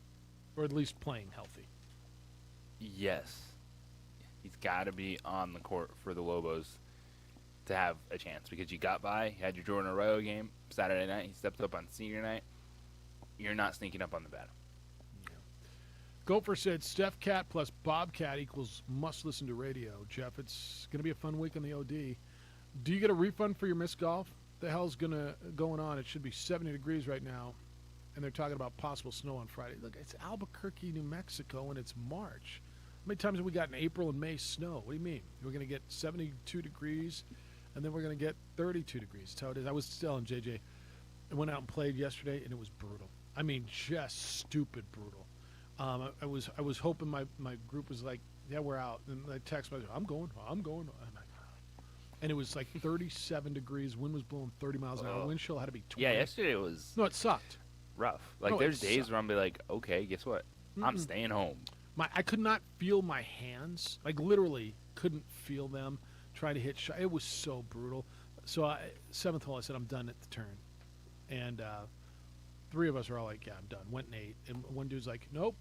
or at least playing healthy. Yes. He's got to be on the court for the Lobos to have a chance, because you got by, you had your Jordan Arroyo game Saturday night, he stepped up on senior night. You're not sneaking up on the battle. Gopher said Steph Cat plus Bobcat equals must listen to radio. Jeff, it's going to be a fun week on the OD. Do you get a refund for your missed golf? The hell's going on? It should be 70 degrees right now, and they're talking about possible snow on Friday. Look, it's Albuquerque, New Mexico, and it's March. How many times have we gotten April and May snow? What do you mean? We're going to get 72 degrees, and then we're going to get 32 degrees. That's how it is. I was telling JJ, I went out and played yesterday, and it was brutal. I mean, just stupid brutal. I was hoping my group was like, yeah, we're out. And I text myself, I'm going. I'm like, and it was like 37 degrees. Wind was blowing 30 miles an hour. Wind chill had to be 20. Yeah, yesterday was. No, it sucked. Rough. Like, there's days where I'm be like, okay, guess what? I'm staying home. I could not feel my hands. Like, literally couldn't feel them trying to hit shot. It was so brutal. So, 7th hole, I said, I'm done at the turn. And 3 of us are all like, yeah, I'm done. Went and 8. And one dude's like, nope.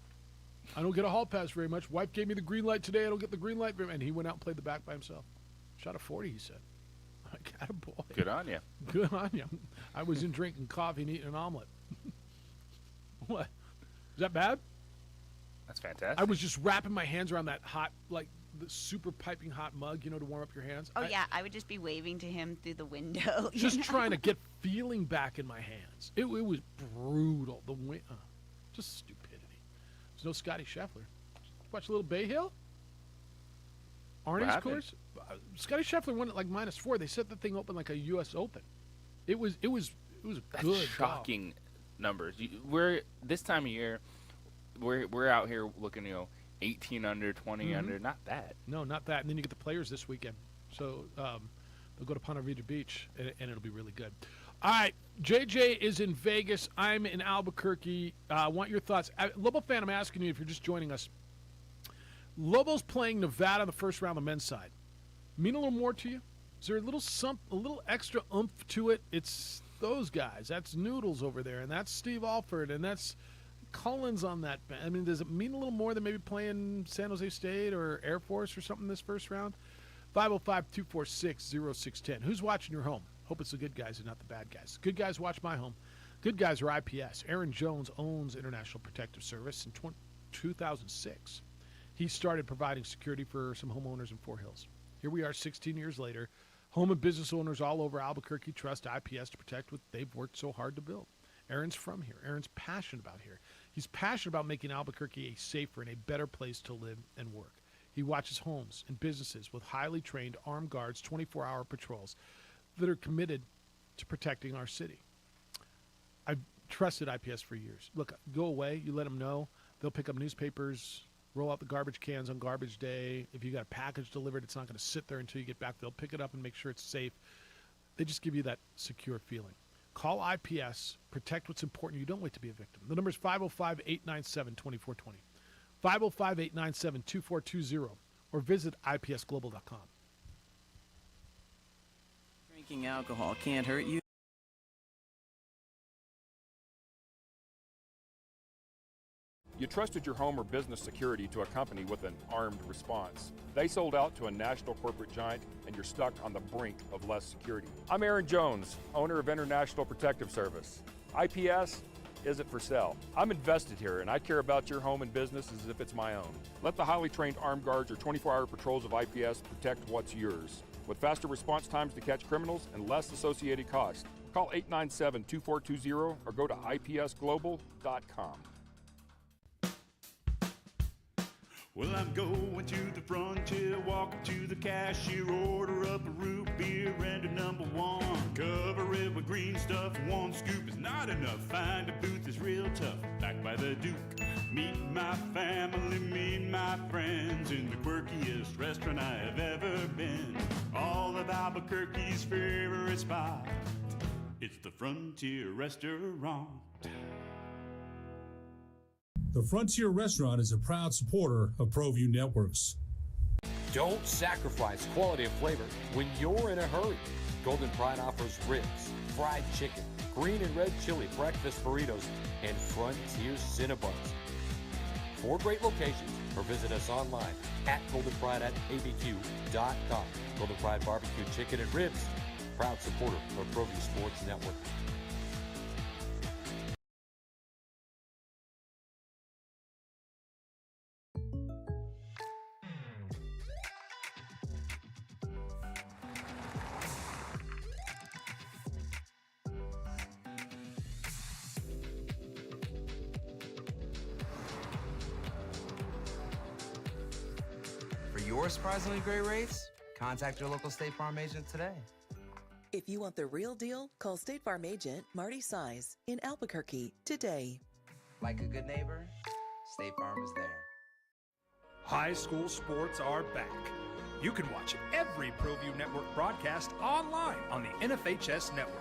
I don't get a hall pass very much. Wife gave me the green light today. I don't get the green light very much. And he went out and played the back by himself. Shot a 40, he said. Like, attaboy. Good on you. Good on you. I was in drinking coffee and eating an omelet. What? Is that bad? That's fantastic. I was just wrapping my hands around that hot, like, the super piping hot mug, to warm up your hands. Oh, yeah. I would just be waving to him through the window. Just trying to get feeling back in my hands. It was brutal. The wind, just stupidity. There's no Scotty Scheffler. Watch a little Bay Hill. Arnie's course. Scotty Scheffler won at like -4. They set the thing open like a U.S. Open. It was That's good. shocking numbers. We're this time of year. We're out here looking, 18 under, 20 under. Not bad. No, not that. And then you get the Players this weekend. So they'll go to Ponte Vedra Beach, and it'll be really good. All right, JJ is in Vegas. I'm in Albuquerque. I want your thoughts. Lobo fan, I'm asking you if you're just joining us. Lobo's playing Nevada in the first round on the men's side. Mean a little more to you? Is there a little extra oomph to it? It's those guys. That's Noodles over there, and that's Steve Alford, and that's Collins on that band. I mean, does it mean a little more than maybe playing San Jose State or Air Force or something this first round? 505-246-0610. Who's watching your home? Hope it's the good guys and not the bad guys. Good guys watch my home. Good guys are IPS. Aaron Jones owns International Protective Service in 2006. He started providing security for some homeowners in Fort Hills. Here we are 16 years later. Home and business owners all over Albuquerque trust IPS to protect what they've worked so hard to build. Aaron's from here. Aaron's passionate about here. He's passionate about making Albuquerque a safer and a better place to live and work. He watches homes and businesses with highly trained armed guards, 24-hour patrols that are committed to protecting our city. I've trusted IPS for years. Look, go away. You let them know. They'll pick up newspapers, roll out the garbage cans on garbage day. If you got a package delivered, it's not going to sit there until you get back. They'll pick it up and make sure it's safe. They just give you that secure feeling. Call IPS. Protect what's important. You don't wait to be a victim. The number is 505-897-2420. 505-897-2420. Or visit ipsglobal.com. Drinking alcohol can't hurt you. You trusted your home or business security to a company with an armed response. They sold out to a national corporate giant, and you're stuck on the brink of less security. I'm Aaron Jones, owner of International Protective Service. IPS isn't for sale. I'm invested here, and I care about your home and business as if it's my own. Let the highly trained armed guards or 24-hour patrols of IPS protect what's yours. With faster response times to catch criminals and less associated costs. Call 897-2420 or go to ipsglobal.com. Well, I'm going to the frontier, walking to the cashier, order up a root beer and a #1. Cover it with green stuff, one scoop is not enough. Find a booth is real tough, back by the Duke. Meet my family, meet my friends in the quirkiest restaurant I have ever been. All of Albuquerque's favorite spot, it's the Frontier Restaurant. The Frontier Restaurant is a proud supporter of ProView Networks. Don't sacrifice quality of flavor when you're in a hurry. Golden Pride offers ribs, fried chicken, green and red chili breakfast burritos, and Frontier Cinnabons. 4 great locations, or visit us online at goldenpride@abq.com. Golden Pride Barbecue Chicken and Ribs, proud supporter of ProView Sports Network. your surprisingly great rates, contact your local State Farm agent today. If you want the real deal, call State Farm agent Marty Size in Albuquerque today. Like a good neighbor, State Farm is there. High school sports are back. You can watch every ProView Network broadcast online on the NFHS network.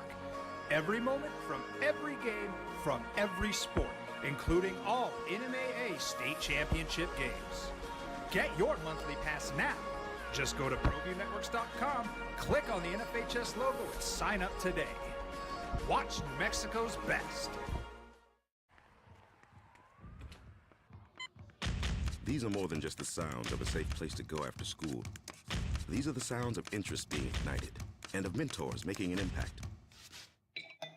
Every moment from every game from every sport, including all NMAA state championship games. Get your monthly pass now. Just go to ProViewNetworks.com, click on the NFHS logo, and sign up today. Watch New Mexico's best. These are more than just the sounds of a safe place to go after school. These are the sounds of interest being ignited and of mentors making an impact.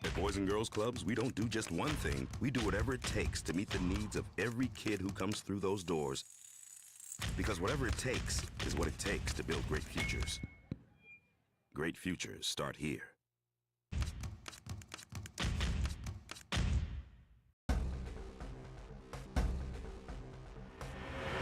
At Boys and Girls Clubs, we don't do just one thing. We do whatever it takes to meet the needs of every kid who comes through those doors. Because whatever it takes is what it takes to build great futures. Great futures start here.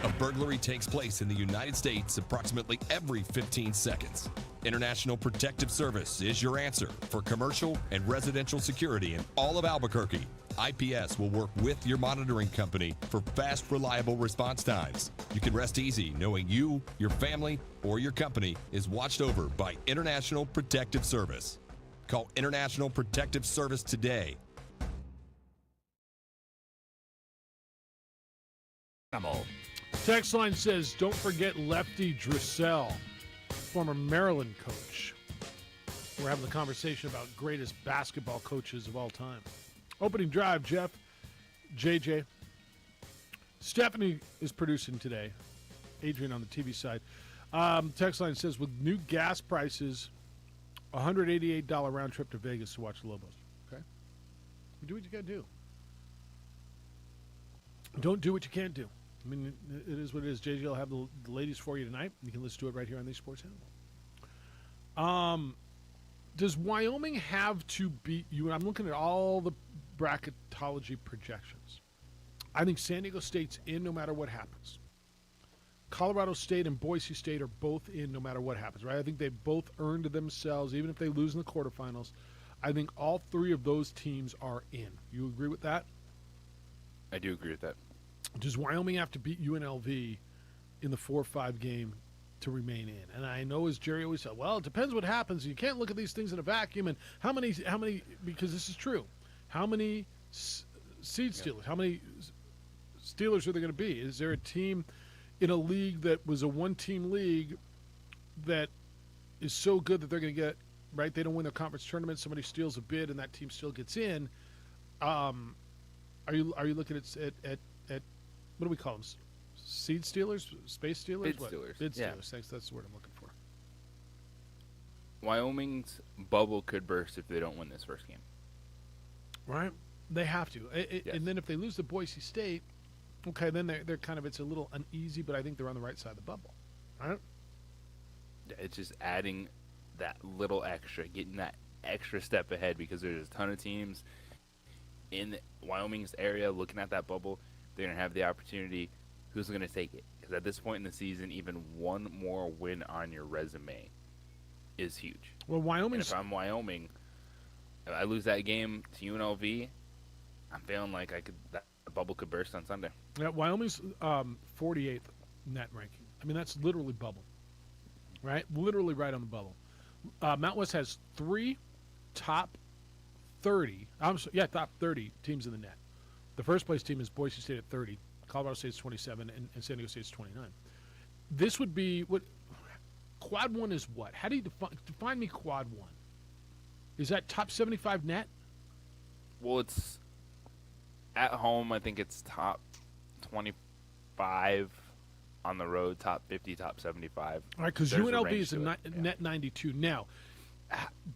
A burglary takes place in the United States approximately every 15 seconds. International Protective Service is your answer for commercial and residential security in all of Albuquerque. IPS will work with your monitoring company for fast, reliable response times. You can rest easy knowing you, your family, or your company is watched over by International Protective Service. Call International Protective Service today. Text line says, don't forget Lefty Dressel, former Maryland coach. We're having a conversation about greatest basketball coaches of all time. Opening drive, Jeff, JJ. Stephanie is producing today. Adrian on the TV side. Text line says, with new gas prices, $188 round trip to Vegas to watch the Lobos. Okay? You do what you got to do. Don't do what you can't do. I mean, it is what it is. JJ will have the ladies for you tonight. You can listen to it right here on the Sports Animal. Does Wyoming have to beat you? And I'm looking at all the bracketology projections. I think San Diego State's in no matter what happens. Colorado State and Boise State are both in no matter what happens, right? I think they've both earned themselves, even if they lose in the quarterfinals. I think all three of those teams are in. You agree with that? I do agree with that. Does Wyoming have to beat UNLV in the 4-5 game to remain in? And I know, as Jerry always said, well, it depends what happens. You can't look at these things in a vacuum. And how many, because this is true, how many seed stealers, how many Steelers are there going to be? Is there a team in a league that was a one-team league that is so good that they're going to get, right, they don't win their conference tournament, somebody steals a bid and that team still gets in? Are you looking at what do we call them? Seed stealers? Space stealers? Bid what? stealers. Bid Yeah. stealers. Thanks. That's the word I'm looking for. Wyoming's bubble could burst if they don't win this first game. Right? They have to. Yes. And then if they lose to Boise State, okay, then they're kind of, it's a little uneasy, but I think they're on the right side of the bubble. Right? Yeah, it's just adding that little extra, getting that extra step ahead, because there's a ton of teams in Wyoming's area looking at that bubble. They're going to have the opportunity. Who's going to take it? Because at this point in the season, even one more win on your resume is huge. Well, Wyoming's... And if I'm Wyoming, if I lose that game to UNLV, I'm feeling like the bubble could burst on Sunday. Yeah, Wyoming's 48th net ranking. I mean, that's literally bubble, right? Literally right on the bubble. Mount West has 3 top 30. Top 30 teams in the net. The first place team is Boise State at 30. Colorado State's 27, and San Diego State's 29. This would be what quad 1 is. What? How do you define me quad 1? Is that top 75 net? Well, it's at home. I think it's top 25. On the road, top 50, top 75. All right, because UNLV is a net 92. Now,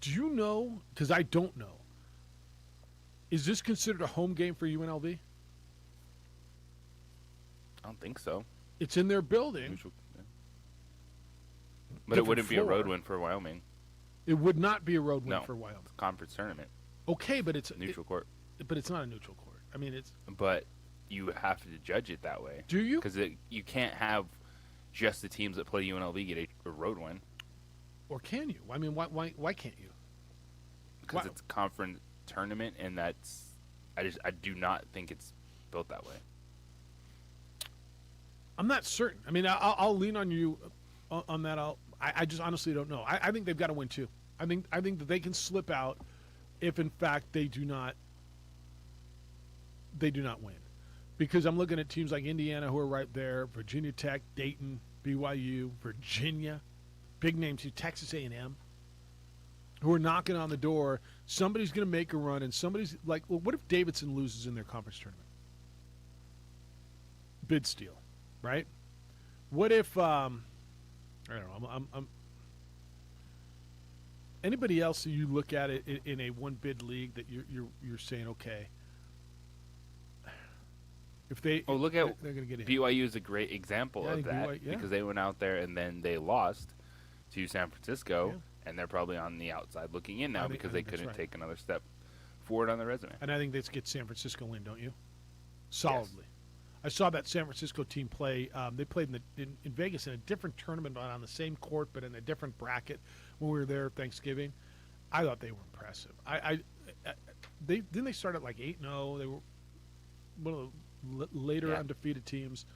do you know, because I don't know, is this considered a home game for UNLV? I don't think so. It's in their building. Yeah. But it wouldn't be a road win for Wyoming. It would not be a road win for Wyoming. It's a conference tournament. Okay, but it's neutral court. But it's not a neutral court. I mean, it's. But you have to judge it that way. Do you? Because you can't have just the teams that play UNLV get a road win. Or can you? I mean, why can't you? Because it's a conference tournament, and I do not think it's built that way. I'm not certain. I mean, I'll lean on you on that. I just honestly don't know. I think they've got to win too. I think that they can slip out if in fact they do not win. Because I'm looking at teams like Indiana who are right there, Virginia Tech, Dayton, BYU, Virginia, big names, Texas A&M, who are knocking on the door. Somebody's going to make a run, and somebody's like, well, what if Davidson loses in their conference tournament? Bid steal, right? What if I don't know? I'm anybody else that you look at it in a one bid league that you're saying, okay, if they look at they're going to get in. BYU is a great example of that because they went out there and then they lost to San Francisco, and they're probably on the outside looking in now because they couldn't take another step forward on the resume. And I think they get San Francisco in, don't you? Solidly. Yes. I saw that San Francisco team play. They played in Vegas in a different tournament, but on the same court, but in a different bracket when we were there Thanksgiving. I thought they were impressive. They start at like 8-0. They were one of the later undefeated teams.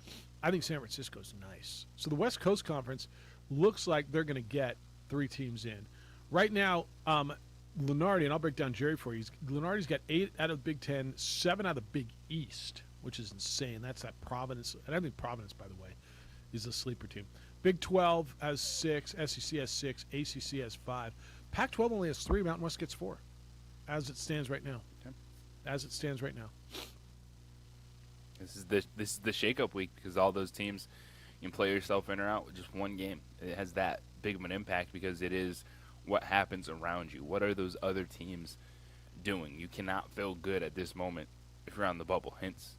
I think San Francisco's nice. So the West Coast Conference looks like they're going to get 3 teams in. Right now, Lunardi, and I'll break down Jerry for you. Lunardi's got 8 out of the Big Ten, 7 out of the Big East, which is insane. That's that Providence. And I think Providence, by the way, is a sleeper team. Big 12 has 6, SEC has 6, ACC has 5. Pac-12 only has 3, Mountain West gets 4, as it stands right now. Okay. As it stands right now. This is the shakeup week because all those teams, you can play yourself in or out with just one game. It has that big of an impact because it is what happens around you. What are those other teams doing? You cannot feel good at this moment if you're on the bubble. Hence,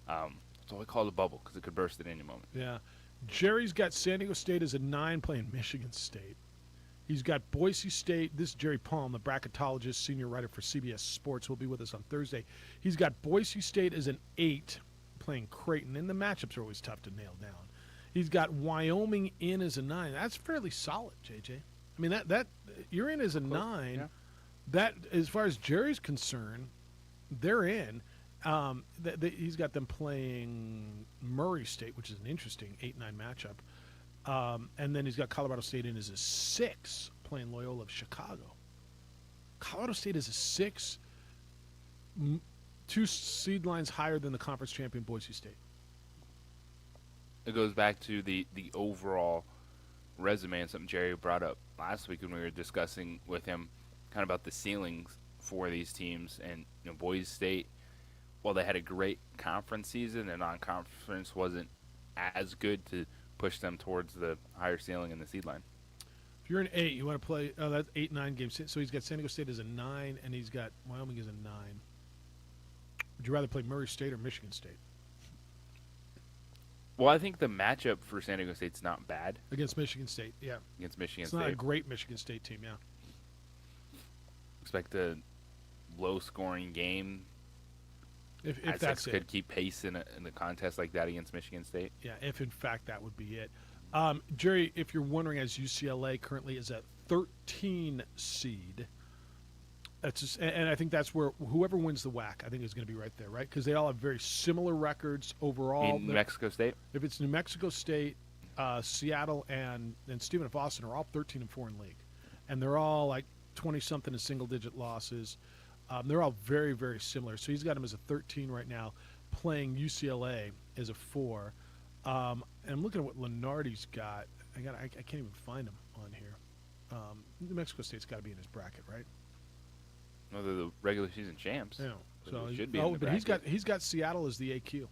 that's why we call it a bubble because it could burst at any moment. Yeah. Jerry's got San Diego State as a 9 playing Michigan State. He's got Boise State. This is Jerry Palm, the bracketologist, senior writer for CBS Sports, will be with us on Thursday. He's got Boise State as an 8 playing Creighton, and the matchups are always tough to nail down. He's got Wyoming in as a 9. That's fairly solid, JJ. I mean, that you're in as a 9. Yeah. That, as far as Jerry's concerned, they're in. He's got them playing Murray State, which is an interesting 8-9 matchup. And then he's got Colorado State in as a 6, playing Loyola of Chicago. Colorado State is a 6, 2 seed lines higher than the conference champion Boise State. It goes back to the overall resume and something Jerry brought up last week when we were discussing with him kind of about the ceilings for these teams. And Boise State, while they had a great conference season, their non-conference wasn't as good to push them towards the higher ceiling in the seed line. If you're an 8, you want to play that's 8-9 games. So he's got San Diego State as a 9, and he's got Wyoming as a 9. Would you rather play Murray State or Michigan State? Well, I think the matchup for San Diego State's not bad. Against Michigan State, yeah. Against Michigan State. It's not a great Michigan State team, yeah. Expect a low-scoring game. If that's could keep pace in a contest like that against Michigan State. Yeah, if in fact that would be it. Jerry, if you're wondering, as UCLA currently is a 13 seed, and I think that's where whoever wins the WAC, I think is going to be right there, right? Because they all have very similar records overall. In New Mexico State? If it's New Mexico State, Seattle, and Stephen F. Austin are all 13-4 in league. And they're all like 20-something and single-digit losses. They're all very, very similar. So he's got him as a 13 right now, playing UCLA as a 4. And I'm looking at what Lunardi's got. I can't even find him on here. New Mexico State's got to be in his bracket, right? No, they're the regular season champs. Yeah. So should be in the but bracket. he's got Seattle as the AQ.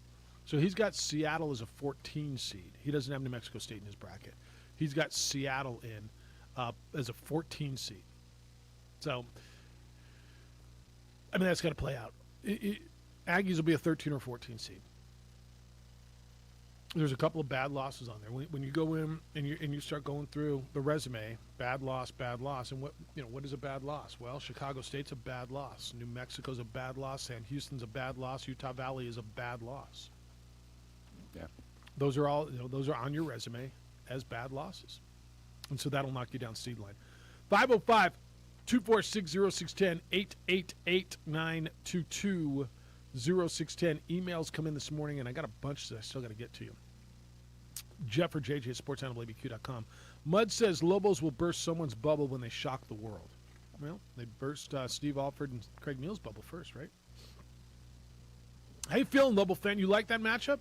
So he's got Seattle as a 14 seed. He doesn't have New Mexico State in his bracket. He's got Seattle in as a 14 seed. So, I mean, that's got to play out. Aggies will be a 13 or 14 seed. There's a couple of bad losses on there. When you go in and you start going through the resume, bad loss, and what is a bad loss? Well, Chicago State's a bad loss. New Mexico's a bad loss. and Houston's a bad loss. Utah Valley is a bad loss. Yeah, those are all those are on your resume. as bad losses. And so that'll knock you down seed line. 505-246-0610, 888-922-0610. Emails come in this morning, and I got a bunch that I still got to get to you. Jeff or JJ at sportsanimalabq.com. Mud says Lobos will burst someone's bubble when they shock the world. Well, they burst Steve Alford and Craig Neal's bubble first, right? How you feeling, Lobo fan? You like that matchup?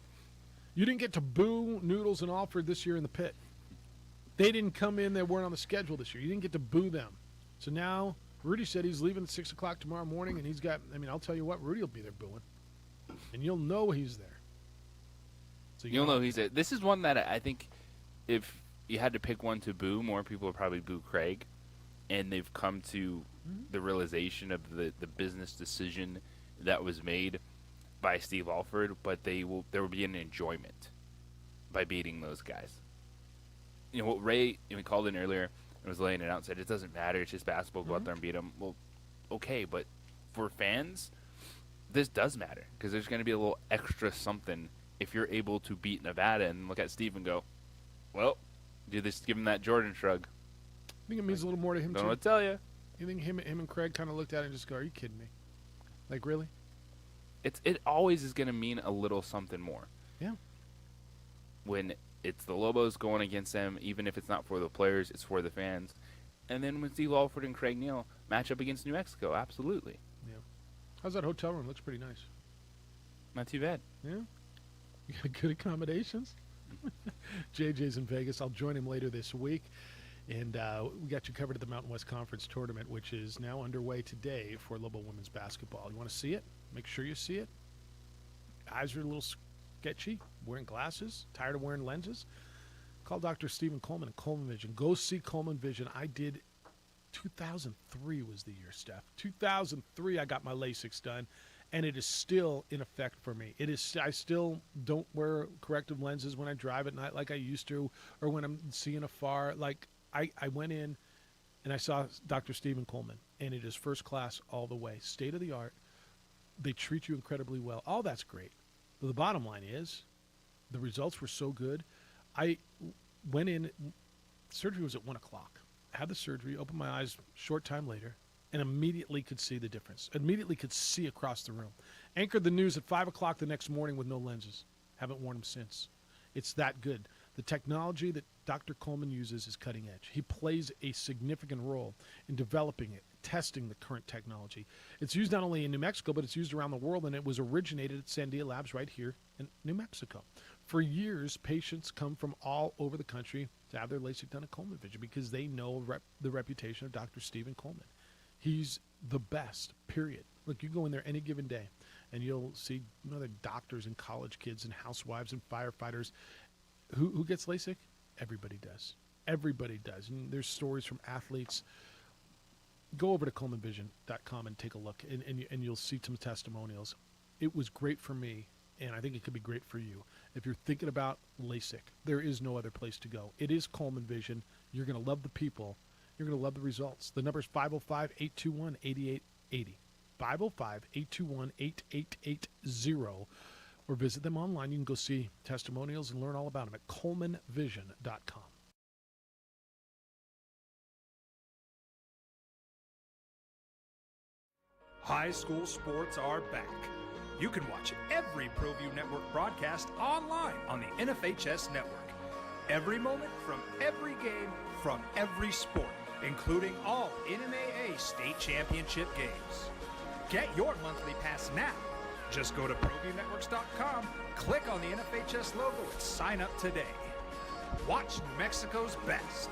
You didn't get to boo Noodles and Alford this year in the pit. They didn't come in. They weren't on the schedule this year. You didn't get to boo them. So now Rudy said he's leaving at 6 o'clock tomorrow morning, and he's got, I'll tell you what, Rudy will be there booing. And you'll know he's there. So You'll know he's there. This is one that I think if you had to pick one to boo, more people would probably boo Craig. And they've come to the realization of the business decision that was made by Steve Alford, but there will be an enjoyment by beating those guys. You know, what Ray called in earlier and was laying it out and said, it doesn't matter, it's just basketball, go out there and beat them. Well, okay, but for fans, this does matter because there's going to be a little extra something if you're able to beat Nevada and look at Steve and go, well, give him that Jordan shrug. I think it means a little more to him, Don't too. know what to tell you. You think him and Craig kind of looked at it and just go, are you kidding me? Like, really? It always is going to mean a little something more. Yeah. When it's the Lobos going against them, even if it's not for the players, it's for the fans. And then when Steve Alford and Craig Neal match up against New Mexico, absolutely. Yeah. How's that hotel room? Looks pretty nice. Not too bad. Yeah. You got good accommodations? JJ's in Vegas. I'll join him later this week. And we got you covered at the Mountain West Conference Tournament, which is now underway today for Lobo women's basketball. You want to see it? Make sure you see it. Eyes are a little sketchy, wearing glasses, tired of wearing lenses. Call Dr. Stephen Coleman at Coleman Vision. Go see Coleman Vision. I did 2003 was the year, Steph. 2003 I got my LASIK done, and it is still in effect for me. It is. I still don't wear corrective lenses when I drive at night like I used to, or when I'm seeing afar. Like I went in and I saw Dr. Stephen Coleman, and it is first class all the way, state of the art. They treat you incredibly well. All that's great. But the bottom line is the results were so good. I went in, surgery was at 1 o'clock. Had the surgery, opened my eyes short time later, and immediately could see the difference. Immediately could see across the room. Anchored the news at 5 o'clock the next morning with no lenses. Haven't worn them since. It's that good. The technology that Dr. Coleman uses is cutting edge. He plays a significant role in developing it, testing the current technology. It's used not only in New Mexico, but it's used around the world, and it was originated at Sandia Labs right here in New Mexico. For years, patients come from all over the country to have their LASIK done at Coleman Vision because they know the reputation of Dr. Stephen Coleman. He's the best, period. Look, you go in there any given day, and you'll see other doctors and college kids and housewives and firefighters. Who gets LASIK? Everybody does. Everybody does. And there's stories from athletes. Go over to ColemanVision.com and take a look, and you'll see some testimonials. It was great for me, and I think it could be great for you. If you're thinking about LASIK, there is no other place to go. It is Coleman Vision. You're going to love the people. You're going to love the results. The number is 505-821-8880. 505-821-8880. Or visit them online. You can go see testimonials and learn all about them at ColemanVision.com. High school sports are back. You can watch every ProView Network broadcast online on the NFHS network. Every moment from every game from every sport, including all NMAA state championship games. Get your monthly pass now. Just go to ProViewNetworks.com, click on the NFHS logo, and sign up today. Watch New Mexico's best.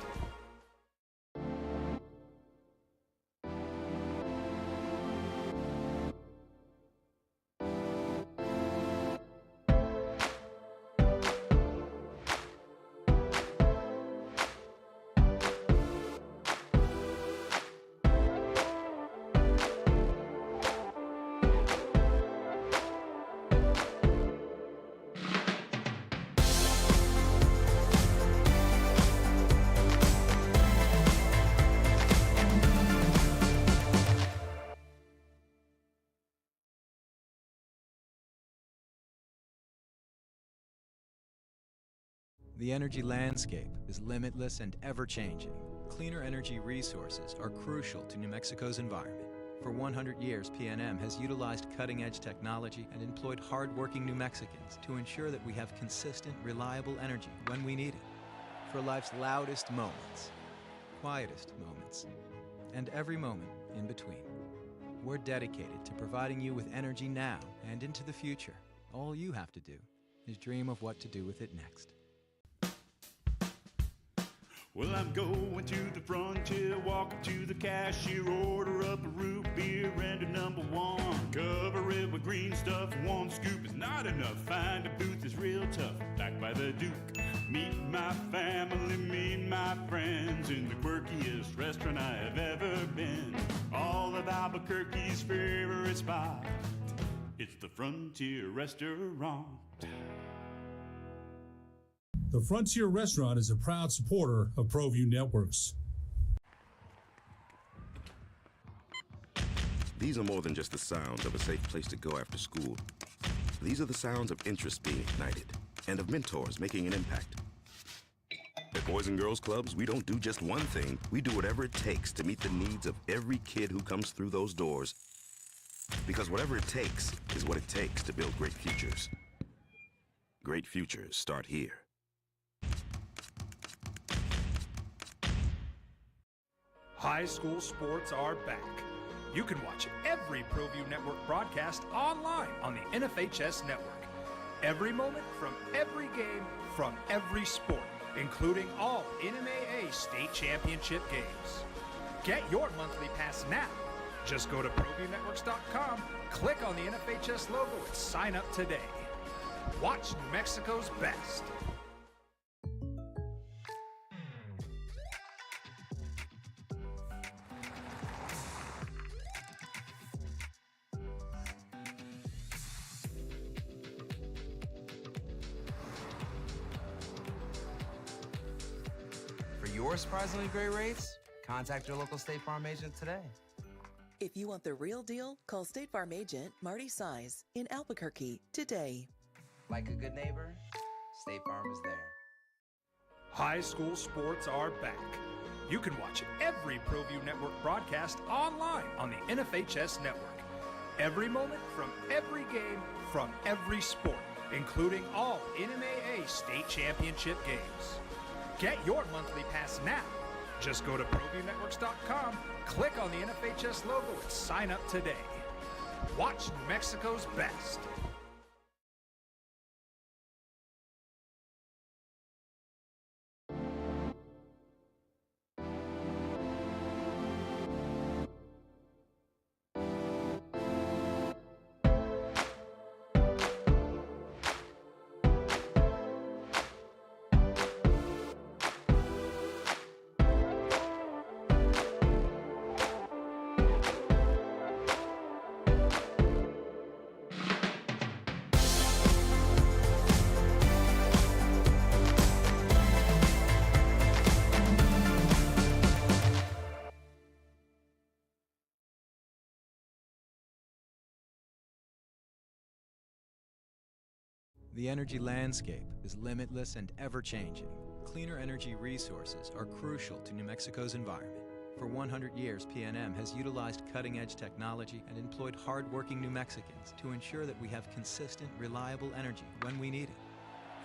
The energy landscape is limitless and ever-changing. Cleaner energy resources are crucial to New Mexico's environment. For 100 years, PNM has utilized cutting-edge technology and employed hard-working New Mexicans to ensure that we have consistent, reliable energy when we need it. For life's loudest moments, quietest moments, and every moment in between. We're dedicated to providing you with energy now and into the future. All you have to do is dream of what to do with it next. Well, I'm going to the frontier, walk up to the cashier, order up a root beer and a number one. Cover it with green stuff, one scoop is not enough. Find a booth that's real tough, backed by the Duke. Meet my family, meet my friends in the quirkiest restaurant I have ever been. All of Albuquerque's favorite spot, it's the Frontier Restaurant. The Frontier Restaurant is a proud supporter of ProView Networks. These are more than just the sounds of a safe place to go after school. These are the sounds of interest being ignited and of mentors making an impact. At Boys and Girls Clubs, we don't do just one thing. We do whatever it takes to meet the needs of every kid who comes through those doors. Because whatever it takes is what it takes to build great futures. Great futures start here. High school sports are back. You can watch every ProView Network broadcast online on the NFHS network. Every moment from every game from every sport, including all NMAA state championship games. Get your monthly pass now. Just go to ProViewNetworks.com, click on the NFHS logo, and sign up today. Watch New Mexico's best. For your surprisingly great rates, contact your local State Farm agent today. If you want the real deal, call State Farm agent Marty Size in Albuquerque today. Like a good neighbor, State Farm is there. High school sports are back. You can watch every ProView Network broadcast online on the NFHS network. Every moment from every game from every sport, including all NMAA state championship games. Get your monthly pass now. Just go to ProViewNetworks.com, click on the NFHS logo, and sign up today. Watch New Mexico's best. The energy landscape is limitless and ever-changing. Cleaner energy resources are crucial to New Mexico's environment. For 100 years, PNM has utilized cutting-edge technology and employed hard-working New Mexicans to ensure that we have consistent, reliable energy when we need it.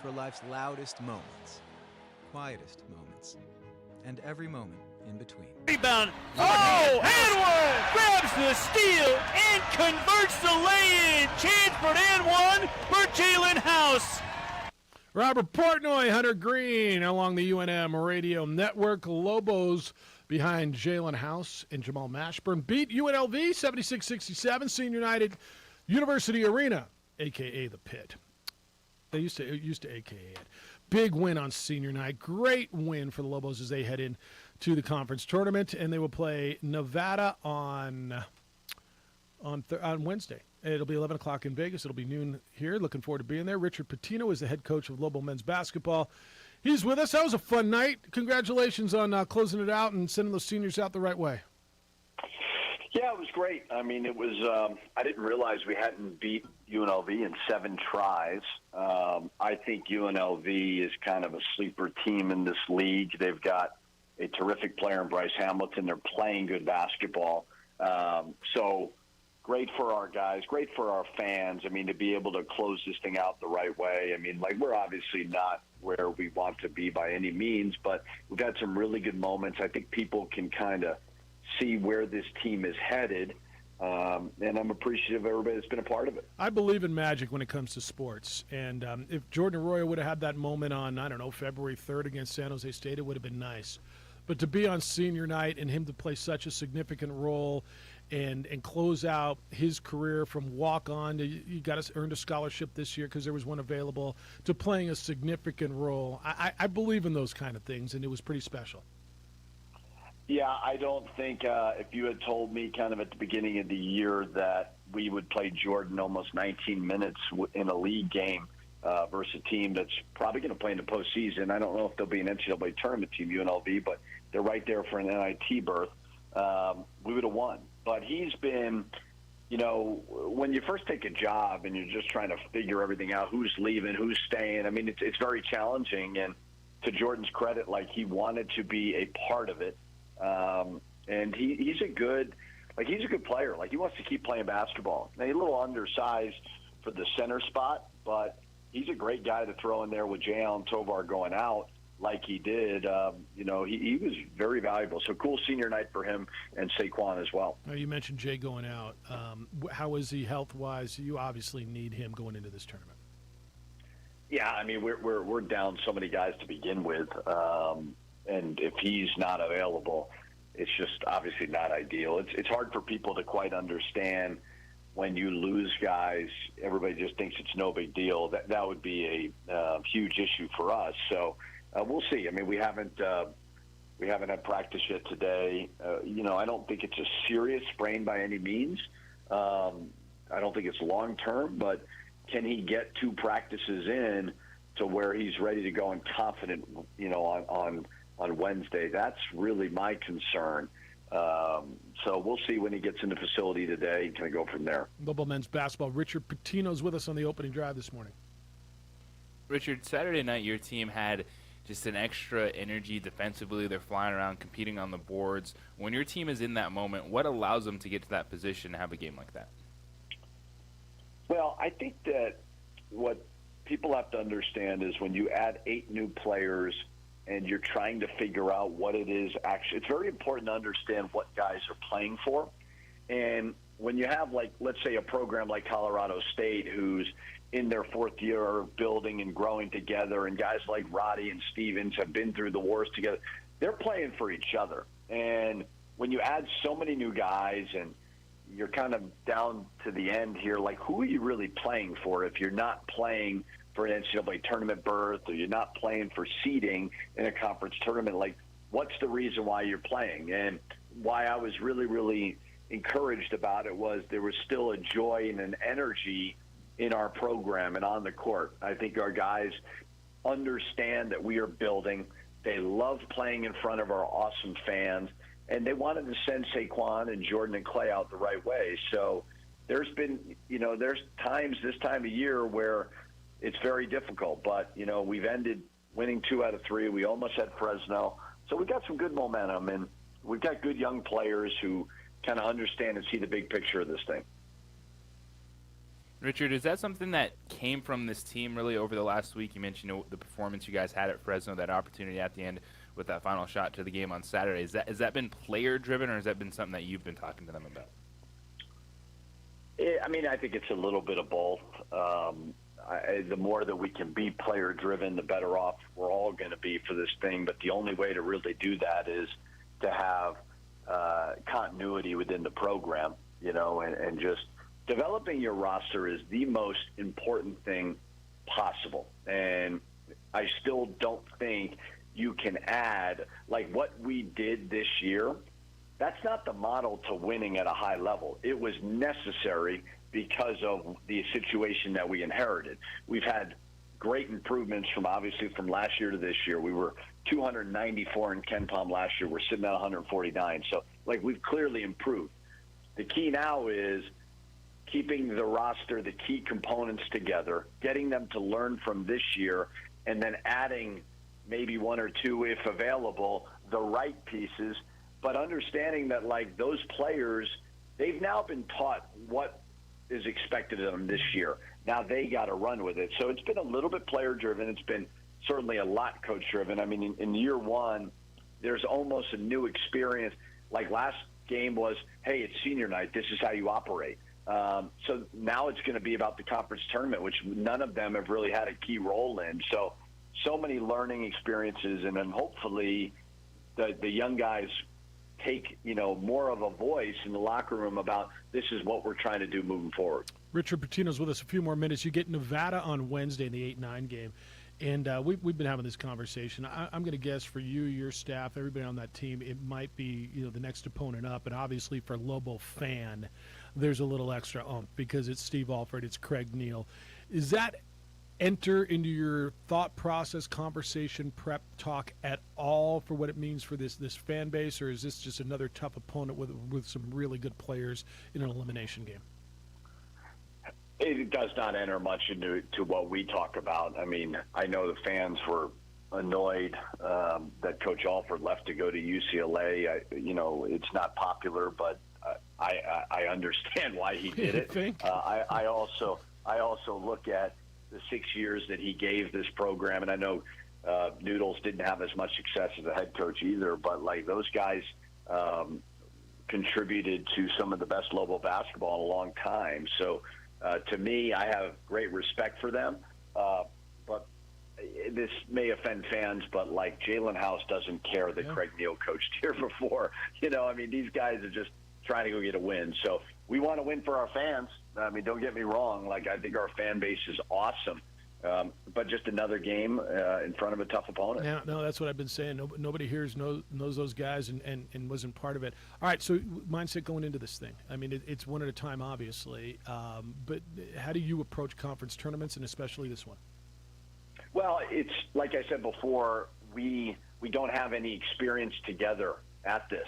For life's loudest moments, quietest moments, and every moment in between. Rebound. Oh, and one grabs the steal and converts the lay-in. Chance for an and one for Jalen House. Robert Portnoy, Hunter Green along the UNM Radio Network. Lobos behind Jalen House and Jamal Mashburn beat UNLV 76-67. Senior United University Arena, a.k.a. the Pit. They used to AKA it. Big win on senior night. Great win for the Lobos as they head in to the conference tournament, and they will play Nevada on Wednesday. It'll be 11 o'clock in Vegas. It'll be noon here. Looking forward to being there. Richard Pitino is the head coach of Lobo men's basketball. He's with us. That was a fun night. Congratulations on closing it out and sending those seniors out the right way. Yeah, it was great. I mean, it was. I didn't realize we hadn't beat UNLV in 7 tries. I think UNLV is kind of a sleeper team in this league. They've got a terrific player in Bryce Hamilton. They're playing good basketball. So great for our guys, great for our fans. I mean, to be able to close this thing out the right way. I mean, like, we're obviously not where we want to be by any means, but we've had some really good moments. I think people can kind of see where this team is headed, and I'm appreciative of everybody that's been a part of it. I believe in magic when it comes to sports, and if Jordan Arroyo would have had that moment on, I don't know, February 3rd against San Jose State, it would have been nice. But to be on senior night and him to play such a significant role and close out his career from walk-on to, you earned a scholarship this year because there was one available, to playing a significant role, I believe in those kind of things, and it was pretty special. Yeah, I don't think if you had told me kind of at the beginning of the year that we would play Jordan almost 19 minutes in a league game versus a team that's probably going to play in the postseason. I don't know if they'll be an NCAA tournament team, UNLV, but they're right there for an NIT berth. We would have won. But he's been, you know, when you first take a job and you're just trying to figure everything out, who's leaving, who's staying, I mean, it's very challenging. And to Jordan's credit, like, he wanted to be a part of it. And he's a good player. Like, he wants to keep playing basketball. Now, he's a little undersized for the center spot, but he's a great guy to throw in there with Jay Allen Tovar going out like he did. You know, he was very valuable. So cool senior night for him and Saquon as well. Now, you mentioned Jay going out. How is he health-wise? You obviously need him going into this tournament. Yeah, I mean, we're down so many guys to begin with. And if he's not available, it's just obviously not ideal. It's hard for people to quite understand when you lose guys. Everybody just thinks it's no big deal. That would be a huge issue for us. So we'll see. I mean, we haven't had practice yet today. You know, I don't think it's a serious sprain by any means. I don't think it's long term, but can he get 2 practices in to where he's ready to go and confident, you know, on Wednesday? That's really my concern. So we'll see when he gets in the facility today. Can I go from there? Lobo men's basketball. Richard Pitino's with us on the opening drive this morning. Richard, Saturday night your team had just an extra energy defensively. They're flying around, competing on the boards. When your team is in that moment, what allows them to get to that position and have a game like that? Well, I think that what people have to understand is when you add 8 new players and you're trying to figure out what it is actually, it's very important to understand what guys are playing for. And when you have, like, let's say a program like Colorado State who's in their 4th year of building and growing together, and guys like Roddy and Stevens have been through the wars together, they're playing for each other. And when you add so many new guys and you're kind of down to the end here, like, who are you really playing for if you're not playing for an NCAA tournament berth or you're not playing for seeding in a conference tournament? Like, what's the reason why you're playing? And why I was really, really encouraged about it was there was still a joy and an energy in our program and on the court. I think our guys understand that we are building. They love playing in front of our awesome fans, and they wanted to send Saquon and Jordan and Clay out the right way. So there's been, you know, there's times this time of year where it's very difficult, but, you know, we've ended winning 2 out of 3. We almost had Fresno. So we've got some good momentum, and we've got good young players who kind of understand and see the big picture of this thing. Richard, is that something that came from this team really over the last week? You mentioned, you know, the performance you guys had at Fresno, that opportunity at the end with that final shot to the game on Saturday. Has that been player-driven, or has that been something that you've been talking to them about? I mean, I think it's a little bit of both. The more that we can be player-driven, the better off we're all going to be for this thing. But the only way to really do that is to have continuity within the program, you know, and just developing your roster is the most important thing possible. And I still don't think you can add, like what we did this year, that's not the model to winning at a high level. It was necessary because of the situation that we inherited. We've had great improvements from last year to this year. We were 294 in KenPom last year. We're sitting at 149. So, like, we've clearly improved. The key now is keeping the roster, the key components together, getting them to learn from this year, and then adding maybe one or two, if available, the right pieces, but understanding that, like, those players, they've now been taught what is expected of them this year. Now they got to run with it. So it's been a little bit player-driven. It's been certainly a lot coach-driven. I mean, in year one, there's almost a new experience. Like last game was, hey, it's senior night. This is how you operate. So now it's going to be about the conference tournament, which none of them have really had a key role in. So many learning experiences, and then hopefully the young guys take, more of a voice in the locker room about this is what we're trying to do moving forward. Richard Pitino's with us. A few more minutes. You get Nevada on Wednesday in the 8-9 game. And we've been having this conversation. I'm going to guess for you, your staff, everybody on that team, it might be the next opponent up. And obviously for Lobo fan, there's a little extra oomph because it's Steve Alford, it's Craig Neal. Is that enter into your thought process, conversation, prep talk at all for what it means for this fan base, or is this just another tough opponent with some really good players in an elimination game? It does not enter much into what we talk about. I mean, I know the fans were annoyed that Coach Alford left to go to UCLA. It's not popular, but I understand why he did it. I also look at the 6 years that he gave this program, and I know Noodles didn't have as much success as a head coach either, but like those guys contributed to some of the best Lobo basketball in a long time. So. To me, I have great respect for them, but this may offend fans, but like Jalen House doesn't care that Craig Neal coached here before. These guys are just trying to go get a win. So we want to win for our fans. Don't get me wrong. Like, I think our fan base is awesome. But just another game in front of a tough opponent. Yeah, no, that's what I've been saying. Nobody here knows those guys and wasn't part of it. All right, so mindset going into this thing. It's one at a time, obviously. But how do you approach conference tournaments, and especially this one? Well, it's like I said before, we don't have any experience together at this.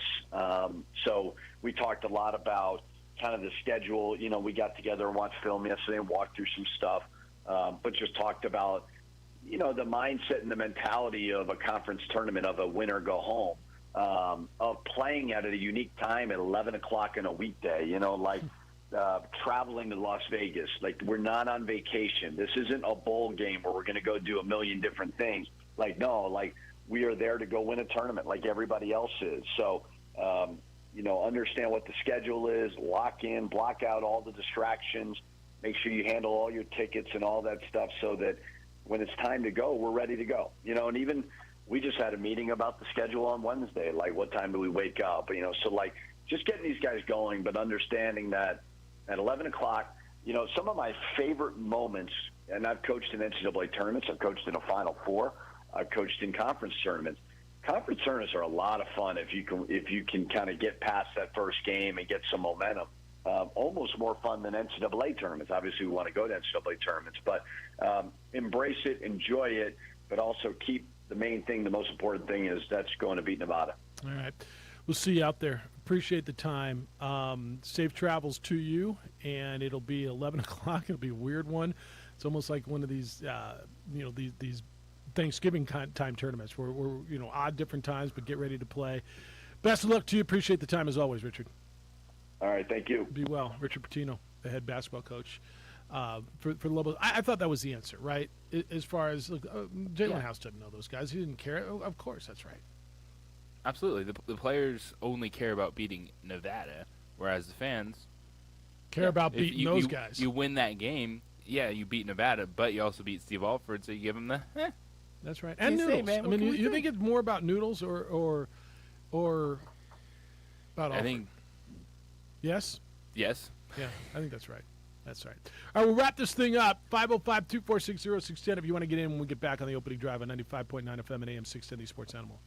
So we talked a lot about kind of the schedule. We got together and watched film yesterday and walked through some stuff. But just talked about, the mindset and the mentality of a conference tournament, of a win or go home, of playing at a unique time at 11 o'clock on a weekday, traveling to Las Vegas. Like, we're not on vacation. This isn't a bowl game where we're going to go do a million different things. We are there to go win a tournament like everybody else is. So, understand what the schedule is, lock in, block out all the distractions. Make sure you handle all your tickets and all that stuff so that when it's time to go, we're ready to go. And even we just had a meeting about the schedule on Wednesday, like what time do we wake up? Just getting these guys going, but understanding that at 11 o'clock, some of my favorite moments, and I've coached in NCAA tournaments, I've coached in a Final Four, I've coached in conference tournaments. Conference tournaments are a lot of fun if you can kind of get past that first game and get some momentum. Almost more fun than NCAA tournaments. Obviously, we want to go to NCAA tournaments, but embrace it, enjoy it, but also keep the main thing, the most important thing is that's going to beat Nevada. All right. We'll see you out there. Appreciate the time. Safe travels to you, and it'll be 11 o'clock. It'll be a weird one. It's almost like one of these, these Thanksgiving time tournaments where we're, odd different times, but get ready to play. Best of luck to you. Appreciate the time as always, Richard. All right, thank you. Be well. Richard Pitino, the head basketball coach for the Lobos. I thought that was the answer, right? As far as Jalen House doesn't know those guys. He didn't care. Oh, of course, that's right. Absolutely. The players only care about beating Nevada, whereas the fans care about beating those guys. You win that game, you beat Nevada, but you also beat Steve Alford, so you give him the That's right. And Noodles. You think it's more about Noodles or about Alford? I think... Yes? Yes. Yeah, I think that's right. That's right. All right, we'll wrap this thing up. 505-246-0610 if you want to get in when we get back on the opening drive on 95.9 FM and AM 610 Sports Animal.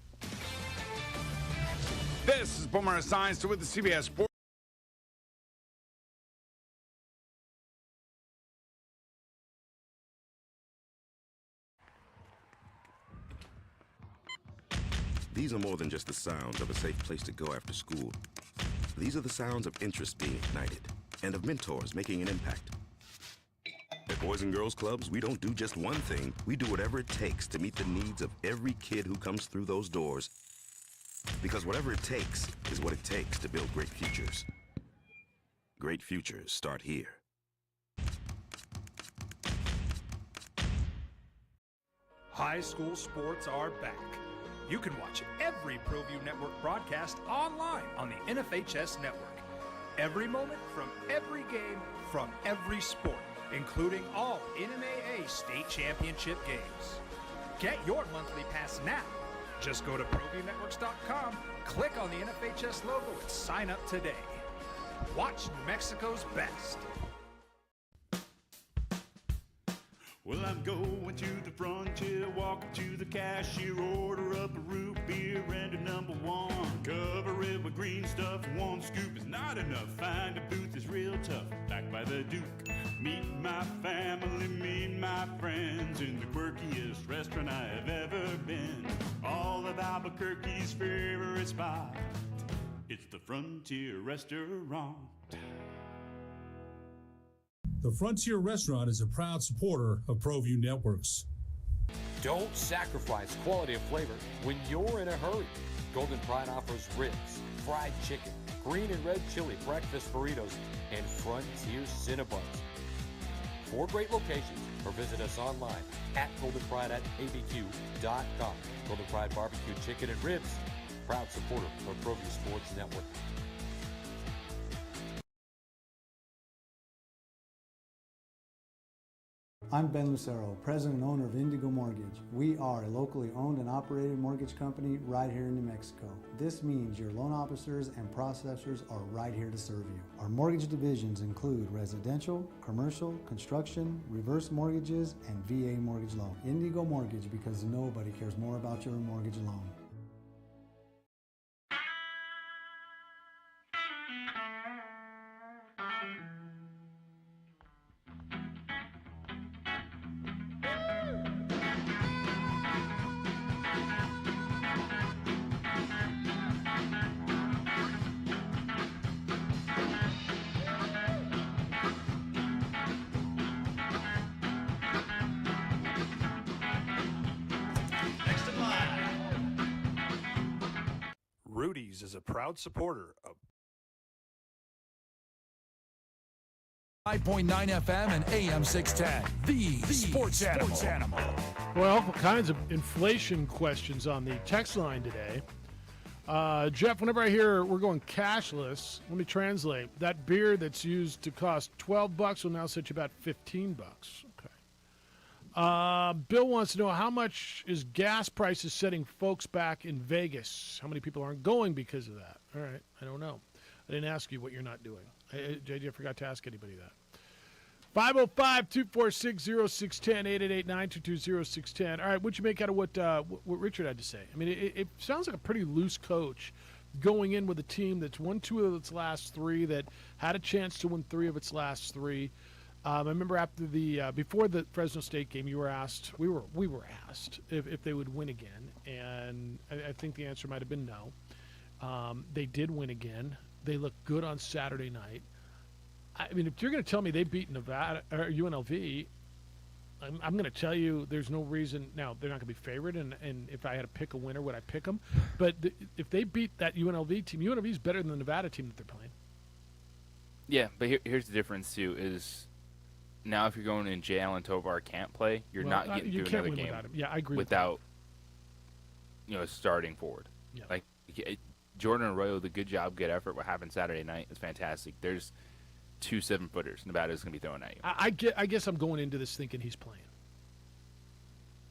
This is Boomer Esiason with the CBS Sports. These are more than just the sounds of a safe place to go after school. These are the sounds of interest being ignited and of mentors making an impact. At Boys and Girls Clubs, we don't do just one thing. We do whatever it takes to meet the needs of every kid who comes through those doors. Because whatever it takes is what it takes to build great futures. Great futures start here. High school sports are back. You can watch every ProView Network broadcast online on the NFHS network. Every moment from every game from every sport, including all NMAA state championship games. Get your monthly pass now. Just go to ProViewNetworks.com, click on the NFHS logo, and sign up today. Watch New Mexico's best. Well, I'm going to the frontier, walk up to the cashier, order up a root beer and a number one. Cover it with green stuff, one scoop is not enough. Find a booth is real tough, back by the Duke. Meet my family, meet my friends in the quirkiest restaurant I have ever been. All of Albuquerque's favorite spot, it's the Frontier Restaurant. The Frontier Restaurant is a proud supporter of ProView Networks. Don't sacrifice quality of flavor when you're in a hurry. Golden Pride offers ribs, fried chicken, green and red chili breakfast burritos, and Frontier Cinnabons. 4 great locations, or visit us online at goldenpride@abq.com. Golden Pride Barbecue Chicken and Ribs, proud supporter of ProView Sports Network. I'm Ben Lucero, president and owner of Indigo Mortgage. We are a locally owned and operated mortgage company right here in New Mexico. This means your loan officers and processors are right here to serve you. Our mortgage divisions include residential, commercial, construction, reverse mortgages, and VA mortgage loan. Indigo Mortgage, because nobody cares more about your mortgage loan. Rudy's is a proud supporter of 5.9 FM and AM 610, the sports animal. Well, all kinds of inflation questions on the text line today. Jeff, whenever I hear we're going cashless, let me translate. That beer that's used to cost $12 will now set you about $15. Okay. Bill wants to know how much is gas prices setting folks back in Vegas? How many people aren't going because of that? All right, I don't know. I didn't ask you what you're not doing. JJ, I forgot to ask anybody that. 505-246-0610, 888-922-0610. All right, what'd you make out of what Richard had to say? I mean, it sounds like a pretty loose coach going in with a team that's won 2 of its last 3, that had a chance to win 3 of its last 3. I remember after before the Fresno State game, we were asked if they would win again, and I think the answer might have been no. They did win again. They looked good on Saturday night. I mean, if you're going to tell me they beat Nevada or UNLV, I'm going to tell you there's no reason. Now, they're not going to be favored, and if I had to pick a winner, would I pick them? But if they beat that UNLV team, UNLV is better than the Nevada team that they're playing. Yeah, but here's the difference, too, is now if you're going in Jalen Tovar can't play, you're not getting through another game without him. Yeah, I agree without starting forward. Yeah. Like, Jordan Arroyo, the good job, good effort, what happened Saturday night is fantastic. There's 2 7-footers Nevada's going to be throwing at you. I guess I'm going into this thinking he's playing.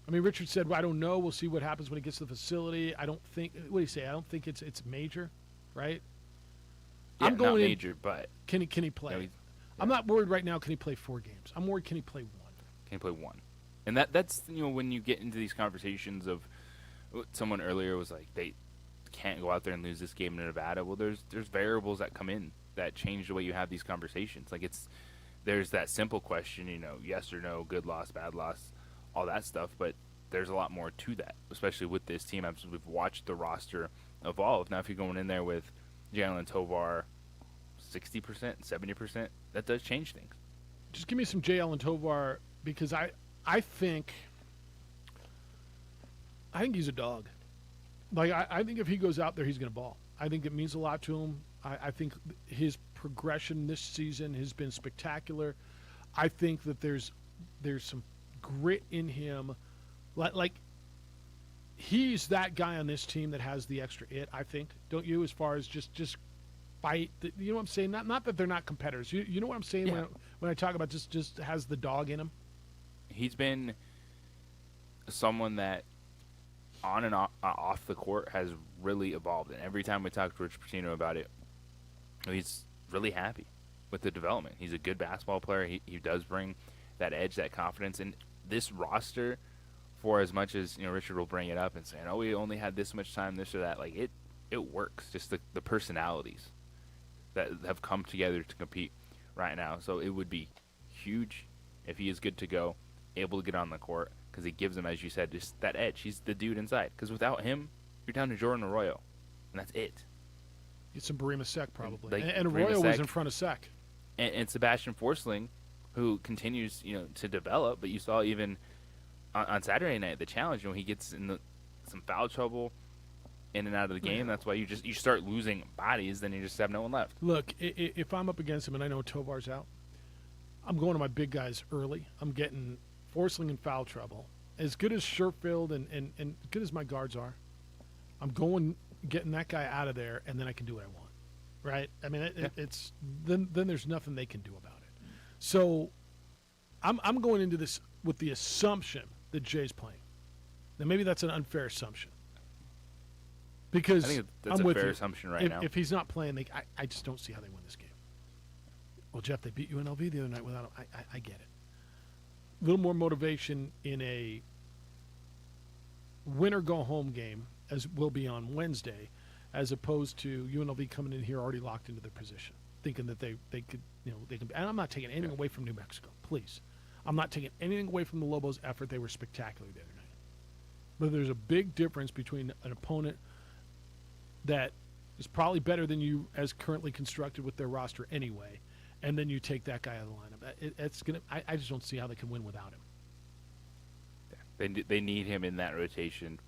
I mean, Richard said, well, I don't know. We'll see what happens when he gets to the facility. I don't think – what do you say? I don't think it's major, right? Yeah, I'm going not major, but – Can he play? I'm not worried right now can he play 4 games. I'm worried can he play 1. Can he play 1? And that's when you get into these conversations of someone earlier was like they can't go out there and lose this game in Nevada. Well, there's variables that come in that change the way you have these conversations. Like there's that simple question, yes or no, good loss, bad loss, all that stuff. But there's a lot more to that, especially with this team. We've watched the roster evolve. Now, if you're going in there with Jalen Tovar 60%, 70%, that does change things. Just give me some Jalen Tovar because I think he's a dog. Like I think if he goes out there, he's going to ball. I think it means a lot to him. I think his progression this season has been spectacular. I think that there's some grit in him. Like he's that guy on this team that has the extra it, I think. Don't you? As far as just fight. You know what I'm saying? Not that they're not competitors. You know what I'm saying when I talk about just has the dog in him? He's been someone that on and off the court has really evolved. And every time we talk to Rich Pitino about it, he's really happy with the development. He's a good basketball player. He does bring that edge, that confidence. And this roster, for as much as Richard will bring it up and saying, "Oh, we only had this much time, this or that," like it works. Just the personalities that have come together to compete right now. So it would be huge if he is good to go, able to get on the court, because he gives him, as you said, just that edge. He's the dude inside. Because without him, you're down to Jordan Arroyo, and that's it. Get some Barima Sek probably, like and Arroyo was in front of Sek. And Sebastian Forsling, who continues, to develop. But you saw even on Saturday night the challenge, he gets in some foul trouble, in and out of the game. That's why you start losing bodies. Then you just have no one left. Look, if I'm up against him and I know Tovar's out, I'm going to my big guys early. I'm getting Forsling in foul trouble. As good as Sherfield and good as my guards are, I'm getting that guy out of there, and then I can do what I want. Right? I mean, it's then there's nothing they can do about it. So I'm going into this with the assumption that Jay's playing. Now maybe that's an unfair assumption. Because I think that's I'm a with fair you. assumption right now. If he's not playing, I just don't see how they win this game. Well, Jeff, they beat UNLV the other night without him. I get it. A little more motivation in a win-or-go-home game, as will be on Wednesday, as opposed to UNLV coming in here already locked into their position, thinking that they could, they can. And I'm not taking anything away from New Mexico, please. I'm not taking anything away from the Lobos' effort. They were spectacular the other night. But there's a big difference between an opponent that is probably better than you as currently constructed with their roster anyway, and then you take that guy out of the lineup. I just don't see how they can win without him. They need him in that rotation.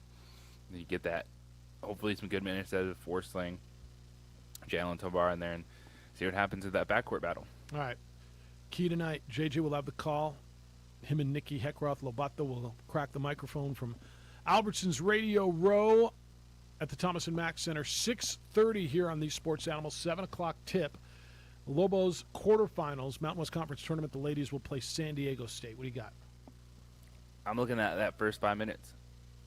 You get that, hopefully some good minutes out of Forsling, Jalen Tovar in there, and see what happens with that backcourt battle. All right. Key tonight, JJ will have the call. Him and Nikki Heckroth Lobato will crack the microphone from Albertson's Radio Row at the Thomas & Mack Center. 6:30 here on these Sports Animals. 7 o'clock tip. Lobos quarterfinals, Mountain West Conference Tournament. The ladies will play San Diego State. What do you got? I'm looking at that first 5 minutes.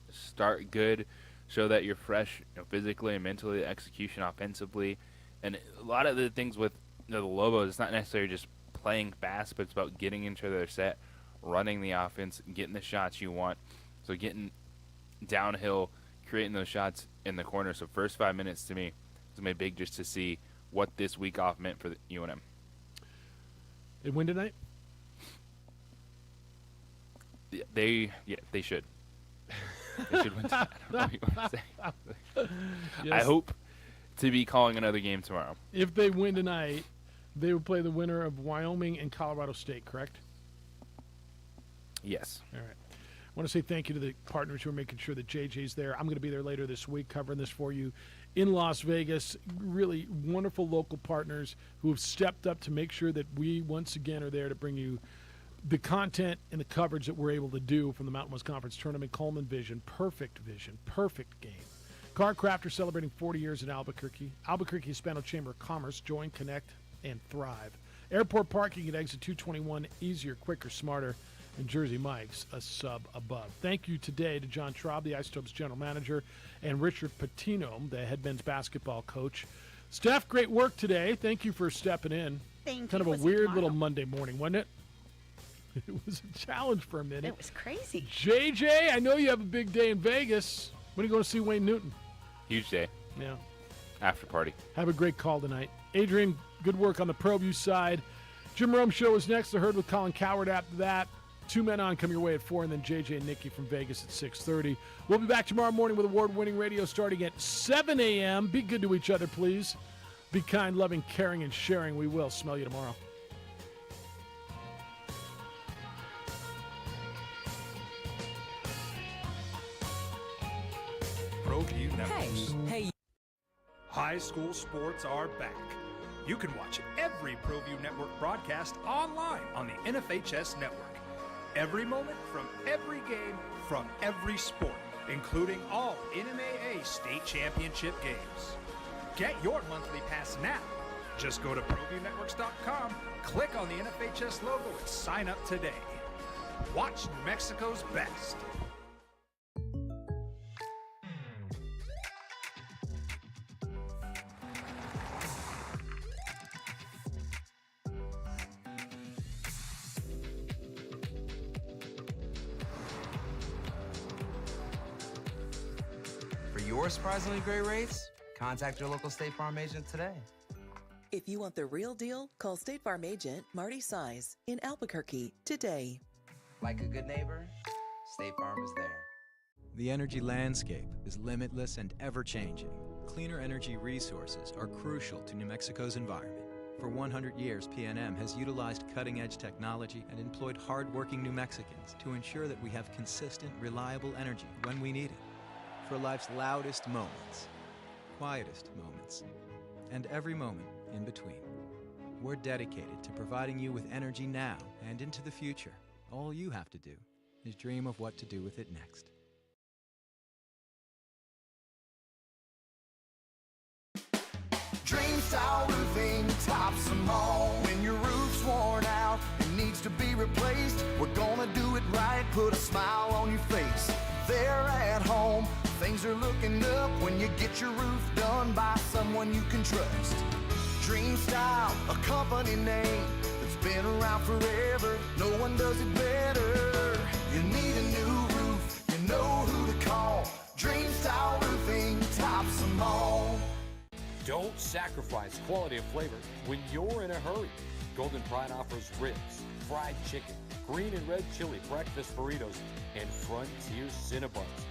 Start good. Show that you're fresh, physically and mentally, execution offensively. And a lot of the things with the Lobos, it's not necessarily just playing fast, but it's about getting into their set, running the offense, getting the shots you want. So getting downhill, creating those shots in the corner. So first 5 minutes to me is going to be big just to see what this week off meant for the UNM. They win tonight? They should. They should win tonight. I don't know what you want to say. Yes. I hope to be calling another game tomorrow. If they win tonight, they will play the winner of Wyoming and Colorado State, correct? Yes. All right. I want to say thank you to the partners who are making sure that JJ's there. I'm going to be there later this week covering this for you in Las Vegas. Really wonderful local partners who have stepped up to make sure that we once again are there to bring you the content and the coverage that we're able to do from the Mountain West Conference Tournament. Coleman Vision, perfect game. Car Crafter celebrating 40 years in Albuquerque. Albuquerque Hispano Chamber of Commerce. Join, connect, and thrive. Airport parking at exit 221. Easier, quicker, smarter. And Jersey Mike's, a sub above. Thank you today to John Traub, the Isotopes general manager, and Richard Pitino, the head men's basketball coach. Steph, great work today. Thank you for stepping in. Thank you. Kind of a weird little Monday morning, wasn't it? It was a challenge for a minute. It was crazy. JJ, I know you have a big day in Vegas. When are you going to see Wayne Newton? Huge day. Yeah. After party. Have a great call tonight. Adrian, good work on the ProView side. Jim Rome Show is next. The Herd with Colin Coward after that. 2 men on come your way at 4, and then JJ and Nikki from Vegas at 6:30. We'll be back tomorrow morning with award-winning radio starting at 7 a.m. Be good to each other, please. Be kind, loving, caring, and sharing. We will smell you tomorrow. ProView Networks. Hey. High school sports are back. You can watch every ProView Network broadcast online on the NFHS network. Every moment from every game from every sport, including all NMAA state championship games. Get your monthly pass now. Just go to ProViewNetworks.com, click on the NFHS logo, and sign up today. Watch New Mexico's best. For your surprisingly great rates, contact your local State Farm agent today. If you want the real deal, call State Farm agent Marty Size in Albuquerque today. Like a good neighbor, State Farm is there. The energy landscape is limitless and ever-changing. Cleaner energy resources are crucial to New Mexico's environment. For 100 years, PNM has utilized cutting-edge technology and employed hard-working New Mexicans to ensure that we have consistent, reliable energy when we need it. For life's loudest moments, quietest moments, and every moment in between. We're dedicated to providing you with energy now and into the future. All you have to do is dream of what to do with it next. Dream Style Roofing tops them all. When your roof's worn out and needs to be replaced, we're gonna do it right, put a smile on your face. They're at home, things are looking up when you get your roof done by someone you can trust. Dream Style, a company name that's been around forever. No one does it better. You need a new roof, you know who to call. Dream Style Roofing tops them all. Don't sacrifice quality of flavor when you're in a hurry. Golden Pride offers ribs, fried chicken, green and red chili breakfast burritos, and Frontier Cinnabons.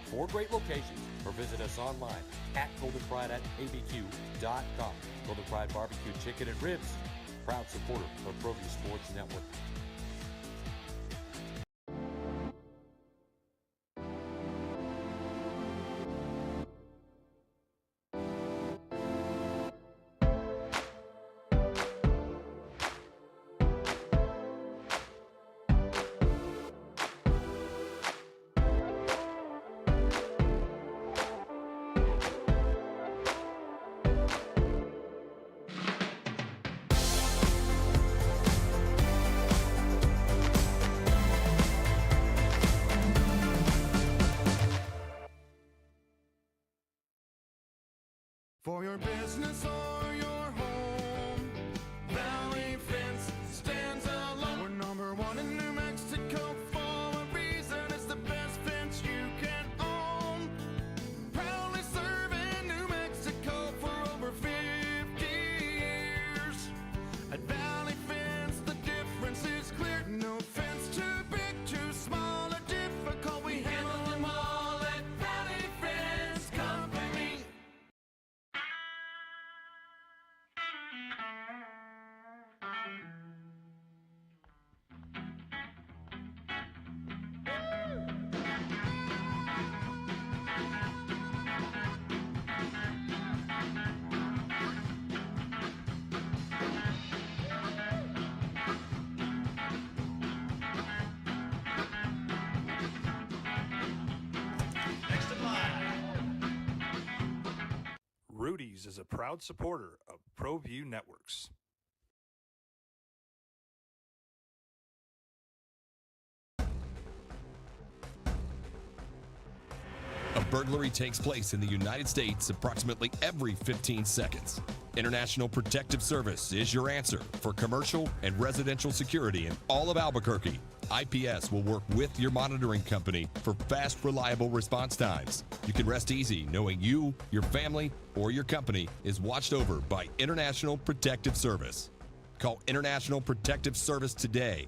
4 great locations, or visit us online at goldenpride@abq.com. Golden Pride Barbecue Chicken and Ribs, proud supporter of ProView Sports Network. For your business or your home, Valley Fence stands alone. We're number 1 in New Mexico for a reason. It's the best fence you can own. Proudly serving New Mexico for over 50 years. At Valley Fence, the difference is clear. No fence too big, too small, or difficult. We handle them all at Valley Fence Company. Rudy's is a proud supporter of ProView Networks. A burglary takes place in the United States approximately every 15 seconds. International Protective Service is your answer for commercial and residential security in all of Albuquerque. IPS will work with your monitoring company for fast, reliable response times. You can rest easy knowing you, your family, or your company is watched over by International Protective Service. Call International Protective Service today